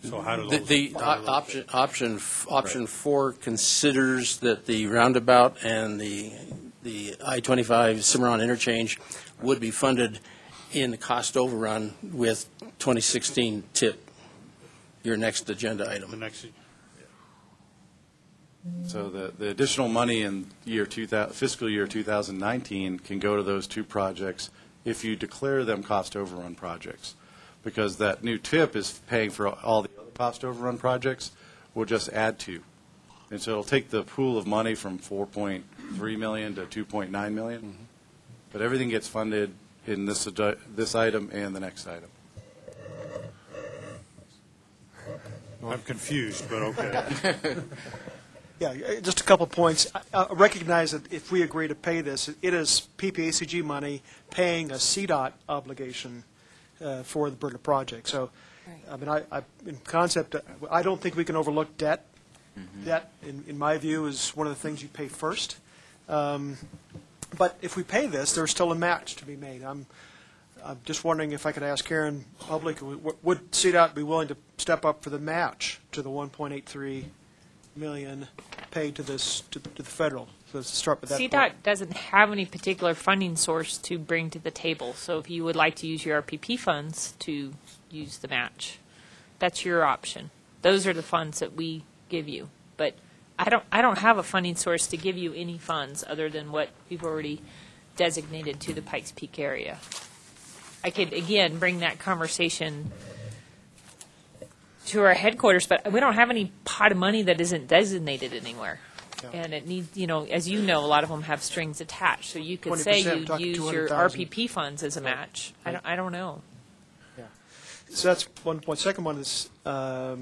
So how do those? Option 4 considers that the roundabout and the I-25 Cimarron interchange would be funded in the cost overrun with 2016 TIP, your next agenda item. The next. So the additional money in fiscal year 2019 can go to those two projects if you declare them cost overrun projects, because that new TIP is paying for all the other cost overrun projects. We'll just add to, and so it'll take the pool of money from 4.3 million to 2.9 million. Mm-hmm. But everything gets funded in this item and the next item. I'm confused, but okay. Yeah, just a couple points. I recognize that if we agree to pay this, it is PPACG money paying a CDOT obligation for the BRTA project. So, I mean, in concept, I don't think we can overlook debt. Mm-hmm. Debt, in my view, is one of the things you pay first. But if we pay this, there's still a match to be made. I'm just wondering if I could ask Karen publicly, would CDOT be willing to step up for the match to the 1.83 million paid to this to the federal? So let's start with that. CDOT doesn't have any particular funding source to bring to the table. So if you would like to use your RPP funds to use the match, that's your option. Those are the funds that we give you. But I don't have a funding source to give you any funds other than what we've already designated to the Pikes Peak area. I could, again, bring that conversation to our headquarters, but we don't have any pot of money that isn't designated anywhere. Yeah. And it needs, as you know, a lot of them have strings attached. So you could say you use your RPP funds as a match. Right. I don't know. Yeah. So that's one point. Second one is, the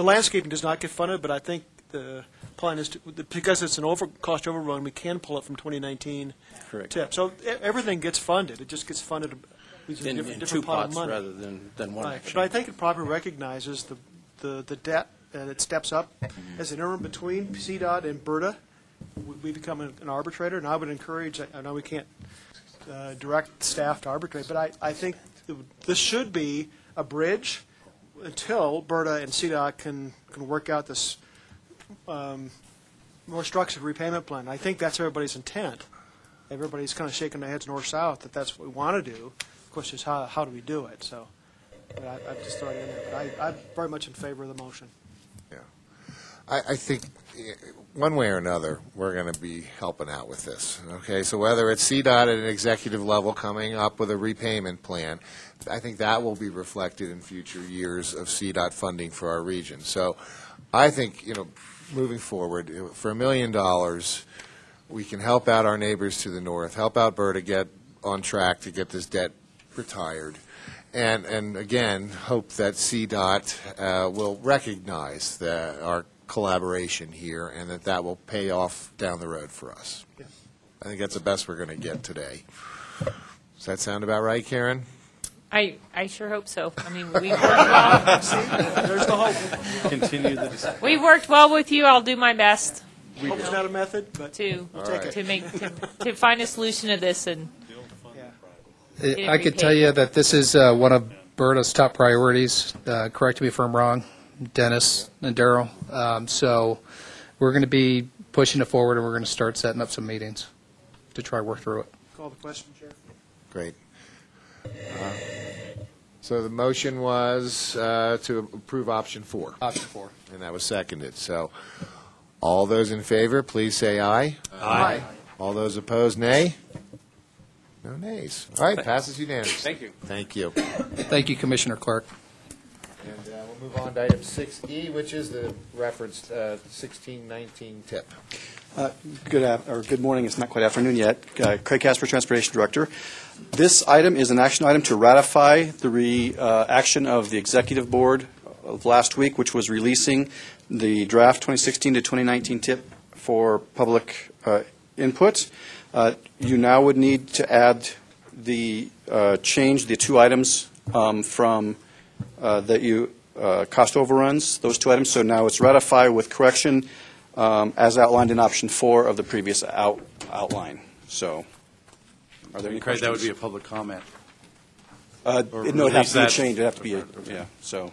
landscaping does not get funded, but I think the plan is because it's an cost overrun, we can pull it from 2019 Correct. TIP. So everything gets funded. It just gets funded in different two pot pots of money. rather than one. Right. But I think it probably recognizes the debt, and it steps up as an interim between CDOT and BRTA. We become an arbitrator, and I would encourage. I know we can't direct staff to arbitrate, but I think this should be a bridge until BRTA and CDOT can work out this more structured repayment plan. I think that's everybody's intent. Everybody's kind of shaking their heads north-south that that's what we want to do. The question is how do we do it? So I just throw it in there. But I'm very much in favor of the motion. Yeah. I think one way or another, we're going to be helping out with this. Okay, so whether it's CDOT at an executive level coming up with a repayment plan, I think that will be reflected in future years of CDOT funding for our region. So I think, moving forward, for $1 million, we can help out our neighbors to the north, help out BRTA get on track to get this debt retired, and again, hope that CDOT will recognize our collaboration here and that will pay off down the road for us. Yeah. I think that's the best we're going to get today. Does that sound about right, Karen? I sure hope so. I mean, we worked well. There's the hope. Continue the discussion. We worked well with you. I'll do my best. Hope's not a method, but to right. to find a solution to this and. I could tell you that this is one of BRTA's top priorities. Correct me if I'm wrong, Dennis and Darrell. So we're going to be pushing it forward, and we're going to start setting up some meetings to try to work through it. Call the question, Chair. Great. So the motion was to approve option 4. Option 4. And that was seconded. So All those in favor, please say aye. Aye. All those opposed, nay. No nays. All right, passes unanimously. Thank you. Thank you. Thank you, Commissioner Clark. And we'll move on to item 6E, which is the referenced 1619 tip. Good morning. It's not quite afternoon yet. Craig Casper, Transportation Director. This item is an action item to ratify the action of the Executive Board of last week, which was releasing the draft 2016 to 2019 tip for public input. You now would need to add the change the two items from that you cost overruns, those two items. So now it's ratify with correction as outlined in option 4 of the previous outline. So, are there any Craig, questions? that would be a public comment. No, it'd have to be a change. It'd have to be a, yeah, so.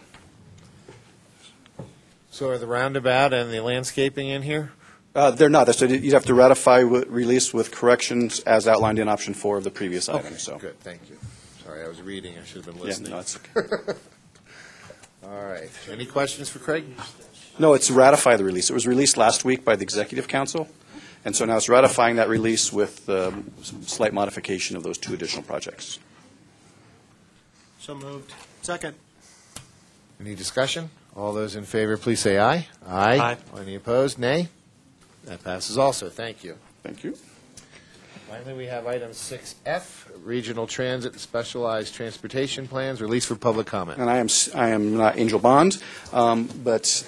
So are the roundabout and the landscaping in here? They're not. So you'd have to ratify release with corrections as outlined in option 4 of the previous item. Okay, So. good, thank you. Sorry, I was reading. I should have been listening. Yeah, no, it's okay. All right. Any questions for Craig? No, it's ratify the release. It was released last week by the Executive Council, and so now it's ratifying that release with some slight modification of those two additional projects. So moved. Second. Any discussion? All those in favor, please say aye. Aye. Any opposed? Nay. That passes also. Thank you. Thank you. Finally, we have item 6F, Regional Transit and Specialized Transportation Plans, release for public comment. And I am not Angel Bond, but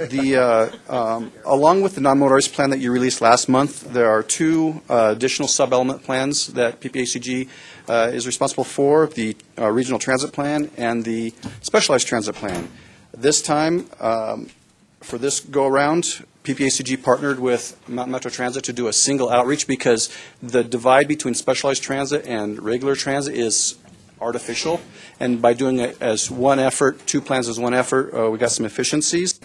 along with the non-motorized plan that you released last month, there are two additional sub-element plans that PPACG is responsible for, the Regional Transit Plan and the Specialized Transit Plan. This time, for this go-around, PPACG partnered with Mountain Metro Transit to do a single outreach because the divide between specialized transit and regular transit is artificial. And by doing it as one effort, two plans as one effort, we got some efficiencies.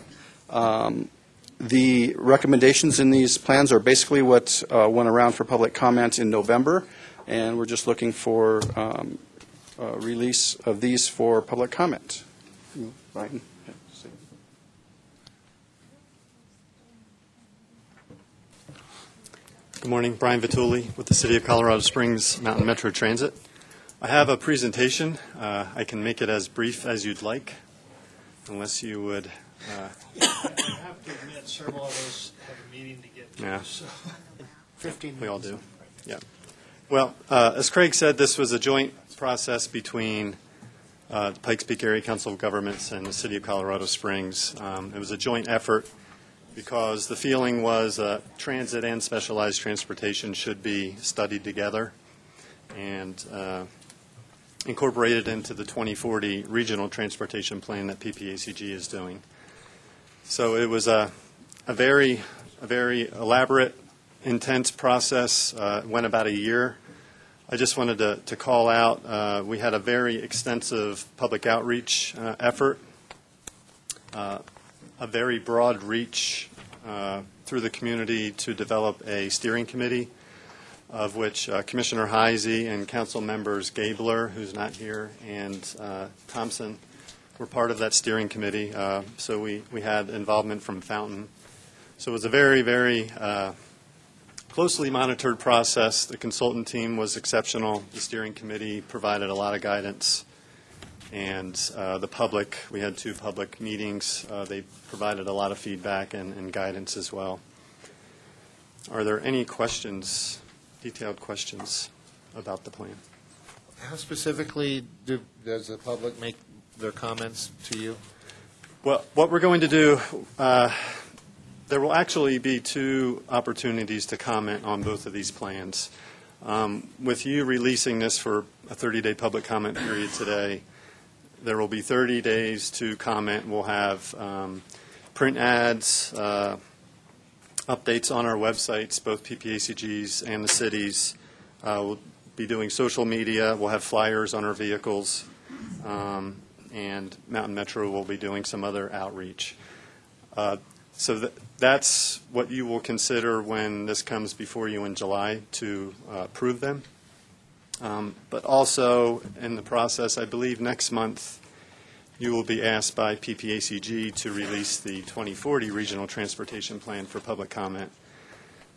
The recommendations in these plans are basically what went around for public comment in November, and we're just looking for release of these for public comment. Right. Good morning, Brian Vituli with the City of Colorado Springs Mountain Metro Transit. I have a presentation. I can make it as brief as you'd like, unless you would. I have to admit, several of us have a meeting to get to, Yeah. so 15 minutes. We all do, yeah. Well, as Craig said, this was a joint process between the Pikes Peak Area Council of Governments and the City of Colorado Springs. It was a joint effort because the feeling was transit and specialized transportation should be studied together and incorporated into the 2040 regional transportation plan that PPACG is doing. So it was a very elaborate, intense process. It went about a year. I just wanted to call out, we had a very extensive public outreach effort, a very broad reach through the community to develop a steering committee, of which Commissioner Heisey and Council members Gabler, who's not here, and Thompson were part of that steering committee. So we had involvement from Fountain. So it was a very closely monitored process. The consultant team was exceptional. The steering committee provided a lot of guidance. And the public, we had 2 public meetings. They provided a lot of feedback and guidance as well. Are there any questions, detailed questions about the plan? How specifically does the public make their comments to you? Well, what we're going to do, there will actually be 2 opportunities to comment on both of these plans. With you releasing this for a 30-day public comment period today, there will be 30 days to comment. We'll have print ads, updates on our websites, both PPACG's and the city's. We'll be doing social media. We'll have flyers on our vehicles. And Mountain Metro will be doing some other outreach. So that's what you will consider when this comes before you in July to approve them. But also in the process, I believe next month you will be asked by PPACG to release the 2040 Regional Transportation Plan for public comment.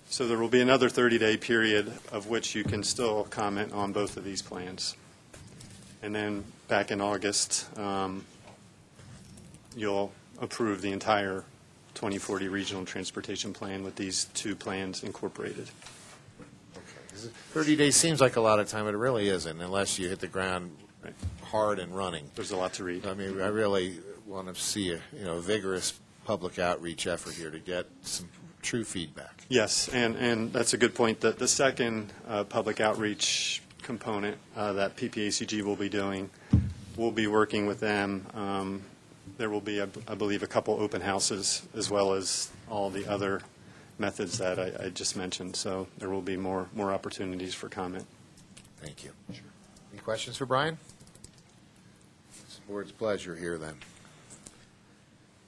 So there will be another 30-day period of which you can still comment on both of these plans. And then back in August, you'll approve the entire 2040 Regional Transportation Plan with these two plans incorporated. 30 days seems like a lot of time, but it really isn't, unless you hit the ground hard and running. There's a lot to read. I mean, I really want to see a vigorous public outreach effort here to get some true feedback. Yes, and that's a good point. The second public outreach component that PPACG will be doing, we'll be working with them. There will be, I believe, a couple open houses as well as all the other methods that I just mentioned. So there will be more opportunities for comment. Thank you. Sure. Any questions for Brian? It's the board's pleasure here then.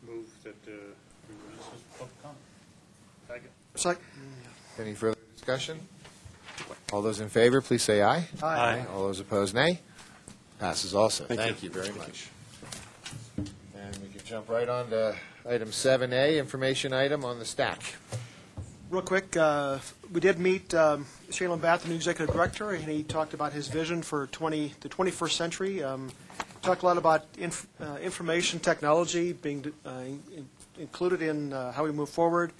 Move that we release this public comment. Second. Any further discussion? All those in favor, please say aye. Aye. All those opposed, nay. Passes also. Thank you very much. And we can jump right on to item 7A, information item on the stack. Real quick, we did meet Shailen Bath, the new executive director, and he talked about his vision for the 21st century. Talked a lot about information technology being included in how we move forward.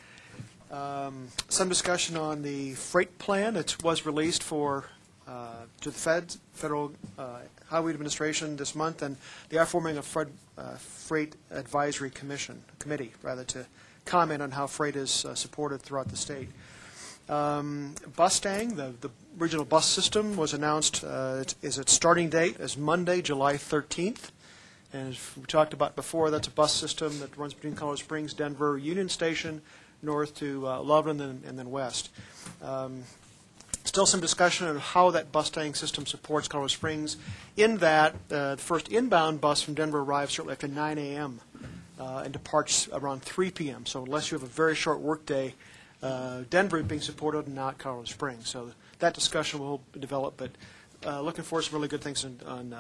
Some discussion on the freight plan. It was released to the Federal Highway Administration this month, and they are forming a freight advisory committee, to comment on how freight is supported throughout the state. Bustang, the regional bus system, was announced. Its starting date is Monday, July 13th. And as we talked about before, that's a bus system that runs between Colorado Springs, Denver, Union Station, north to Loveland, and then west. Still some discussion on how that Bustang system supports Colorado Springs, in that the first inbound bus from Denver arrives shortly after 9 a.m. And departs around 3 p.m. So unless you have a very short work day, Denver is being supported and not Colorado Springs. So that discussion will develop, but looking for some really good things on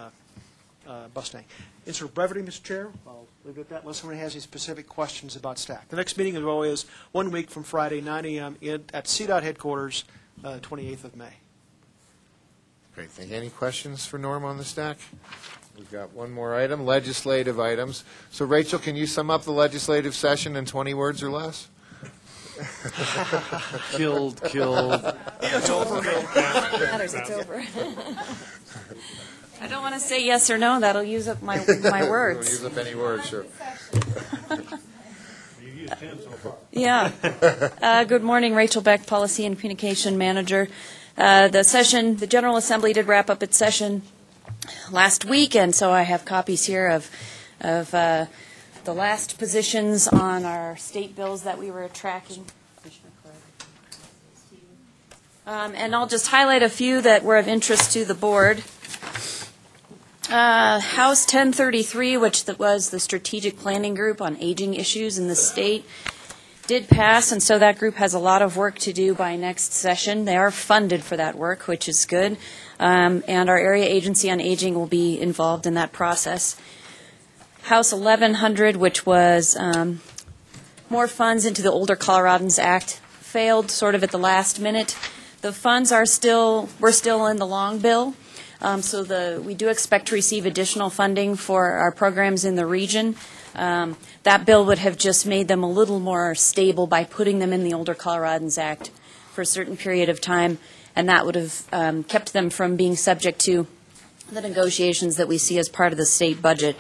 Bustang. In sort of brevity, Mr. Chair, I'll leave it at that unless someone has any specific questions about STAC. The next meeting, as always, 1 week from Friday, 9 a.m. at CDOT headquarters, 28th of May. Great. Thank you. Any questions for Norm on the stack? We've got one more item, legislative items. So, Rachel, can you sum up the legislative session in 20 words or less? Killed. It's over. Matters, it's over. I don't want to say yes or no. That'll use up my words. Use up any words, sure. You've used 10 so far. Yeah. Good morning, Rachel Beck, Policy and Communication Manager. The General Assembly did wrap up its session last week, and so I have copies here of the last positions on our state bills that we were tracking. And I'll just highlight a few that were of interest to the board. House 1033, which was the Strategic Planning Group on Aging Issues in the state, did pass, and so that group has a lot of work to do by next session. They are funded for that work, which is good, and our Area Agency on Aging will be involved in that process. House 1100, which was more funds into the Older Coloradans Act, failed sort of at the last minute. The funds we're still in the long bill. So we do expect to receive additional funding for our programs in the region. That bill would have just made them a little more stable by putting them in the Older Coloradans Act for a certain period of time, and that would have kept them from being subject to the negotiations that we see as part of the state budget.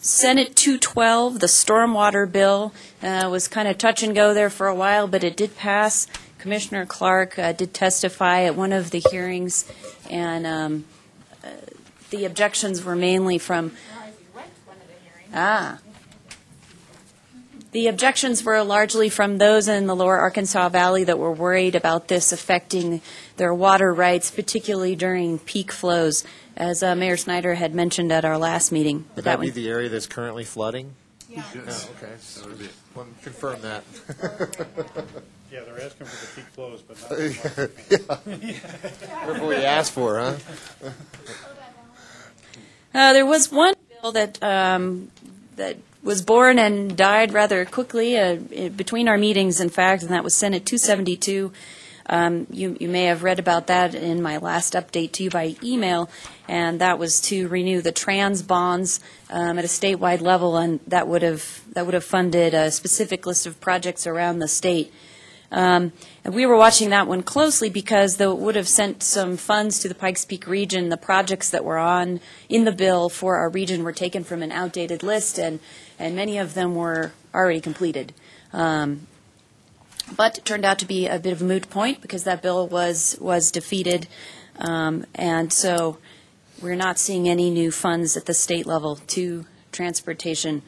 Senate 212, the stormwater bill, was kind of touch and go there for a while, but it did pass. Commissioner Clark did testify at one of the hearings, and the objections were mainly from the objections were largely from those in the lower Arkansas Valley that were worried about this affecting their water rights, particularly during peak flows, as Mayor Snyder had mentioned at our last meeting. Would that be the area that's currently flooding? Yeah. Oh, okay. So confirm that. Yeah, they're asking for the peak flows, but not Careful what you ask for, huh? There was one bill bill that that was born and died rather quickly between our meetings, in fact, and that was Senate 272. You may have read about that in my last update to you by email, and that was to renew the trans bonds at a statewide level, and that would have funded a specific list of projects around the state. And we were watching that one closely because though it would have sent some funds to the Pikes Peak region, the projects that were in the bill for our region were taken from an outdated list, and many of them were already completed. But it turned out to be a bit of a moot point because that bill was defeated, and so we're not seeing any new funds at the state level to transportation.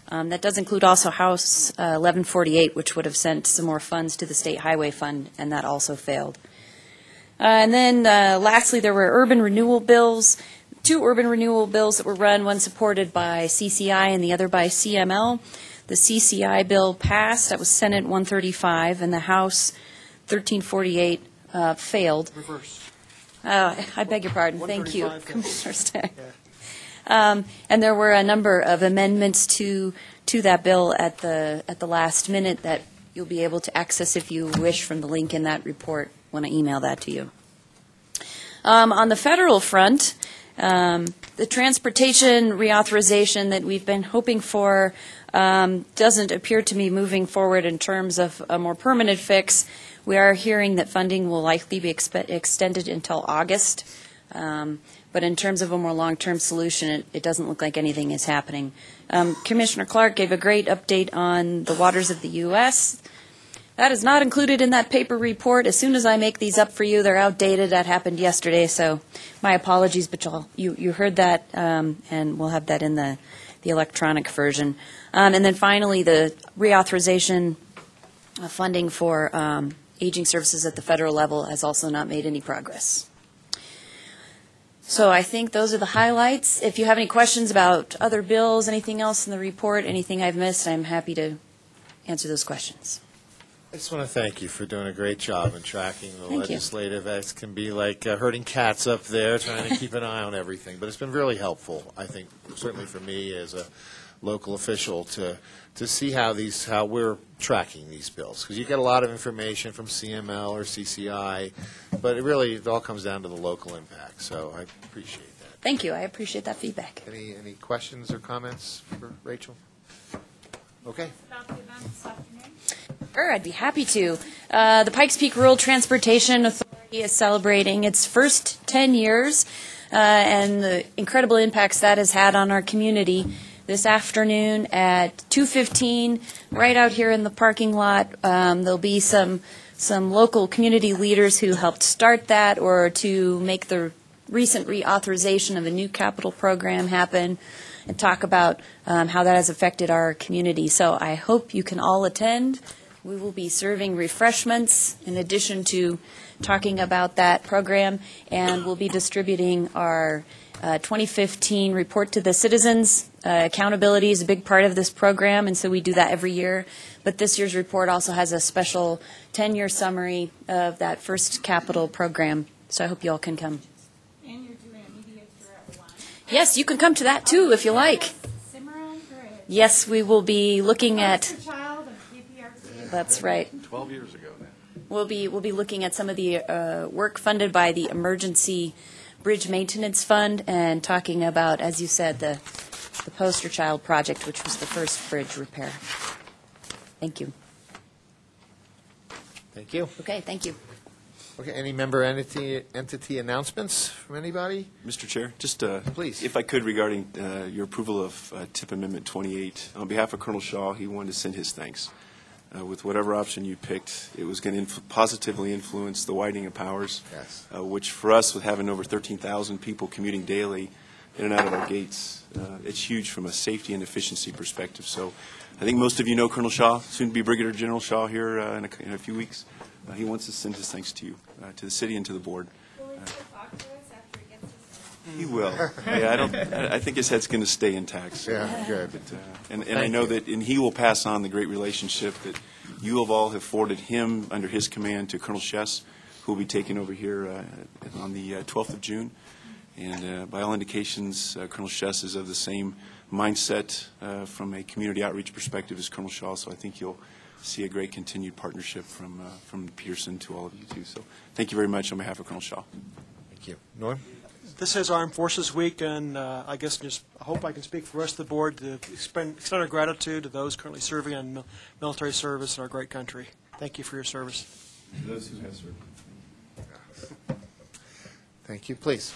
That does include also House 1148, which would have sent some more funds to the State Highway Fund, and that also failed. And then lastly, there were urban renewal bills, 2 urban renewal bills that were run, one supported by CCI and the other by CML. The CCI bill passed. That was Senate 135, and the House 1348 failed. Reverse. I beg your pardon. Thank you, Commissioner Stack. And there were a number of amendments to that bill at the last minute that you'll be able to access if you wish from the link in that report when I email that to you. On the federal front, the transportation reauthorization that we've been hoping for doesn't appear to be moving forward in terms of a more permanent fix. We are hearing that funding will likely be extended until August. But in terms of a more long-term solution, it doesn't look like anything is happening. Commissioner Clark gave a great update on the waters of the U.S. That is not included in that paper report. As soon as I make these up for you, they're outdated. That happened yesterday, so my apologies, but you heard that, and we'll have that in the electronic version. And then finally, the reauthorization funding for aging services at the federal level has also not made any progress. So I think those are the highlights. If you have any questions about other bills, anything else in the report, anything I've missed, I'm happy to answer those questions. I just want to thank you for doing a great job in tracking the Thank you. legislative. It can be like herding cats up there, trying to keep an eye on everything. But it's been really helpful, I think, certainly for me as a local official to see how we're tracking these bills. Because you get a lot of information from CML or CCI, but it all comes down to the local impact. So I appreciate that. Thank you. I appreciate that feedback. Any questions or comments for Rachel? Okay. Sure, I'd be happy to. The Pikes Peak Rural Transportation Authority is celebrating its first 10 years and the incredible impacts that has had on our community. This afternoon at 2:15, right out here in the parking lot, there'll be some local community leaders who helped start that or to make the recent reauthorization of a new capital program happen and talk about how that has affected our community. So I hope you can all attend. We will be serving refreshments in addition to talking about that program, and we'll be distributing our 2015 report to the citizens. Accountability is a big part of this program, and so we do that every year. But this year's report also has a special 10-year summary of that first capital program. So I hope you all can come. And you're doing a media tour at 1. Yes, you can come to that too if you like. Yes, we will be looking at. That's right. 12 years ago now. We'll be looking at some of the work funded by the Emergency Bridge Maintenance Fund and talking about, as you said, the Poster Child project, which was the first bridge repair. Thank you. Thank you. Okay, thank you. Okay, any member entity announcements from anybody? Mr. Chair, just please, if I could, regarding your approval of TIP Amendment 28, on behalf of Colonel Shaw, he wanted to send his thanks. With whatever option you picked, it was going to positively influence the widening of powers, yes. Which for us, with having over 13,000 people commuting daily in and out of our gates, it's huge from a safety and efficiency perspective. So I think most of you know Colonel Shaw, soon to be Brigadier General Shaw here in a few weeks. He wants to send his thanks to you, to the city and to the board. He will. Yeah, I think his head's going to stay intact. So. Yeah, good. But, and I know that, and he will pass on the great relationship that you of all have forwarded him under his command to Colonel Chess, who will be taking over here on the 12th of June. And by all indications, Colonel Chess is of the same mindset from a community outreach perspective as Colonel Shaw, so I think you'll see a great continued partnership from Pearson to all of you too. So thank you very much on behalf of Colonel Shaw. Thank you. Norm? This is Armed Forces Week, and I guess just I hope I can speak for the rest of the board to extend our gratitude to those currently serving on military service in our great country. Thank you for your service. To those who have served. Thank you. Please.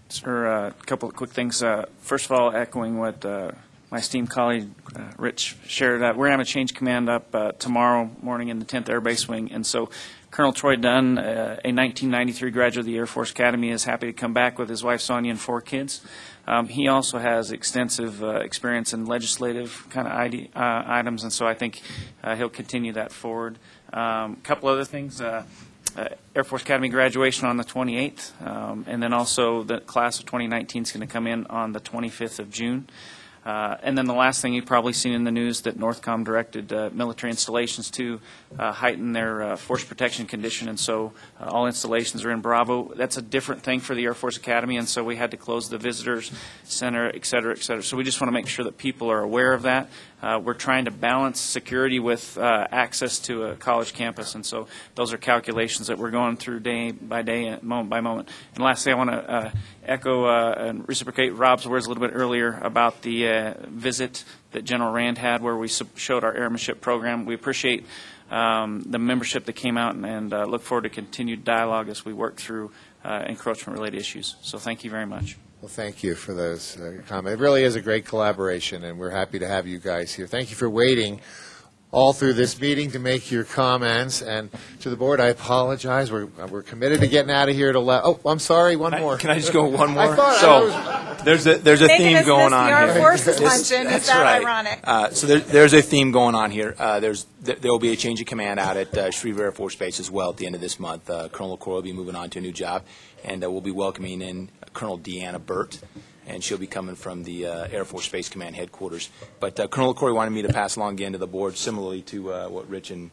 Sir, a couple of quick things. First of all, echoing what my esteemed colleague Rich shared, we're going to have a change command up tomorrow morning in the 10th Air Base Wing, and so Colonel Troy Dunn, a 1993 graduate of the Air Force Academy, is happy to come back with his wife Sonia and 4 kids. He also has extensive experience in legislative kind of items, and so I think he'll continue that forward. A couple other things. Air Force Academy graduation on the 28th, and then also the class of 2019 is going to come in on the 25th of June. And then the last thing you've probably seen in the news that Northcom directed military installations to heighten their force protection condition, and so all installations are in Bravo. That's a different thing for the Air Force Academy, and so we had to close the visitors center, et cetera, et cetera. So we just want to make sure that people are aware of that. We're trying to balance security with access to a college campus, and so those are calculations that we're going through day by day, moment by moment. And lastly, I want to echo and reciprocate Rob's words a little bit earlier about the visit that General Rand had where we showed our airmanship program. We appreciate the membership that came out and look forward to continued dialogue as we work through encroachment-related issues. So thank you very much. Well, thank you for those comments. It really is a great collaboration, and we're happy to have you guys here. Thank you for waiting all through this meeting to make your comments. And to the board, I apologize. We're committed to getting out of here at 11. Oh, I'm sorry. One more. Can I just go one more? There's a theme going on here. Forces luncheon. Is that right. ironic? So there's a theme going on here. There will be a change of command out at Shreveport Air Force Base as well at the end of this month. Colonel LaCour will be moving on to a new job, and we'll be welcoming in Colonel Deanna Burt, and she'll be coming from the Air Force Space Command headquarters. But Colonel LaCour wanted me to pass along again to the board, similarly to what Rich and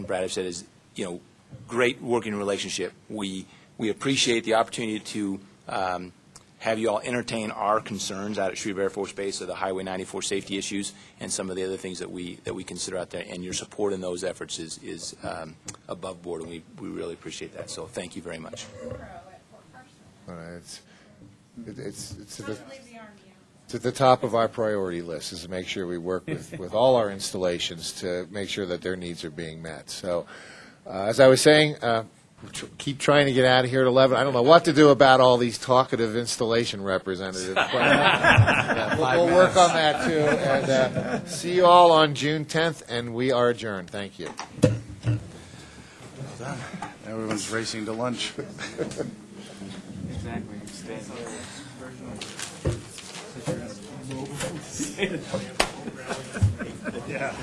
Brad have said, is great working relationship. We appreciate the opportunity to have you all entertain our concerns out at Shreveport Air Force Base of the Highway 94 safety issues and some of the other things that we consider out there. And your support in those efforts is above board, and we really appreciate that. So thank you very much. It's to the top of our priority list is to make sure we work with all our installations to make sure that their needs are being met. So as I was saying, keep trying to get out of here at 11. I don't know what to do about all these talkative installation representatives. But, we'll work on that too. And see you all on June 10th, and we are adjourned. Thank you. Well done. Everyone's racing to lunch. Exactly. Yeah.